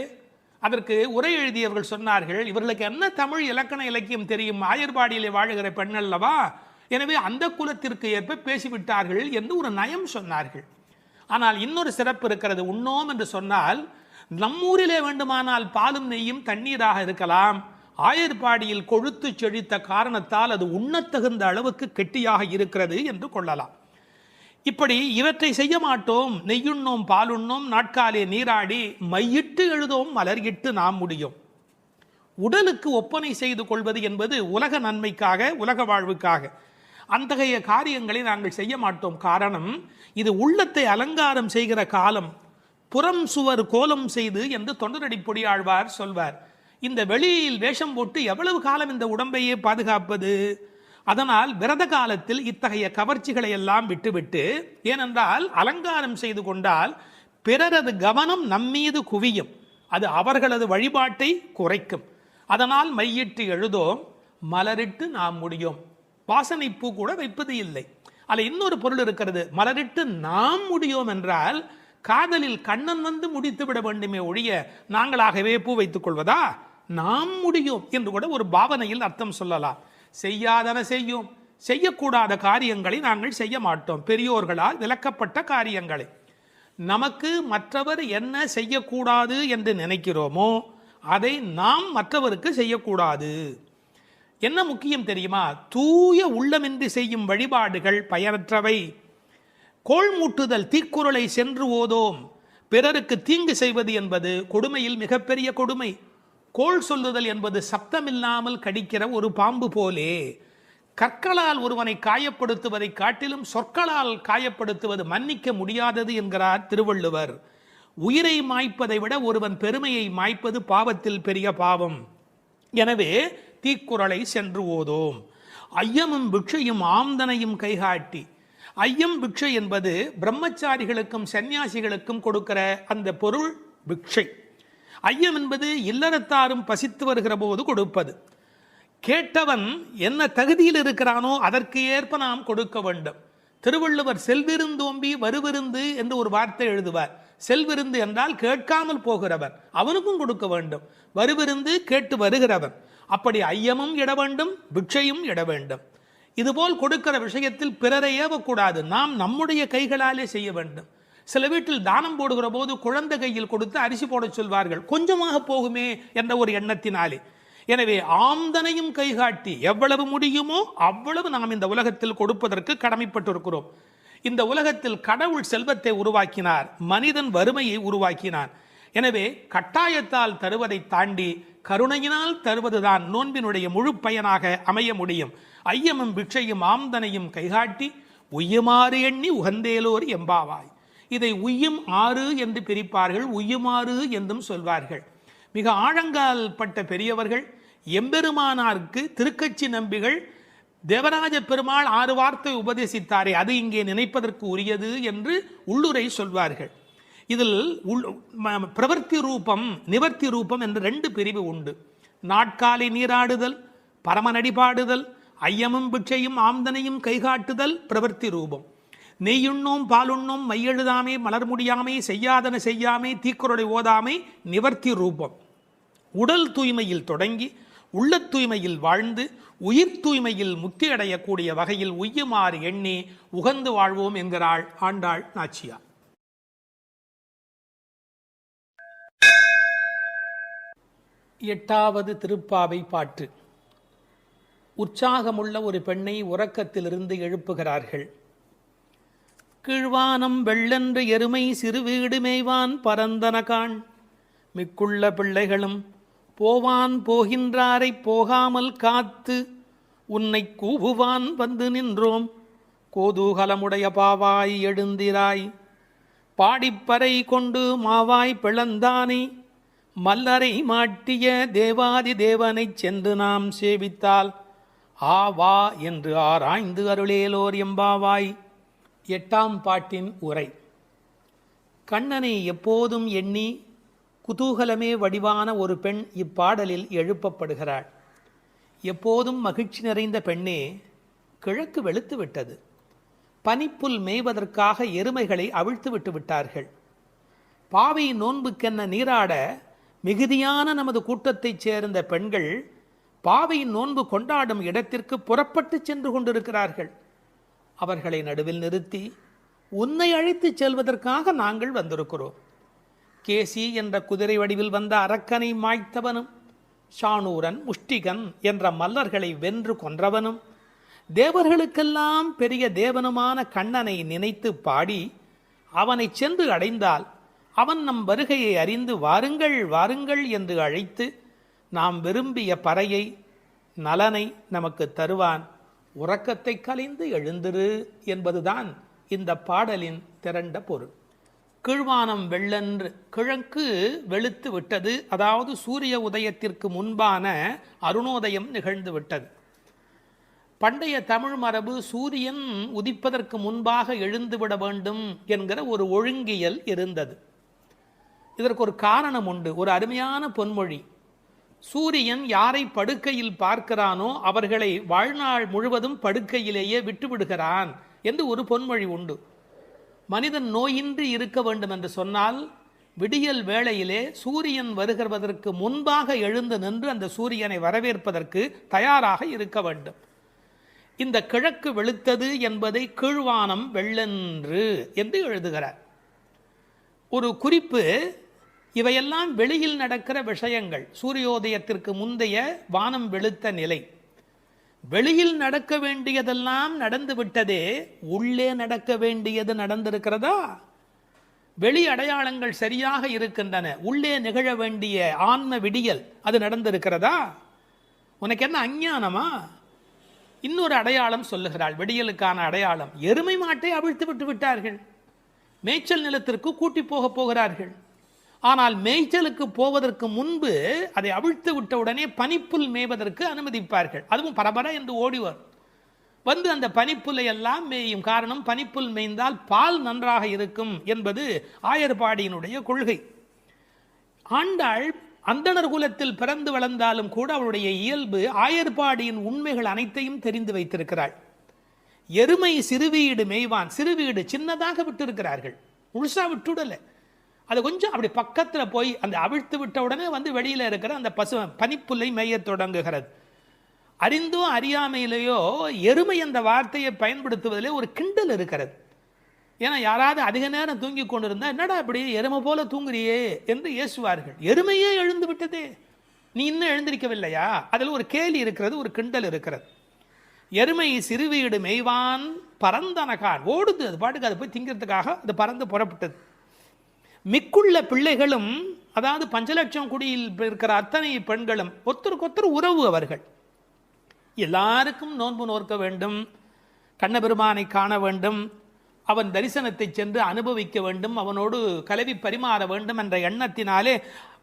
அதற்கு உரை எழுதியவர்கள் சொன்னார்கள், இவர்களுக்கு என்ன தமிழ் இலக்கண இலக்கியம் தெரியும், ஆயர்பாடியிலே வாழுகிற பெண் அல்லவா, எனவே அந்த குலத்திற்கு ஏற்ப பேசிவிட்டார்கள் என்று ஒரு நயம் சொன்னார்கள். ஆனால் இன்னொரு சிறப்பு இருக்கிறது. உண்ணோம் என்று சொன்னால் நம்மூரிலே வேண்டுமானால் பாலும் நெய்யும் தண்ணீராக இருக்கலாம், ஆயர்பாடியில் கொழுத்து செழித்த காரணத்தால் அது உண்ணத்தகுந்த அளவுக்கு கெட்டியாக இருக்கிறது என்று கொள்ளலாம். இப்படி இவற்றை செய்ய மாட்டோம், நெய்யுண்ணோம் பாலுண்ணோம், நாட்காலே நீராடி மையிட்டு எழுதோம் மலர்கிட்டு நாம் முடியும். உடலுக்கு ஒப்பனை செய்து கொள்வது என்பது உலக நன்மைக்காக, உலக வாழ்வுக்காக. அத்தகைய காரியங்களை நாங்கள் செய்ய மாட்டோம். காரணம், இது உள்ளத்தை அலங்காரம் செய்கிற காலம். புறம் சுவர் கோலம் செய்து என்று தொண்டரடி பொடியாழ்வார் சொல்வார். இந்த வெளியில் வேஷம் போட்டு எவ்வளவு காலம் இந்த உடம்பையே பாதுகாப்பது? அதனால் விரத காலத்தில் இத்தகைய கவர்ச்சிகளை எல்லாம் விட்டுவிட்டு, ஏனென்றால் அலங்காரம் செய்து கொண்டால் பிறரது கவனம் நம்மீது குவியும், அது அவர்களது வழிபாட்டை குறைக்கும். அதனால் மையிட்டு எழுதோம் மலரிட்டு நாம் முடியும். வாசனை பூ கூட வைப்பது இல்லை. அதில் இன்னொரு பொருள் இருக்கிறது. மலரிட்டு நாம் முடியோம் என்றால் காதலில் கண்ணன் வந்து முடித்து விட வேண்டுமே ஒழிய நாங்களாகவே பூ வைத்துக் கொள்வதா? நாம் முடியும் என்று கூட ஒரு பாவனையில் அர்த்தம் சொல்லலாம். செய்யாதன செய்யும், செய்யக்கூடாத காரியங்களை நாங்கள் செய்ய மாட்டோம், பெரியோர்களால் விலக்கப்பட்ட காரியங்களை. நமக்கு மற்றவர் என்ன செய்யக்கூடாது என்று நினைக்கிறோமோ அதை நாம் மற்றவருக்கு செய்யக்கூடாது. என்ன முக்கியம் தெரியுமா? தூய உள்ளமின்றி செய்யும் வழிபாடுகள் பயனற்றவை. கோள் மூட்டுதல், தீக்குறளை சென்று ஓதோம், பிறருக்கு தீங்கு செய்வது என்பது கொடுமையில் மிகப்பெரிய கொடுமை. கோள் சொல்லுதல் என்பது சப்தமில்லாமல் கடிக்கிற ஒரு பாம்பு போலே. கற்களால் ஒருவனை காயப்படுத்துவதை காட்டிலும் சொற்களால் காயப்படுத்துவது மன்னிக்க முடியாதது என்கிறார் திருவள்ளுவர். உயிரை மாய்ப்பதை விட ஒருவன் பெருமையை மாய்ப்பது பாவத்தில் பெரிய பாவம். எனவே தீக்குறளை சென்று ஓதோம். ஐயமும் பிக்ஷையும் ஆம்தனையும் கைகாட்டி. ஐயம் பிக்ஷை என்பது பிரம்மச்சாரிகளுக்கும் சன்னியாசிகளுக்கும் கொடுக்கிற அந்த பொருள் பிக்ஷை. ஐயம் என்பது இல்லறத்தாரும் பசித்து வருகிற போது கொடுப்பது. கேட்டவன் என்ன தகுதியில் இருக்கிறானோ அதற்கு ஏற்ப நாம் கொடுக்க வேண்டும். திருவள்ளுவர் செல்விருந்தோம்பி வருவிருந்து என்று ஒரு வார்த்தை எழுதுவார். செல்விருந்து என்றால் கேட்காமல் போகிறவன், அவனுக்கும் கொடுக்க வேண்டும். வருவிருந்து கேட்டு வருகிறவன். அப்படி ஐயமும் இட வேண்டும், பிட்சையும் இட வேண்டும். இதுபோல் கொடுக்கிற விஷயத்தில் பிறரை ஏவக்கூடாது. நாம் நம்முடைய கைகளாலே செய்ய வேண்டும். சில வீட்டில் தானம் போடுகிற போது குழந்தை கையில் கொடுத்து அரிசி போட சொல்வார்கள், கொஞ்சமாக போகுமே என்ற ஒரு எண்ணத்தினாலே. எனவே ஆம்தனையும் கைகாட்டி எவ்வளவு முடியுமோ அவ்வளவு நாம் இந்த உலகத்தில் கொடுப்பதற்கு கடமைப்பட்டிருக்கிறோம். இந்த உலகத்தில் கடவுள் செல்வத்தை உருவாக்கினார், மனிதன் வறுமையை உருவாக்கினான். எனவே கட்டாயத்தால் தருவதை தாண்டி கருணையினால் தருவதுதான் நோன்பினுடைய முழு பயனாக அமைய முடியும். ஐயமும் பிட்சையும் ஆம்தனையும் கைகாட்டி உய்யுமாறு எண்ணி உகந்தேலோர் எம்பாவாய். இதை உய்யும் ஆறு என்று பிரிப்பார்கள், உய்யுமாறு என்றும் சொல்வார்கள். மிக ஆழங்கால் பட்ட பெரியவர்கள் எம்பெருமானாருக்கு திருக்கட்சி நம்பிகள் தேவராஜ பெருமாள் 6 வார்த்தை உபதேசித்தாரே, அது இங்கே நினைப்பதற்கு உரியது என்று உள்ளுரை சொல்வார்கள். இதில் பிரவர்த்தி ரூபம், நிவர்த்தி ரூபம் என்று 2 பிரிவு உண்டு. நாட்காலை நீராடுதல், பரமநடிபாடுதல், ஐயமும் பிட்சையும் ஆம்தனையும் கைகாட்டுதல் பிரவர்த்தி ரூபம். நெய்யுண்ணோம் பாலுண்ணோம் மையெழுதாமே மலர் முடியாமை செய்யாதன செய்யாமை தீக்குறளை ஓதாமை நிவர்த்தி ரூபம். உடல் தூய்மையில் தொடங்கி உள்ள தூய்மையில் வாழ்ந்து உயிர் தூய்மையில் முக்தி அடையக்கூடிய வகையில் உய்யுமாறு எண்ணி உகந்து வாழ்வோம் என்கிறாள் ஆண்டாள் நாச்சியார். எட்டாவது திருப்பாவை பாட்டு. உற்சாகமுள்ள ஒரு பெண்ணை உறக்கத்திலிருந்து எழுப்புகிறார்கள். கீழ்வானம் வெள்ளென்று எருமை சிறுவீடு மேய்வான் பரந்தனகான், மிக்குள்ள பிள்ளைகளும் போவான் போகின்றாரை போகாமல் காத்து உன்னை கூவுவான் வந்து நின்றோம். கோதூகலமுடைய பாவாய் எழுந்திராய், பாடிப்பறை கொண்டு மாவாய் பிளந்தானை மல்லரை மாட்டிய தேவாதி தேவனைச் சென்று நாம் சேவித்தால் ஆவா என்று ஆராய்ந்து அருளேலோர் எம்பாவாய். 8ஆம் பாட்டின் உரை. கண்ணனை எப்போதும் எண்ணி குதூகலமே வடிவான ஒரு பெண் இப்பாடலில் எழுப்பப்படுகிறாள். எப்போதும் மகிழ்ச்சி நிறைந்த பெண்ணே, கிழக்கு வெளுத்து விட்டது. பனிப்புல் மேய்வதற்காக எருமைகளை அவிழ்த்து விட்டு விட்டார்கள். பாவை நோன்புக்கென்ன நீராட மிகுதியான நமது கூட்டத்தைச் சேர்ந்த பெண்கள் பாவை நோன்பு கொண்டாடும் இடத்திற்கு புறப்பட்டு சென்று கொண்டிருக்கிறார்கள். அவர்களை நடுவில் நிறுத்தி உன்னை அழைத்துச் செல்வதற்காக நாங்கள் வந்திருக்கிறோம். கேசி என்ற குதிரை வடிவில் வந்த அரக்கனை மாய்த்தவனும், ஷானூரன் முஷ்டிகன் என்ற மல்லர்களை வென்று கொன்றவனும், தேவர்களுக்கெல்லாம் பெரிய தேவனுமான கண்ணனை நினைத்து பாடி அவனை சென்று அடைந்தால் அவன் நம் வருகையை அறிந்து வாருங்கள் வாருங்கள் என்று அழைத்து நாம் விரும்பிய பறையை நலனை நமக்கு தருவான். உறக்கத்தை கலைந்து எழுந்திரு என்பதுதான் இந்த பாடலின் திரண்ட பொருள். கீழ்வானம் வெள்ளென்று, கிழக்கு வெளுத்து விட்டது, அதாவது சூரிய உதயத்திற்கு முன்பான அருணோதயம் நிகழ்ந்து விட்டது. பண்டைய தமிழ் மரபு சூரியன் உதிப்பதற்கு முன்பாக எழுந்துவிட வேண்டும் என்கிற ஒரு ஒழுங்கியல் இருந்தது. இதற்கு ஒரு காரணம் உண்டு, ஒரு அருமையான பொன்மொழி. சூரியன் யாரை படுக்கையில் பார்க்கிறானோ அவர்களை வாழ்நாள் முழுவதும் படுக்கையிலேயே விட்டுவிடுகிறான் என்று ஒரு பொன்மொழி உண்டு. மனிதன் நோயின்றி இருக்க வேண்டும் என்று சொன்னால் விடியல் வேளையிலே சூரியன் வருகிறதற்கு முன்பாக எழுந்து நின்று அந்த சூரியனை வரவேற்பதற்கு தயாராக இருக்க வேண்டும். இந்த கிழக்கு வெளுத்தது என்பதை கீழ்வானம் வெள்ளென்று என்று எழுதுகிறார். ஒரு குறிப்பு, இவையெல்லாம் வெளியில் நடக்கிற விஷயங்கள். சூரியோதயத்திற்கு முந்தைய வானம் வெளுத்த நிலை. வெளியில் நடக்க வேண்டியதெல்லாம் நடந்து விட்டதே, உள்ளே நடக்க வேண்டியது நடந்திருக்கிறதா? வெளி அடையாளங்கள் சரியாக இருக்கின்றன, உள்ளே நிகழ வேண்டிய ஆன்ம விடியல் அது நடந்திருக்கிறதா? உனக்கு என்ன அஞ்ஞானமா? இன்னொரு அடையாளம் சொல்லுகிறாள், விடியலுக்கான அடையாளம். எருமை மாட்டை அவிழ்த்து விட்டு விட்டார்கள், மேய்ச்சல் நிலத்திற்கு கூட்டி போகிறார்கள். ஆனால் மேய்ச்சலுக்கு போவதற்கு முன்பு அதை அவிழ்த்து விட்டவுடனே பனிப்புல் மேய்வதற்கு அனுமதிப்பார்கள். அதுவும் பரபர என்று ஓடிவர் வந்து அந்த பனிப்புல்லை எல்லாம் மேயும். காரணம், பனிப்புல் மேய்ந்தால் பால் நன்றாக இருக்கும் என்பது ஆயர்பாடியினுடைய கொள்கை. ஆண்டாள் அந்தணர் குலத்தில் பிறந்து வளர்ந்தாலும் கூட அவளுடைய இயல்பு ஆயர்பாடியின் உண்மைகள் அனைத்தையும் தெரிந்து வைத்திருக்கிறாள். எருமை சிறுவீடு மேய்வான். சிறுவீடு சின்னதாக விட்டு இருக்கிறார்கள், முழுசா விட்டுடல. அது கொஞ்சம் அப்படி பக்கத்தில் போய் அந்த அவிழ்த்து விட்ட உடனே வந்து வெளியில் இருக்கிற அந்த பனிப்புல்லை மேய தொடங்குகிறது. அறிந்தோ அறியாமையிலேயோ எருமை என்ற வார்த்தையை பயன்படுத்துவதிலே ஒரு கிண்டல் இருக்கிறது. ஏன்னா யாராவது அதிக நேரம் தூங்கி கொண்டிருந்தா, என்னடா அப்படி எருமை போல தூங்குறியே என்று ஏசுவார்கள். எருமையே எழுந்து விட்டதே, நீ இன்னும் எழுந்திருக்கவில்லையா? அதில் ஒரு கேலி இருக்கிறது, ஒரு கிண்டல் இருக்கிறது. எருமை சிறுவீடு மெய்வான் பரந்தனகான், ஓடுது, அது பாட்டுக்கு அது போய் திங்கிறதுக்காக அது பறந்து புறப்பட்டது. மிக்குள்ள பிள்ளைகளும், அதாவது 5 லட்சம் குடியில் இருக்கிற அத்தனை பெண்களும் ஒருத்தருக்கொத்தர் உறவு. அவர்கள் எல்லாருக்கும் நோன்பு நோக்க வேண்டும், கண்ணபெருமானை காண வேண்டும், அவன் தரிசனத்தை சென்று அனுபவிக்க வேண்டும், அவனோடு கலவி பரிமாற வேண்டும் என்ற எண்ணத்தினாலே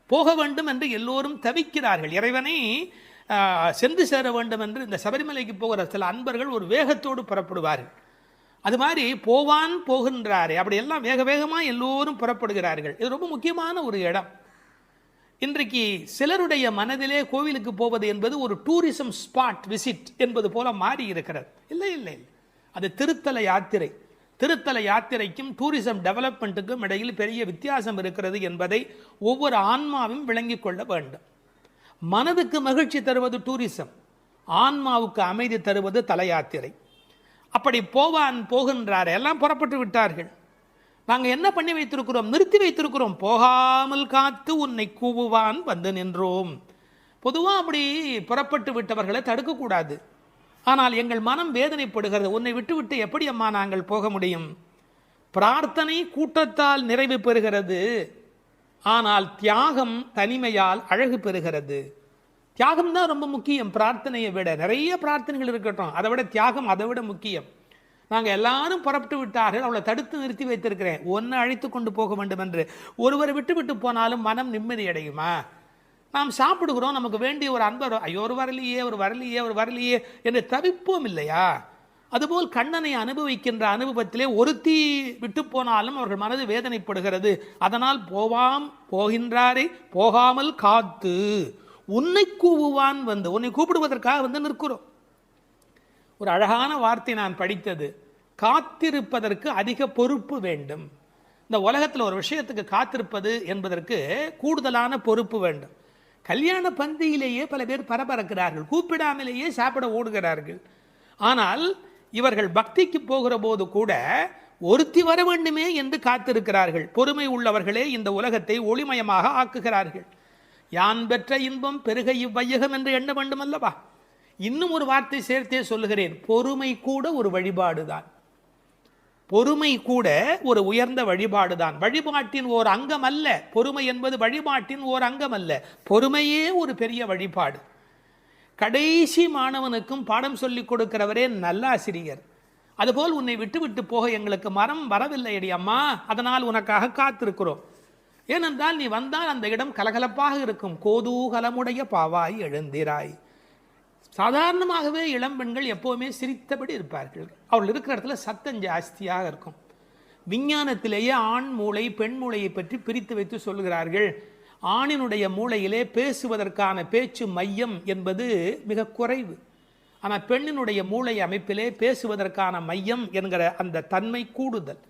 போக வேண்டும் என்று எல்லோரும் தவிக்கிறார்கள். இறைவனை சென்று சேர வேண்டும் என்று இந்த சபரிமலைக்கு போகிற சில அன்பர்கள் ஒரு வேகத்தோடு புறப்படுவார்கள். அது மாதிரி போவான் போகின்றாரே, அப்படி எல்லாம் வேக வேகமாக எல்லோரும் புறப்படுகிறார்கள். இது ரொம்ப முக்கியமான ஒரு இடம். இன்றைக்கு சிலருடைய மனதிலே கோவிலுக்கு போவது என்பது ஒரு டூரிசம் ஸ்பாட் விசிட் என்பது போல மாறி இருக்கிறது. இல்லை இல்லை, அது திருத்தல யாத்திரை. திருத்தல யாத்திரைக்கும் டூரிசம் டெவலப்மெண்ட்டுக்கும் இடையில் பெரிய வித்தியாசம் இருக்கிறது என்பதை ஒவ்வொரு ஆன்மாவும் விளங்கிக் கொள்ள வேண்டும். மனதுக்கு மகிழ்ச்சி தருவது டூரிசம், ஆன்மாவுக்கு அமைதி தருவது தல யாத்திரை. அப்படி போவான் போகின்றார், எல்லாம் புறப்பட்டு விட்டார்கள். நாங்கள் என்ன பண்ணி வைத்திருக்கிறோம்? நிறுத்தி வைத்திருக்கிறோம். போகாமல் காத்து உன்னை கூவுவான் வந்து நின்றோம். பொதுவாக அப்படி புறப்பட்டு விட்டவர்களை தடுக்கக்கூடாது. ஆனால் எங்கள் மனம் வேதனைப்படுகிறது. உன்னை விட்டுவிட்டு எப்படி அம்மா நாங்கள் போக முடியும்? பிரார்த்தனை கூட்டத்தால் நிறைவு பெறுகிறது, ஆனால் தியாகம் தனிமையால் அழகு பெறுகிறது. தியாகம் தான் ரொம்ப முக்கியம். பிரார்த்தனையை விட நிறைய பிரார்த்தனைகள் இருக்கட்டும், அதை விட தியாகம் அதை விட முக்கியம். நாங்கள் எல்லாரும் புறப்பட்டு விட்டார்கள், அவளை தடுத்து நிறுத்தி வைத்திருக்கிறேன், ஒன்று அழைத்து கொண்டு போக வேண்டும் என்று. ஒருவரை விட்டு விட்டு போனாலும் மனம் நிம்மதி அடையுமா? நாம் சாப்பிடுகிறோம், நமக்கு வேண்டிய ஒரு அன்பர், ஐயோ ஒரு வரலையே ஒரு வரலையே ஒரு வரலையே என்று தவிப்போம் இல்லையா? அதுபோல் கண்ணனை அனுபவிக்கின்ற அனுபவத்திலே ஒருத்தி விட்டு போனாலும் அவர்கள் மனது வேதனைப்படுகிறது. அதனால் போகின்றாரே போகாமல் காத்து உன்னை கூவுவான் வந்து, உன்னை கூப்பிடுவதற்காக வந்து நிற்கிறோம். ஒரு அழகான வார்த்தை நான் படித்தது, காத்திருப்பதற்கு அதிக பொறுப்பு வேண்டும். இந்த உலகத்தில் ஒரு விஷயத்துக்கு காத்திருப்பது என்பதற்கு கூடுதலான பொறுப்பு வேண்டும். கல்யாண பந்தியிலேயே பல பேர் பரபரக்கிறார்கள், கூப்பிடாமலேயே சாப்பிட ஓடுகிறார்கள். ஆனால் இவர்கள் பக்திக்கு போகிற போது கூட ஒருத்தி வர வேண்டுமே என்று காத்திருக்கிறார்கள். பொறுமை உள்ளவர்களே இந்த உலகத்தை ஒளிமயமாக ஆக்குகிறார்கள். யான் பெற்ற இன்பம் பெருக இவ்வையகம் என்று எண்ண வேண்டும் அல்லவா? இன்னும் ஒரு வார்த்தை சேர்த்தே சொல்லுகிறேன், பொறுமை கூட ஒரு வழிபாடுதான். பொறுமை கூட ஒரு உயர்ந்த வழிபாடுதான். வழிபாட்டின் ஓர் அங்கம் அல்ல பொறுமை என்பது, வழிபாட்டின் ஓர் அங்கம் அல்ல, பொறுமையே ஒரு பெரிய வழிபாடு. கடைசி மாணவனுக்கும் பாடம் சொல்லிக் கொடுக்கிறவரே நல்லாசிரியர். அதுபோல் உன்னை விட்டு விட்டு போக எங்களுக்கு மரம் வரவில்லை அடி அம்மா, அதனால் உனக்காக காத்திருக்கிறோம். ஏனென்றால் நீ வந்தால் அந்த இடம் கலகலப்பாக இருக்கும். கோதூகலமுடைய பாவாய் எழுந்திராய். சாதாரணமாகவே இளம்பெண்கள் எப்போவுமே சிரித்தபடி இருப்பார்கள். அவர்கள் இருக்கிற இடத்துல சத்தம் ஜாஸ்தியாக இருக்கும். விஞ்ஞானத்திலேயே ஆண் மூளை பெண் மூளையை பற்றி பிரித்து வைத்து சொல்கிறார்கள். ஆணினுடைய மூளையிலே பேசுவதற்கான பேச்சு மையம் என்பது மிக குறைவு. ஆனால் பெண்ணினுடைய மூளை அமைப்பிலே பேசுவதற்கான மையம் என்கிற அந்த தன்மை கூடுதல்.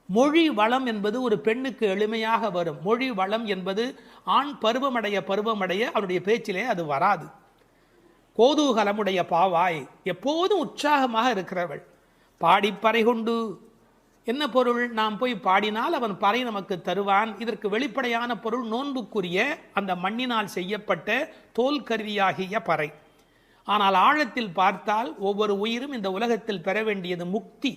மொழி வளம் என்பது ஒரு பெண்ணுக்கு எளிமையாக வரும். மொழி வளம் என்பது ஆண் பருவமடைய அவருடைய பேச்சிலே அது வராது. கோதூகலமுடைய பாவாய், எப்போதும் உற்சாகமாக இருக்கிறவள். பாடிப்பறை கொண்டு என்ன பொருள்? நாம் போய் பாடினால் அவன் பறை நமக்கு தருவான். இதற்கு வெளிப்படையான பொருள் நோன்புக்குரிய அந்த மண்ணினால் செய்யப்பட்ட தோல் கருவியாகிய பறை. ஆனால் ஆழத்தில் பார்த்தால் ஒவ்வொரு உயிரும் இந்த உலகத்தில் பெற வேண்டியது முக்தி.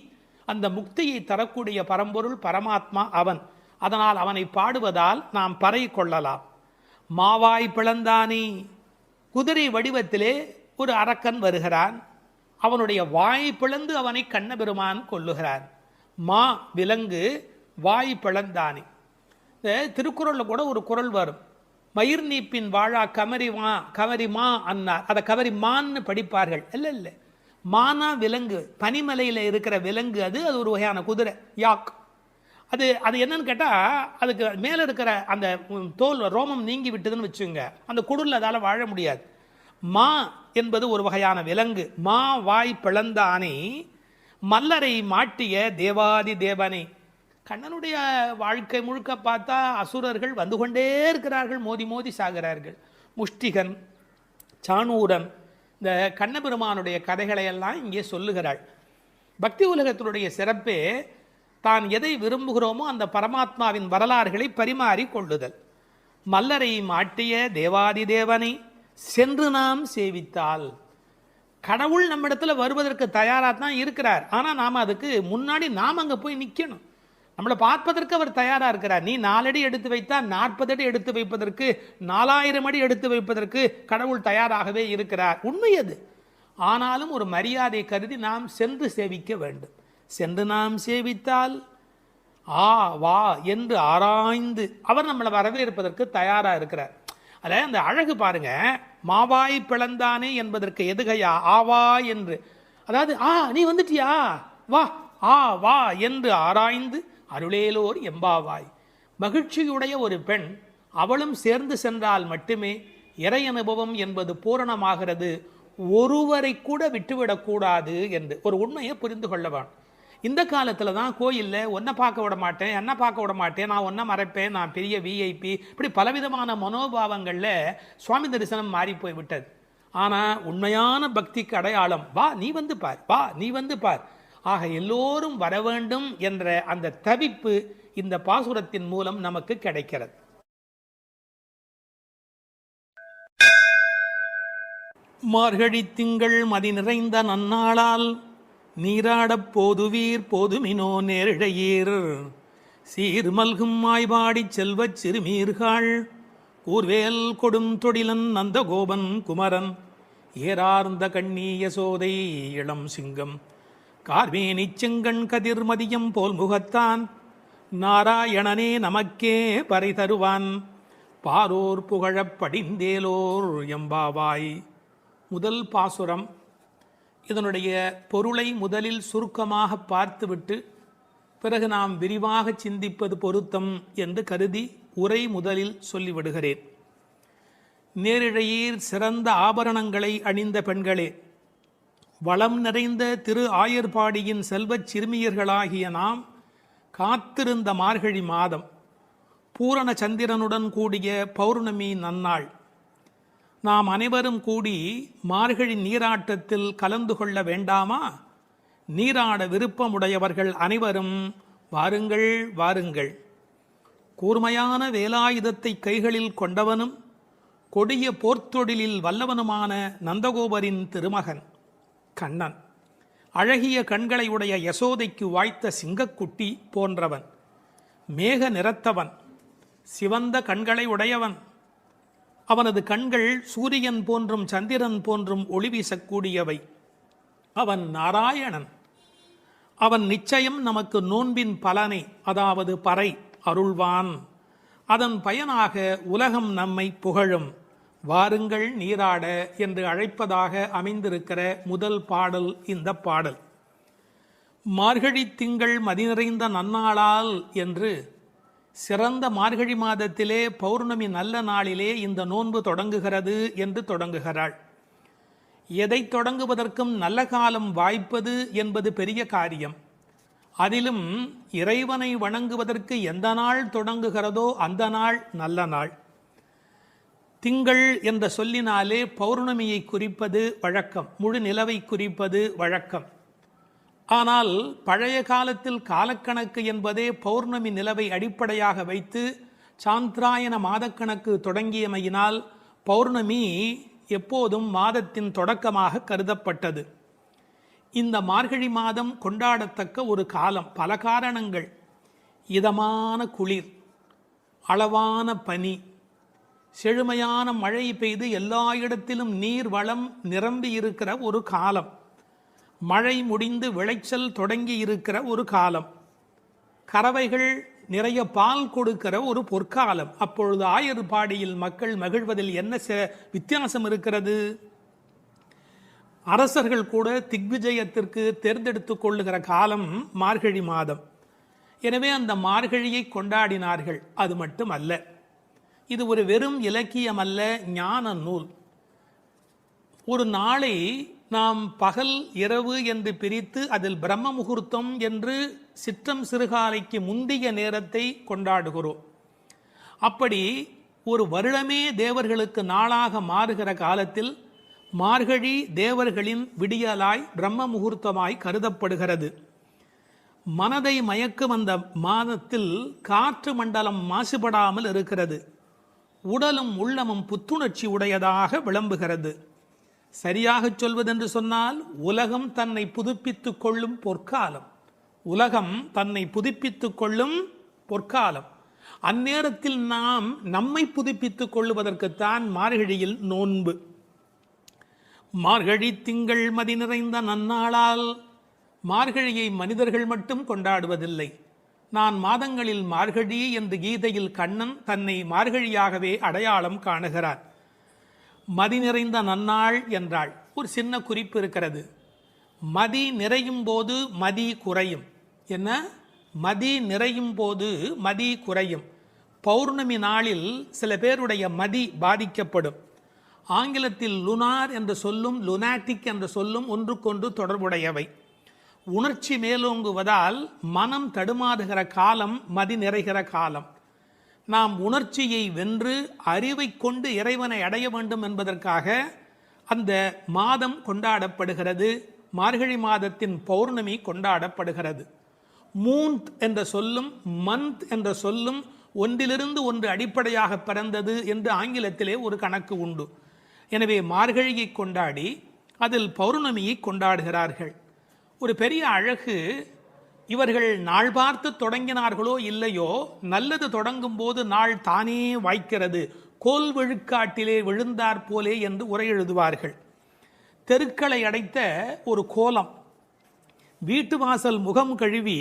அந்த முக்தியை தரக்கூடிய பரம்பொருள் பரமாத்மா அவன். அதனால் அவனை பாடுவதால் நாம் பறை கொள்ளலாம். மாவாய் பிளந்தானே, குதிரை வடிவத்திலே ஒரு அரக்கன் வருகிறான். அவனுடைய வாய் பிளந்து அவனை கண்ணபெருமான் கொல்லுகிறான். மா விலங்கு, வாய் பிளந்தானே. இந்த திருக்குறளில் கூட ஒரு குறள் வரும், மயிர் நீப்பின் வாழா கவரி மா அன்னார். அதை கவரி மான்னு படிப்பார்கள். இல்லை இல்லை, மானா விலங்கு, பனிமலையில் இருக்கிற விலங்கு. அது ஒரு வகையான குதிரை, யாக். அது என்னன்னு கேட்டால், அதுக்கு மேலே இருக்கிற அந்த தோல் ரோமம் நீங்கி விட்டதுன்னு வச்சுங்க, அந்த குடலில் அதால் வாழ முடியாது. மா என்பது ஒரு வகையான விலங்கு. மா வாய் பிளந்தானே மல்லரை மாட்டிய தேவாதி தேவனை. கண்ணனுடைய வாழ்க்கை முழுக்க பார்த்தா அசுரர்கள் வந்து கொண்டே இருக்கிறார்கள், மோதி மோதி சாகிறார்கள். முஷ்டிகன், சாணூரன், இந்த கண்ணபெருமானுடைய கதைகளை எல்லாம் இங்கே சொல்லுகிறாள். பக்தி உலகத்தினுடைய சிறப்பே தான் எதை விரும்புகிறோமோ அந்த பரமாத்மாவின் வரலாறுகளை பரிமாறி கொள்ளுதல். மல்லரை மாட்டிய தேவாதி தேவனை சென்று நாம் சேவித்தால், கடவுள் நம்மிடத்தில் வருவதற்கு தயாராக தான் இருக்கிறார். ஆனால் நாம் அதுக்கு முன்னாடி நாம் அங்கே போய் நிற்கணும். நம்மளை பார்ப்பதற்கு அவர் தயாராக இருக்கிறார். நீ 4 அடி எடுத்து வைத்தா 40 அடி எடுத்து வைப்பதற்கு, 4000 அடி எடுத்து வைப்பதற்கு கடவுள் தயாராகவே இருக்கிறார். உண்மை அது. ஆனாலும் ஒரு மரியாதை கருதி நாம் சென்று சேவிக்க வேண்டும். சென்று நாம் சேவித்தால் ஆ வா என்று ஆராய்ந்து அவர் நம்மளை வரவேற்பதற்கு தயாராக இருக்கிறார். அதில் அந்த அழகு பாருங்க, மாவாய் பிளந்தானே என்பதற்கு எதுகையா ஆவா என்று. அதாவது நீ வந்துட்டியா, வா வா என்று ஆராய்ந்து அருளேலோர் எம்பாவாய். மகிழ்ச்சியுடைய ஒரு பெண் அவளும் சேர்ந்து சென்றால் மட்டுமே இறை அனுபவம் என்பது பூரணமாகிறது. ஒருவரை கூட விட்டுவிடக்கூடாது என்று ஒரு உண்மையை புரிந்து கொள்ளவான். இந்த காலத்தில் தான் கோயிலில் ஒன்றை பார்க்க விட மாட்டேன், என்ன பார்க்க விட மாட்டேன், நான் ஒன்றை மறைப்பேன், நான் பெரிய விஐபி, இப்படி பலவிதமான மனோபாவங்களில் சுவாமி தரிசனம் மாறி போய் விட்டது. ஆனால் உண்மையான பக்திக்கு அடையாளம் வா நீ வந்து பார், வா நீ வந்து பார். ஆக எல்லோரும் வர வேண்டும் என்ற அந்த தவிப்பு இந்த பாசுரத்தின் மூலம் நமக்கு கிடைக்கிறது. மார்கழி திங்கள் மதி நிறைந்த நன்னாளால் நீராடப் போதுவீர் போதுமினோ நேரிழையீர் சீர்மல்கும் மாய்பாடிச் செல்வச் சிறுமீர்கள் கூர்வேல் கொடும் தொடிலன் நந்தகோபன் குமரன் ஏறார்ந்த கண்ணி யசோதை இளம் சிங்கம் கார்மேனிச் செங்கண் கதிர் மதியம் போல் முகத்தான் நாராயணனே நமக்கே பறை தருவான் பாரோர் புகழப் படிந்தேலோர் எம்பாவாய். முதல் பாசுரம். இதனுடைய பொருளை முதலில் சுருக்கமாக பார்த்துவிட்டு பிறகு நாம் விரிவாக சிந்திப்பது பொருத்தம் என்று கருதி உரை முதலில் சொல்லிவிடுகிறேன். நேரிழையீர் சிறந்த ஆபரணங்களை அணிந்த பெண்களே, வளம் நிறைந்த திரு ஆயர்பாடியின் செல்வச் சிறுமியர்களாகிய நாம் காத்திருந்த மார்கழி மாதம், பூரண சந்திரனுடன் கூடிய பௌர்ணமி நன்னாள், நாம் அனைவரும் கூடி மார்கழி நீராட்டத்தில் கலந்து கொள்ள வேண்டாமா? நீராட விருப்பமுடையவர்கள் அனைவரும் வாருங்கள் வாருங்கள். கூர்மையான வேலாயுதத்தை கைகளில் கொண்டவனும் கொடிய போர்த்தொழிலில் வல்லவனுமான நந்தகோபரின் திருமகன் கண்ணன், அழகிய கண்களை உடைய யசோதைக்கு வாய்த்த சிங்கக்குட்டி போன்றவன், மேக நிறத்தவன், சிவந்த கண்களை உடையவன். அவனது கண்கள் சூரியன் போன்றும் சந்திரன் போன்றும் ஒளி வீசக்கூடியவை. அவன் நாராயணன். அவன் நிச்சயம் நமக்கு நோன்பின் பலனை, அதாவது பறை அருள்வான். அதன் பயனாக உலகம் நம்மை புகழும். வாருங்கள் நீராட என்று அழைப்பதாக அமைந்திருக்கிற முதல் பாடல் இந்த பாடல். மார்கழி திங்கள் மதி நிறைந்த நன்னாளால் என்று சிறந்த மார்கழி மாதத்திலே பௌர்ணமி நல்ல நாளிலே இந்த நோன்பு தொடங்குகிறது என்று தொடங்குகிறாள். எதை தொடங்குவதற்கும் நல்ல காலம் வாய்ப்பது என்பது பெரிய காரியம். அதிலும் இறைவனை வணங்குவதற்கு எந்த நாள் தொடங்குகிறதோ அந்த நாள் நல்ல நாள். திங்கள் என்ற சொல்லினாலே பௌர்ணமியை குறிப்பது வழக்கம், முழு நிலவை குறிப்பது வழக்கம். ஆனால் பழைய காலத்தில் காலக்கணக்கு என்பதே பௌர்ணமி நிலவை அடிப்படையாக வைத்து சாந்திராயன மாதக்கணக்கு தொடங்கியமையினால் பௌர்ணமி எப்போதும் மாதத்தின் தொடக்கமாக கருதப்பட்டது. இந்த மார்கழி மாதம் கொண்டாடத்தக்க ஒரு காலம். பல காரணங்கள். இதமான குளிர், அளவான பனி, செழுமையான மழை பெய்து எல்லா இடத்திலும் நீர் வளம் நிரம்பி இருக்கிற ஒரு காலம், மழை முடிந்து விளைச்சல் தொடங்கி இருக்கிற ஒரு காலம், கறவைகள் நிறைய பால் கொடுக்கிற ஒரு பொற்காலம். அப்பொழுது ஆயர்பாடியில் மக்கள் மகிழ்வதில் என்ன வித்தியாசம் இருக்கிறது? அரசர்கள் கூட திக்விஜயத்திற்கு தேர்ந்தெடுத்துக் கொள்ளுகிற காலம் மார்கழி மாதம். எனவே அந்த மார்கழியை கொண்டாடினார்கள். அது மட்டும் அல்ல, இது ஒரு வெறும் இலக்கியம் அல்ல, ஞான நூல். ஒரு நாளை நாம் பகல் இரவு என்று பிரித்து அதில் பிரம்ம முகூர்த்தம் என்று சிற்றம் சிறுகாலைக்கு முந்திய நேரத்தை கொண்டாடுகிறோம். அப்படி ஒரு வருடமே தேவர்களுக்கு நாளாக மாறுகிற காலத்தில் மார்கழி தேவர்களின் விடியலாய் பிரம்ம முகூர்த்தமாய் கருதப்படுகிறது. மனதை மயக்கும் அந்த மாதத்தில் காற்று மண்டலம் மாசுபடாமல் இருக்கிறது. உடலும் உள்ளமும் புத்துணர்ச்சி உடையதாக விளம்புகிறது. சரியாக சொல்வதென்று சொன்னால் உலகம் தன்னை புதுப்பித்துக் கொள்ளும் பொற்காலம். உலகம் தன்னை புதுப்பித்துக் கொள்ளும் பொற்காலம். அந்நேரத்தில் நாம் நம்மை புதுப்பித்துக் கொள்ளுவதற்குத்தான் மார்கழியில் நோன்பு. மார்கழி திங்கள் மதி நிறைந்த நன்னாளால் மார்கழியை மனிதர்கள் மட்டும் கொண்டாடுவதில்லை. நான் மாதங்களில் மார்கழி என்று கீதையில் கண்ணன் தன்னை மார்கழியாகவே அடையாளம் காணுகிறார். மதி நிறைந்த நன்னாள் என்றாள். ஒரு சின்ன குறிப்பு இருக்கிறது. மதி நிறையும் போது மதி குறையும். என்ன? மதி நிறையும் போது மதி குறையும். பௌர்ணமி நாளில் சில பேருடைய மதி பாதிக்கப்படும். ஆங்கிலத்தில் லுனார் என்ற சொல்லும் லுனாட்டிக் என்ற சொல்லும் ஒன்றுக்கொன்று தொடர்புடையவை. உணர்ச்சி மேலோங்குவதால் மனம் தடுமாறுகிற காலம் மதி நிறைகிற காலம். நாம் உணர்ச்சியை வென்று அறிவை கொண்டு இறைவனை அடைய வேண்டும் என்பதற்காக அந்த மாதம் கொண்டாடப்படுகிறது. மார்கழி மாதத்தின் பௌர்ணமி கொண்டாடப்படுகிறது. மூன்த் என்ற சொல்லும் மந்த் என்ற சொல்லும் ஒன்றிலிருந்து ஒன்று அடிப்படையாக பிறந்தது என்று ஆங்கிலத்திலே ஒரு கணக்கு உண்டு. எனவே மார்கழியை கொண்டாடி அதில் பௌர்ணமியை கொண்டாடுகிறார்கள். ஒரு பெரிய அழகு, இவர்கள் நாள் பார்த்து தொடங்கினார்களோ இல்லையோ, நல்லது தொடங்கும் போது நாள் தானே வாய்க்கிறது. கோல் விழுக்காட்டிலே விழுந்தார் போலே என்று உரை எழுதுவார்கள். தெருக்களை அடைத்த ஒரு கோலம். வீட்டு வாசல் முகம் கழுவி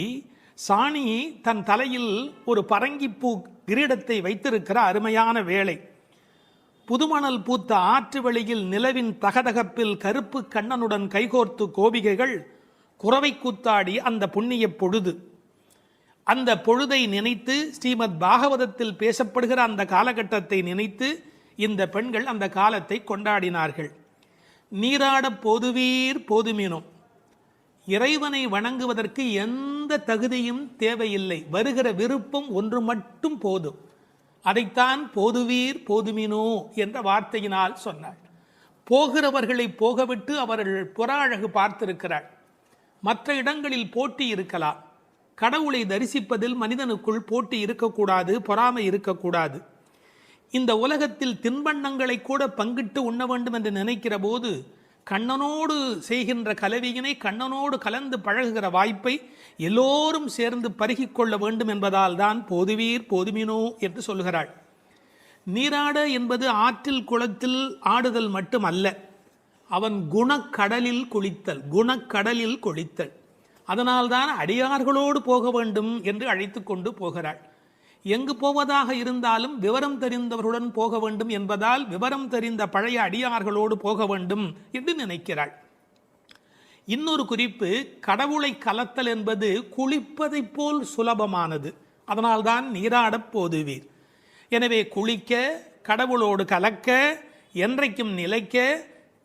சாணி தன் தலையில் ஒரு பரங்கிப்பூ கிரீடத்தை வைத்திருக்கிற அருமையான வேளை. புதுமணல் பூத்த ஆற்று வெளியில் நிலவின் தகதகப்பில் கருப்பு கண்ணனுடன் கைகோர்த்து கோபிகைகள் குறவை கூத்தாடி அந்த புண்ணிய பொழுது. அந்த பொழுதை நினைத்து ஸ்ரீமத் பாகவதத்தில் பேசப்படுகிற அந்த காலகட்டத்தை நினைத்து இந்த பெண்கள் அந்த காலத்தை கொண்டாடினார்கள். நீராட போதுவீர் போதுமினும். இறைவனை வணங்குவதற்கு எந்த தகுதியும் தேவையில்லை. வருகிற விருப்பம் ஒன்று மட்டும் போதும். அதைத்தான் போதுவீர் போதுமினோ என்ற வார்த்தையினால் சொன்னாள். போகிறவர்களை போகவிட்டு அவர்கள் புற அழகு பார்த்திருக்கிறாள். மற்ற இடங்களில் போட்டி இருக்கலாம். கடவுளை தரிசிப்பதில் மனிதனுக்குள் போட்டி இருக்கக்கூடாது, பொறாமை இருக்கக்கூடாது. இந்த உலகத்தில் தின்பண்டங்களை கூட பங்கிட்டு உண்ண வேண்டும் என்று நினைக்கிற போது கண்ணனோடு செய்கின்ற கலவியினை, கண்ணனோடு கலந்து பழகுகிற வாய்ப்பை எல்லோரும் சேர்ந்து பருகிக்கொள்ள வேண்டும் என்பதால் தான் போதுவீர் போதுமினோ என்று சொல்கிறாள். நீராட என்பது ஆற்றில் குளத்தில் ஆடுதல் மட்டுமல்ல, அவன் குணக்கடலில் குளித்தல். குணக்கடலில் குளித்தல். அதனால்தான் அடியார்களோடு போக வேண்டும் என்று அழைத்து கொண்டு போகிறாள். எங்கு போவதாக இருந்தாலும் விவரம் தெரிந்தவர்களுடன் போக வேண்டும் என்பதால் விவரம் தெரிந்த பழைய அடியார்களோடு போக வேண்டும் என்று நினைக்கிறாள். இன்னொரு குறிப்பு, கடவுளை கலத்தல் என்பது குளிப்பதைப் போல் சுலபமானது. அதனால்தான் நீராடப் போதுவீர். எனவே குளிக்க, கடவுளோடு கலக்க, என்றைக்கும் நிலைக்க,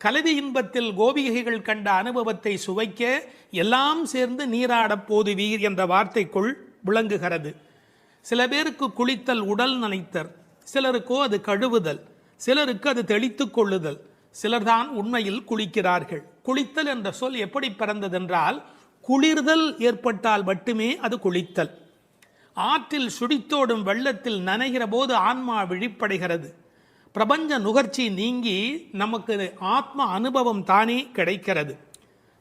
கலவி இன்பத்தில் கோபிகைகள் கண்ட அனுபவத்தை சுவைக்க எல்லாம் சேர்ந்து நீராடப் போதுவீர் என்ற வார்த்தைக்குள் விளங்குகிறது. சில பேருக்கு குளித்தல் உடல் நனைத்தல், சிலருக்கோ அது கழுவுதல், சிலருக்கு அது தெளித்துக் கொள்ளுதல். சிலர்தான் உண்மையில் குளிக்கிறார்கள். குளித்தல் என்ற சொல் எப்படி பிறந்ததென்றால், குளிர்தல் ஏற்பட்டால் மட்டுமே அது குளித்தல். ஆற்றில் சுடித்தோடும் வெள்ளத்தில் நனைகிற போது ஆன்மா விழிப்படைகிறது. பிரபஞ்ச நுகர்ச்சி நீங்கி நமக்கு ஆத்ம அனுபவம் தானே கிடைக்கிறது.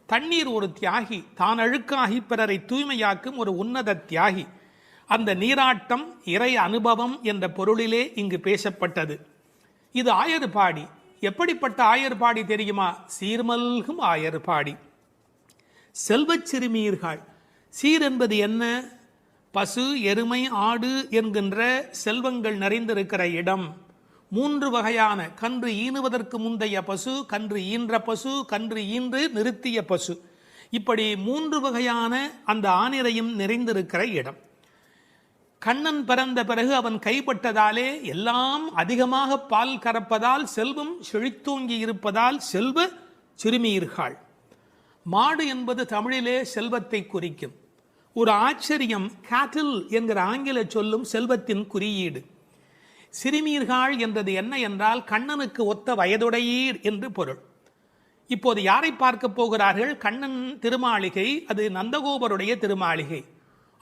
தண்ணீர் ஒரு தியாகி, தான் அழுக்காகி பிறரை தூய்மையாக்கும் ஒரு உன்னத தியாகி. அந்த நீராட்டம் இறை அனுபவம் என்ற பொருளிலே இங்கு பேசப்பட்டது. இது ஆயர்பாடி. எப்படிப்பட்ட ஆயர்பாடி தெரியுமா? சீர்மல்கும் ஆயர்பாடி. செல்வச் சிறுமீர்கள். சீர் என்பது என்ன? பசு, எருமை, ஆடு என்கின்ற செல்வங்கள் நிறைந்திருக்கிற இடம். 3 வகையான கன்று ஈனுவதற்கு முந்தைய பசு, கன்று ஈன்ற பசு, கன்று ஈன்று நிறுத்திய பசு, இப்படி 3 வகையான அந்த ஆனிரையும் நிறைந்திருக்கிற இடம். கண்ணன் பிறந்த பிறகு அவன் கைப்பட்டதாலே எல்லாம் அதிகமாக பால் கறப்பதால், செல்வம் செழித்தோங்கி இருப்பதால் செல்வ சிறுமீர்கள். மாடு என்பது தமிழிலே செல்வத்தை குறிக்கும். ஒரு ஆச்சரியம், கேட்டில் என்கிற ஆங்கில சொல்லும் செல்வத்தின் குறியீடு. சிறுமீர்கள் என்றது என்ன என்றால் கண்ணனுக்கு ஒத்த வயதுடையீர் என்று பொருள். இப்போது யாரை பார்க்க போகிறார்கள்? கண்ணன் திருமாளிகை, அது நந்தகோபருடைய திருமாளிகை.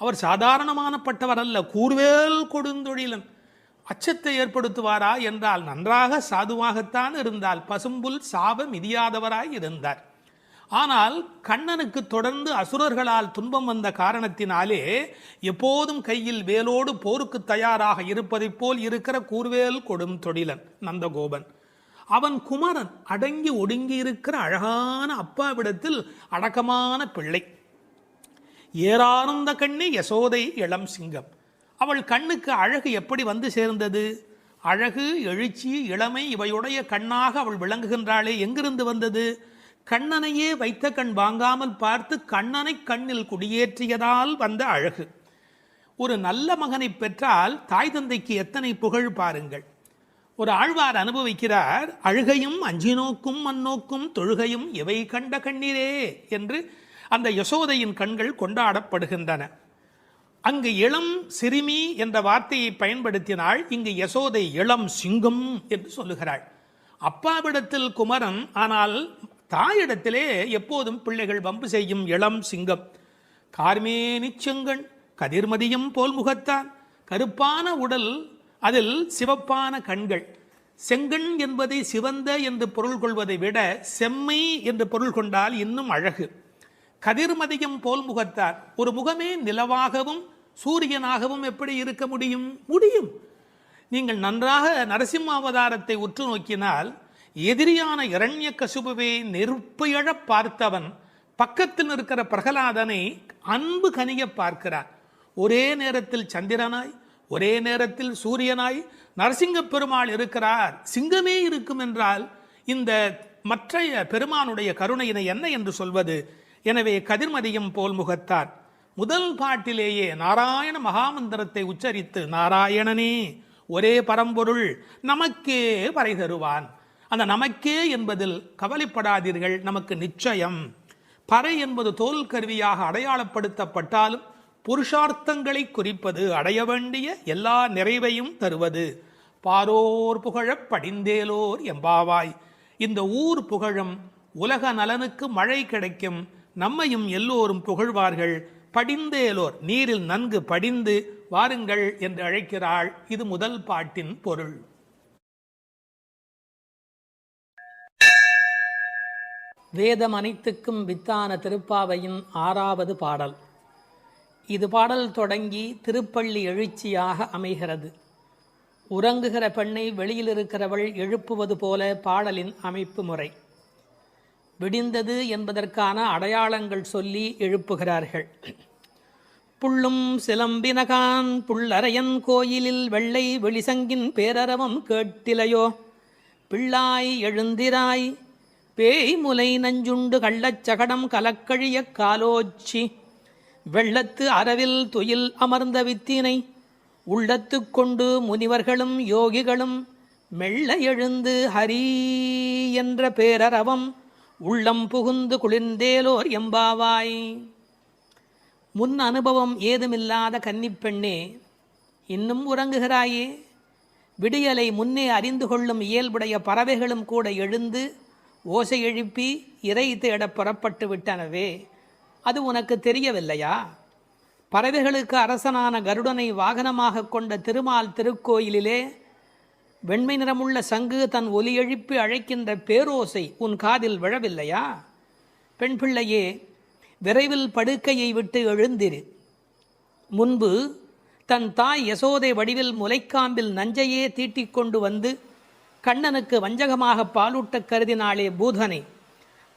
அவர் சாதாரணமானப்பட்டவர் அல்ல, கூர்வேல் கொடுந்தொழிலன். அச்சத்தை ஏற்படுத்துவாரா என்றால் நன்றாக சாதுவாகத்தான் இருந்தால், பசும்புல் சாப மிதியாதவராய் இருந்தார். ஆனால் கண்ணனுக்கு தொடர்ந்து அசுரர்களால் துன்பம் வந்த காரணத்தினாலே எப்போதும் கையில் வேலோடு போருக்கு தயாராக இருப்பதைப் போல் இருக்கிற கூர்வேல் கொடும் தொழிலன் நந்தகோபன். அவன் குமரன், அடங்கி ஒடுங்கி இருக்கிற அழகான அப்பாவிடத்தில் அடக்கமான பிள்ளை. ஏறார்ந்த கண்ணி யசோதை இளம் சிங்கம். அவள் கண்ணுக்கு அழகு எப்படி வந்து சேர்ந்தது? அழகு, எழுச்சி, இளமை இவையுடைய கண்ணாக அவள் விளங்குகின்றாளே, எங்கிருந்து வந்தது? கண்ணனையே வைத்த கண் வாங்காமல் பார்த்து கண்ணனை கண்ணில் குடியேற்றியதால் வந்த அழகு. ஒரு நல்ல மகனை பெற்றால் தாய் தந்தைக்கு எத்தனை புகழ் பாருங்கள். ஒரு ஆழ்வார் அனுபவிக்கிறார், அழுகையும் அஞ்சினோக்கும் மண்ணோக்கும் தொழுகையும் எவை கண்ட கண்ணீரே என்று அந்த யசோதையின் கண்கள் கொண்டாடப்படுகின்றன. அங்கு இளம் சிறுமி என்ற வார்த்தையை பயன்படுத்தினாள், இங்கு யசோதை இளம் சிங்கம் என்று சொல்லுகிறாள். அப்பாவிடத்தில் குமரன், ஆனால் தாயிடத்திலே எப்போதும் பிள்ளைகள் வம்பு செய்யும் இளம் சிங்கம். கார்மேனி செங்கண் கதிர்மதியம் போல் முகத்தான், கருப்பான உடல், அதில் சிவப்பான கண்கள். செங்கண் என்பதை சிவந்த என்று பொருள் கொள்வதை விட செம்மை என்று பொருள் கொண்டால் இன்னும் அழகு. கதிர்மதியம் போல் முகத்தார், ஒரு முகமே நிலவாகவும் சூரியனாகவும் எப்படி இருக்க முடியும்? முடியும். நீங்கள் நன்றாக நரசிம்ம அவதாரத்தை உற்று நோக்கினால், எதிரியான இரண்யகசிபுவை நெருப்பு எழப் பார்த்தவன் பக்கத்தில் இருக்கிற பிரகலாதனை அன்பு கனிய பார்க்கிறான். ஒரே நேரத்தில் சந்திரனாய், ஒரே நேரத்தில் சூரியனாய் நரசிங்க பெருமாள் இருக்கிறார். சிங்கமே இருக்கும் என்றால் இந்த மற்ற பெருமானுடைய கருணையினை என்ன என்று சொல்வது? எனவே கதிர்மதியம் போல் முகத்தார். முதல் பாட்டிலேயே நாராயண மகாமந்திரத்தை உச்சரித்து, நாராயணனே ஒரே பரம்பொருள் நமக்கே வரை தருவான். அந்த நமக்கே என்பதில் கவலைப்படாதீர்கள், நமக்கு நிச்சயம். பறை என்பது தோல் கருவியாக அடையாளப்படுத்தப்பட்டாலும் புருஷார்த்தங்களை குறிப்பது, அடைய வேண்டிய எல்லா நிறைவையும் தருவது. பாரோர் புகழப் படிந்தேலோர் எம்பாவாய். இந்த ஊர் புகழும், உலக நலனுக்கு மழை கிடைக்கும், நம்மையும் எல்லோரும் புகழ்வார்கள். படிந்தேலோர், நீரில் நன்கு படிந்து வாருங்கள் என்று அழைக்கிறாள். இது முதல் பாட்டின் பொருள். வேதம் அனைத்துக்கும் வித்தான திருப்பாவையின் 6வது பாடல். இது பாடல் தொடங்கி திருப்பள்ளி எழுச்சியாக அமைகிறது. உறங்குகிற பெண்ணை வெளியில் இருக்கிறவள் எழுப்புவது போல பாடலின் அமைப்பு முறை. விடிந்தது என்பதற்கான அடையாளங்கள் சொல்லி எழுப்புகிறார்கள். புள்ளும் சிலம்பினகான் புள்ளரையன் கோயிலில் வெள்ளை வெளிசங்கின் பேரரவம் கேட்டிலையோ, பிள்ளாய் எழுந்திராய் பேய் முலை நஞ்சுண்டு கள்ளச்சகடம் கலக்கழிய காலோச்சி, வெள்ளத்து அரவில் துயில் அமர்ந்த வித்தினை உள்ளத்து கொண்டு முனிவர்களும் யோகிகளும் மெல்ல எழுந்து ஹரி என்ற பேரரவம் உள்ளம் புகுந்து குளிர்ந்தேலோர் எம்பாவாய். முன் அனுபவம் ஏதுமில்லாத கன்னிப்பெண்ணே, இன்னும் உறங்குகிறாயே? விடியலை முன்னே அறிந்து கொள்ளும் இயல்புடைய பறவைகளும் கூட எழுந்து ஓசை எழுப்பி இறை தேட புறப்பட்டு விட்டனவே, அது உனக்கு தெரியவில்லையா? பறவைகளுக்கு அரசனான கருடனை வாகனமாக கொண்ட திருமால் திருக்கோயிலிலே வெண்மை நிறமுள்ள சங்கு தன் ஒலி எழுப்பி அழைக்கின்ற பேரோசை உன் காதில் விழவில்லையா? பெண் பிள்ளையே, விரைவில் படுக்கையை விட்டு எழுந்திரு. முன்பு தன் தாய் யசோதை வடிவில் முலைக்காம்பில் நஞ்சையே தீட்டிக் கொண்டு வந்து கண்ணனுக்கு வஞ்சகமாக பாலூட்ட கருதினாளே பூதனை.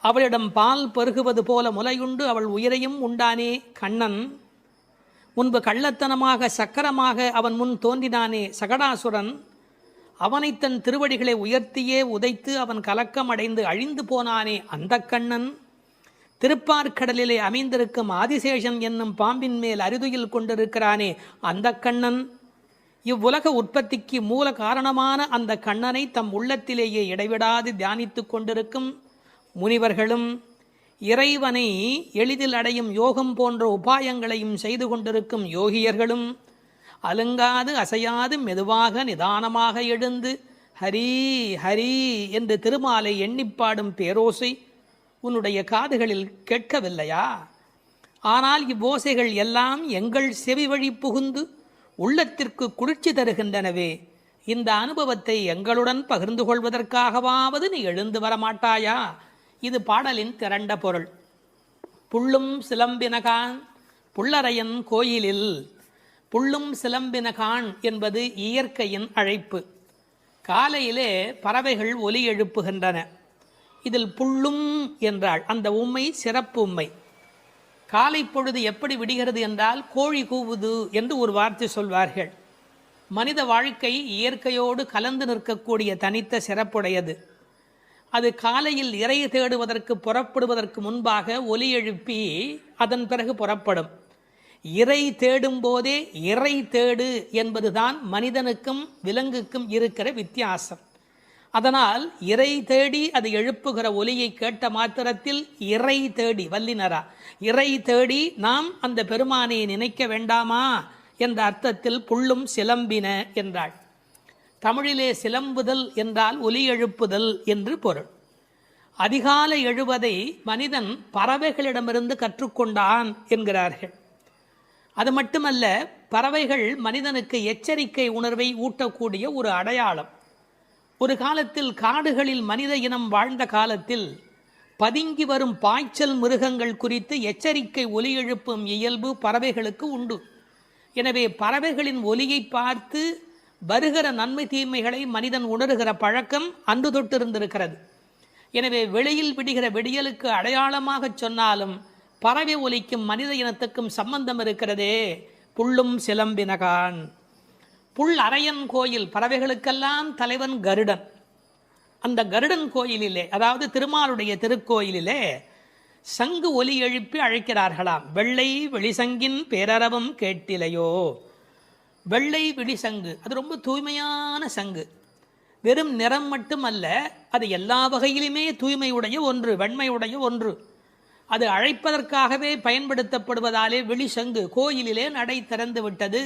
அவளிடம் பால் பருகுவது போல முலையுண்டு அவள் உயிரையும் உண்டானே கண்ணன். முன்பு கள்ளத்தனமாக சக்கரமாக அவன் முன் தோன்றினானே சகடாசுரன். அவனை தன் திருவடிகளை உயர்த்தியே உதைத்து அவன் கலக்கம் அடைந்து அழிந்து போனானே அந்த கண்ணன். திருப்பார்கடலிலே அமைந்திருக்கும் ஆதிசேஷன் என்னும் பாம்பின் மேல் அரிதுயில் கொண்டிருக்கிறானே அந்த கண்ணன். இவ்வுலக உற்பத்திக்கு மூல காரணமான அந்த கண்ணனை தம் உள்ளத்திலேயே இடைவிடாது தியானித்து கொண்டிருக்கும் முனிவர்களும் இறைவனை எளிதில் அடையும் யோகம் போன்ற உபாயங்களையும் செய்து கொண்டிருக்கும் யோகியர்களும் அலுங்காது அசையாது மெதுவாக நிதானமாக எழுந்து ஹரி ஹரி என்று திருமாலை எண்ணிப்பாடும் பேரோசை உன்னுடைய காதுகளில் கேட்கவில்லையா? ஆனால் இவ்வோசைகள் எல்லாம் எங்கள் செவி வழி புகுந்து உள்ளத்திற்கு குளிர்ச்சி தருகின்றனவே. இந்த அனுபவத்தை எங்களுடன் பகிர்ந்து கொள்வதற்காகவாவது நீ எழுந்து வரமாட்டாயா? இது பாடலின் திரண்ட பொருள். புள்ளும் சிலம்பினகான் புள்ளரையன் கோயிலில். புள்ளும் சிலம்பினகான் என்பது இயற்கையின் அழைப்பு. காலையிலே பறவைகள் ஒலி எழுப்புகின்றன. இதில் புள்ளும் என்றால் அந்த உம்மை சிறப்பு உம்மை. காலை பொழுது எப்படி விடுகிறது என்றால் கோழி கூவுது என்று ஒரு வார்த்தை சொல்வார்கள். மனித வாழ்க்கை இயற்கையோடு கலந்து நிற்கக்கூடிய தனித்த சிறப்புடையது. அது காலையில் இறை தேடுவதற்கு புறப்படுவதற்கு முன்பாக ஒலி எழுப்பி அதன் பிறகு புறப்படும். இறை தேடும் போதே இறை தேடு என்பதுதான் மனிதனுக்கும் விலங்குக்கும் இருக்கிற வித்தியாசம். அதனால் இறை தேடி அது எழுப்புகிற ஒலியை கேட்ட மாத்திரத்தில் இறை தேடி வல்லினரா இறை தேடி நாம் அந்த பெருமானை நினைக்க வேண்டாமா என்ற அர்த்தத்தில் புள்ளும் சிலம்பின என்றாள். தமிழிலே சிலம்புதல் என்றால் ஒலி எழுப்புதல் என்று பொருள். அதிகாலை எழுவதை மனிதன் பறவைகளிடமிருந்து கற்றுக்கொண்டான் என்கிறார்கள். அது மட்டுமல்ல, பறவைகள் மனிதனுக்கு எச்சரிக்கை உணர்வை ஊட்டக்கூடிய ஒரு அடையாளம். ஒரு காலத்தில் காடுகளில் மனித இனம் வாழ்ந்த காலத்தில் பதுங்கி வரும் பாய்ச்சல் மிருகங்கள் குறித்து எச்சரிக்கை ஒலி எழுப்பும் இயல்பு பறவைகளுக்கு உண்டு. எனவே பறவைகளின் ஒலியை பார்த்து வருகிற நன்மை தீமைகளை மனிதன் உணர்கிற பழக்கம் அன்று தொட்டிருந்திருக்கிறது. எனவே வெளியில் விடுகிற விடியலுக்கு அடையாளமாக சொன்னாலும் பறவை ஒலிக்கும் மனித இனத்துக்கும் சம்பந்தம் இருக்கிறதே. புள்ளும் சிலம்பினகான். புல் அரையன் கோயில், பறவைகளுக்கெல்லாம் தலைவன் கருடன். அந்த கருடன் கோயிலிலே, அதாவது திருமாலுடைய திருக்கோயிலிலே சங்கு ஒலி எழுப்பி அழைக்கிறார்களாம். வெள்ளை வெளிசங்கின் பேரரவம் கேட்டிலையோ. வெள்ளை விழிசங்கு அது ரொம்ப தூய்மையான சங்கு. வெறும் நிறம் மட்டுமல்ல, அது எல்லா வகையிலுமே தூய்மையுடைய ஒன்று, வெண்மையுடைய ஒன்று. அது அழைப்பதற்காகவே பயன்படுத்தப்படுவதாலே விழிசங்கு கோயிலிலே நடை திறந்து விட்டது,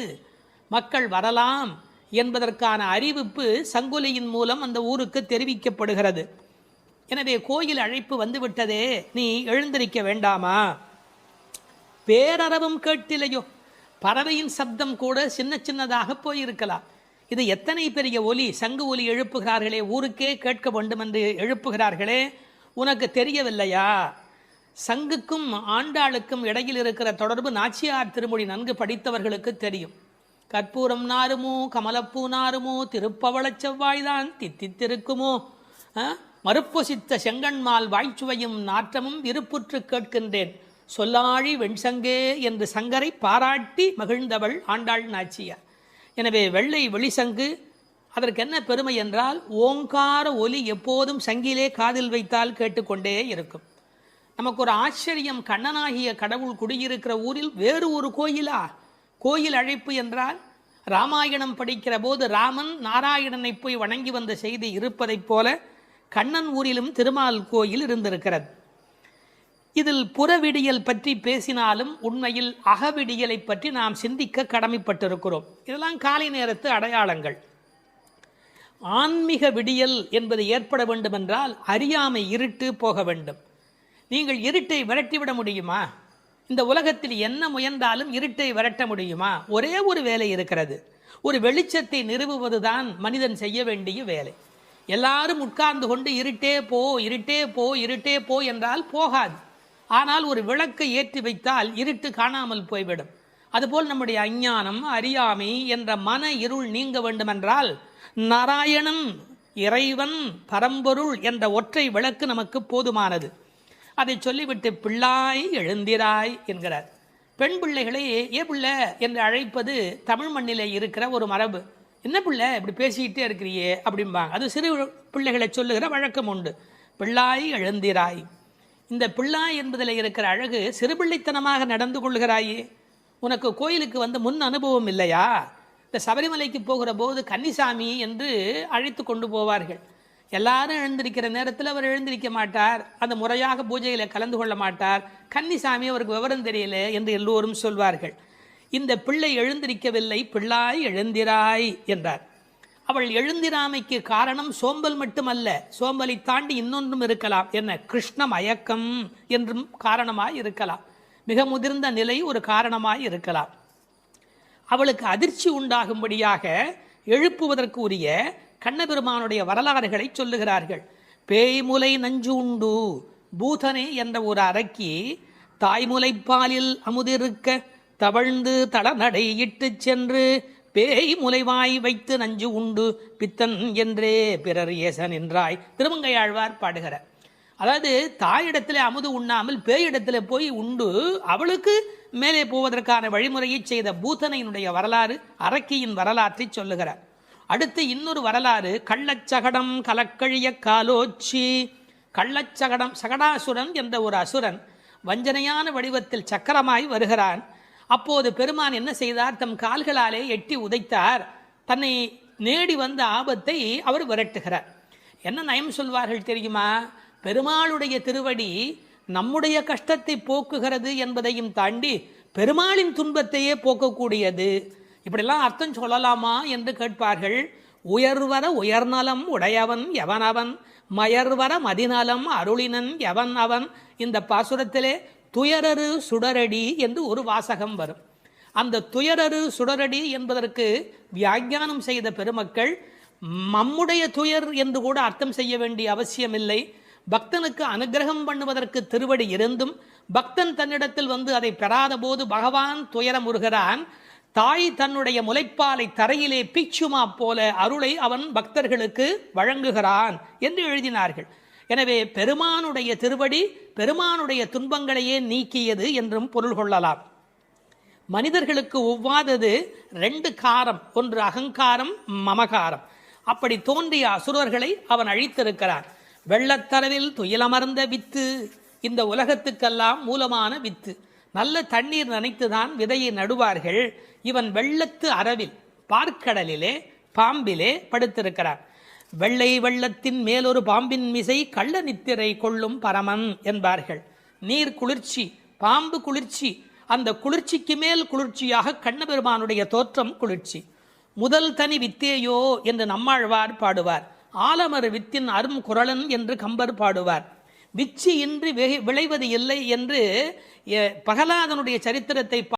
மக்கள் வரலாம் என்பதற்கான அறிவிப்பு சங்கொலியின் மூலம் அந்த ஊருக்கு தெரிவிக்கப்படுகிறது. எனவே கோயில் அழைப்பு வந்துவிட்டதே, நீ எழுந்திருக்க வேண்டாமா? பேரறவும் கேட்டிலையோ. பறவையின் சப்தம் கூட சின்ன சின்னதாக போயிருக்கலாம். இது எத்தனை பெரிய ஒலி, சங்கு ஒலி எழுப்புகிறார்களே, ஊருக்கே கேட்க வேண்டும் என்று எழுப்புகிறார்களே, உனக்கு தெரியவில்லையா? சங்குக்கும் ஆண்டாளுக்கும் இடையில் இருக்கிற தொடர்பு நாச்சியார் திருமொழி நன்கு படித்தவர்களுக்கு தெரியும். கற்பூரம் நாருமோ கமலப்பூ நாருமோ திருப்பவளச் செவ்வாய்தான் தித்தித்திருக்குமோ, மறுப்பொசித்த செங்கண்மால் வாய்ச்சுவையும் நாற்றமும் விருப்புற்று கேட்கின்றேன் சொல்லாழி வெண்சங்கே என்று சங்கரை பாராட்டி மகிழ்ந்தவள் ஆண்டாள் நாச்சியார். எனவே வெள்ளை வெளிசங்கு அதற்கு என்ன பெருமை என்றால், ஓங்கார ஒலி எப்போதும் சங்கிலே காதில் வைத்தால் கேட்டுக்கொண்டே இருக்கும். நமக்கு ஒரு ஆச்சரியம், கண்ணனாகிய கடவுள் குடியிருக்கிற ஊரில் வேறு ஒரு கோயிலா? கோயில் அழைப்பு என்றால் ராமாயணம் படிக்கிற போது ராமன் நாராயணனை போய் வணங்கி வந்த செய்தி இருப்பதைப் போல கண்ணன் ஊரிலும் திருமால் கோயில் இருந்திருக்கிறது. இதில் புறவிடியல் பற்றி பேசினாலும் உண்மையில் அகவிடியலை பற்றி நாம் சிந்திக்க கடமைப்பட்டிருக்கிறோம். இதெல்லாம் காலை நேரத்து அடையாளங்கள். ஆன்மீக விடியல் என்பது ஏற்பட வேண்டுமென்றால் அறியாமை இருட்டு போக வேண்டும். நீங்கள் இருட்டை விரட்டிவிட முடியுமா? இந்த உலகத்தில் என்ன முயன்றாலும் இருட்டை விரட்ட முடியுமா? ஒரே ஒரு வேலை இருக்கிறது, ஒரு வெளிச்சத்தை நிறுவுவதுதான் மனிதன் செய்ய வேண்டிய வேலை. எல்லாரும் உட்கார்ந்து கொண்டு இருட்டே போ இருட்டே போ இருட்டே போ என்றால் போகாது. ஆனால் ஒரு விளக்கை ஏற்றி வைத்தால் இருட்டு காணாமல் போய்விடும். அதுபோல் நம்முடைய அஞ்ஞானம், அறியாமை என்ற மன இருள் நீங்க வேண்டுமென்றால் நாராயணன், இறைவன், பரம்பொருள் என்ற ஒற்றை விளக்கு நமக்கு போதுமானது. அதை சொல்லிவிட்டு பிள்ளாய் எழுந்திராய் என்கிறார். பெண் பிள்ளைகளை ஏ பிள்ளை என்று அழைப்பது தமிழ் மண்ணிலே இருக்கிற ஒரு மரபு. என்ன பிள்ளை இப்படி பேசிக்கிட்டே இருக்கிறியே அப்படிம்பாங்க. அது சிறு பிள்ளைகளை சொல்லுகிற வழக்கம் உண்டு. பிள்ளாய் எழுந்திராய். இந்த பிள்ளாய் என்பதில் இருக்கிற அழகு, சிறுபிள்ளைத்தனமாக நடந்து கொள்கிறாயே. உனக்கு கோயிலுக்கு வந்து முன் அனுபவம் இல்லையா? இந்த சபரிமலைக்கு போகிற போது கன்னிசாமி என்று அழைத்து கொண்டு போவார்கள். எல்லாரும் எழுந்திருக்கிற நேரத்தில் அவர் எழுந்திருக்க மாட்டார், அந்த முறையாக பூஜையில் கலந்து கொள்ள மாட்டார். கன்னிசாமி அவருக்கு விவரம் தெரியல என்று எல்லோரும் சொல்வார்கள். இந்த பிள்ளை எழுந்திருக்கவில்லை, பிள்ளாய் எழுந்திராய் என்றார். அவள் எழுந்திராமைக்கு காரணம் சோம்பல் மட்டுமல்ல, சோம்பலை தாண்டி இன்னொன்றும் இருக்கலாம். என்ன? கிருஷ்ண மயக்கம் என்றும் காரணமாய் இருக்கலாம். மிக முதிர்ந்த நிலை ஒரு காரணமாய் இருக்கலாம். அவளுக்கு அதிர்ச்சி உண்டாகும்படியாக எழுப்புவதற்கு உரிய கண்ணபெருமானுடைய வரலாறுகளை சொல்லுகிறார்கள். பேய்முலை நஞ்சு உண்டு பூதனே என்ற ஒரு அரக்கி தாய்முலைப்பாலில் அமுதிருக்க தவழ்ந்து தளநடை இட்டு சென்று பேய் முலைவாய் வைத்து நஞ்சு உண்டு பித்தன் என்றே பிறர் ஏசன் என்றாய் திருமங்கையாழ்வார் பாடுகிறார். அதாவது தாயிடத்தில் அமுது உண்ணாமல் பேயிடத்தில் போய் உண்டு அவளுக்கு மேலே போவதற்கான வழிமுறையை செய்த பூதனையினுடைய வரலாறு, அரக்கியின் வரலாற்றை சொல்லுகிறார். அடுத்து இன்னொரு வரலாறு, கள்ளச்சகடம் கலக்கழிய காலோச்சி. கள்ளச்சகடம், சகடாசுரன் என்ற ஒரு அசுரன் வஞ்சனையான வடிவத்தில் சக்கரமாய் வருகிறான். அப்போது பெருமான் என்ன செய்தார்? தம் கால்களாலே எட்டி உதைத்தார். தன்னை நேடி வந்த ஆபத்தை அவர் விரட்டுகிறார். என்ன நயம் சொல்வார்கள் தெரியுமா? பெருமாளுடைய திருவடி நம்முடைய கஷ்டத்தை போக்குகிறது என்பதையும் தாண்டி பெருமாளின் துன்பத்தையே போக்கக்கூடியது. இப்படிலாம் அர்த்தம் சொல்லலாமா என்று கேட்பார்கள். உயர்வர உயர்நலம் உடையவன் எவனவன், மயர்வர மதிநலம் அருளினன் எவன் அவன். இந்த பாசுரத்திலே துயரரு சுடரடி என்று ஒரு வாசகம் வரும். அந்த துயரரு சுடரடி என்பதற்கு வியாக்கியானம் செய்த பெருமக்கள் நம்முடைய துயர் என்று கூட அர்த்தம் செய்ய வேண்டிய அவசியமில்லை. பக்தனுக்கு அனுகிரகம் பண்ணுவதற்கு திருவடி இருந்தும் பக்தன் தன்னிடத்தில் வந்து அதை பெறாத போது பகவான் துயரமுறுகிறான். தாய் தன்னுடைய முலைப்பாலை தரையிலே பீச்சுமா போல அருளை அவன் பக்தர்களுக்கு வழங்குகிறான் என்று எழுதினார்கள். எனவே பெருமானுடைய திருவடி பெருமானுடைய துன்பங்களையே நீக்கியது என்றும் பொருள் கொள்ளலாம். மனிதர்களுக்கு ஒவ்வாதது ரெண்டு காரம், ஒன்று அகங்காரம், மமகாரம். அப்படி தோன்றிய அசுரர்களை அவன் அழித்திருக்கிறான். வெள்ளத்தரவில் துயிலமர்ந்த வித்து, இந்த உலகத்துக்கெல்லாம் மூலமான வித்து. நல்ல தண்ணீர் நனைத்துதான் விதையை நடுவார்கள். இவன் வெள்ளத்து அரவில் பார்க்கடலிலே பாம்பிலே படுத்திருக்கிறான். வெள்ளை வெள்ளத்தின் மேலொரு பாம்பின் மிசை கள்ள நித்திரை கொள்ளும் பரமன் என்பார்கள். நீர் குளிர்ச்சி, பாம்பு குளிர்ச்சி, அந்த குளிர்ச்சிக்கு மேல் குளிர்ச்சியாக கண்ணபெருமானுடைய தோற்றம் குளிர்ச்சி. முதல் தனி வித்தேயோ என்று நம்மாழ்வார் பாடுவார். ஆலமர் வித்தின் அரும் குரலன் என்று கம்பர் பாடுவார். விச்சி இன்றி விளைவது இல்லை என்று பிரகலாதனுடைய சரித்திரத்தை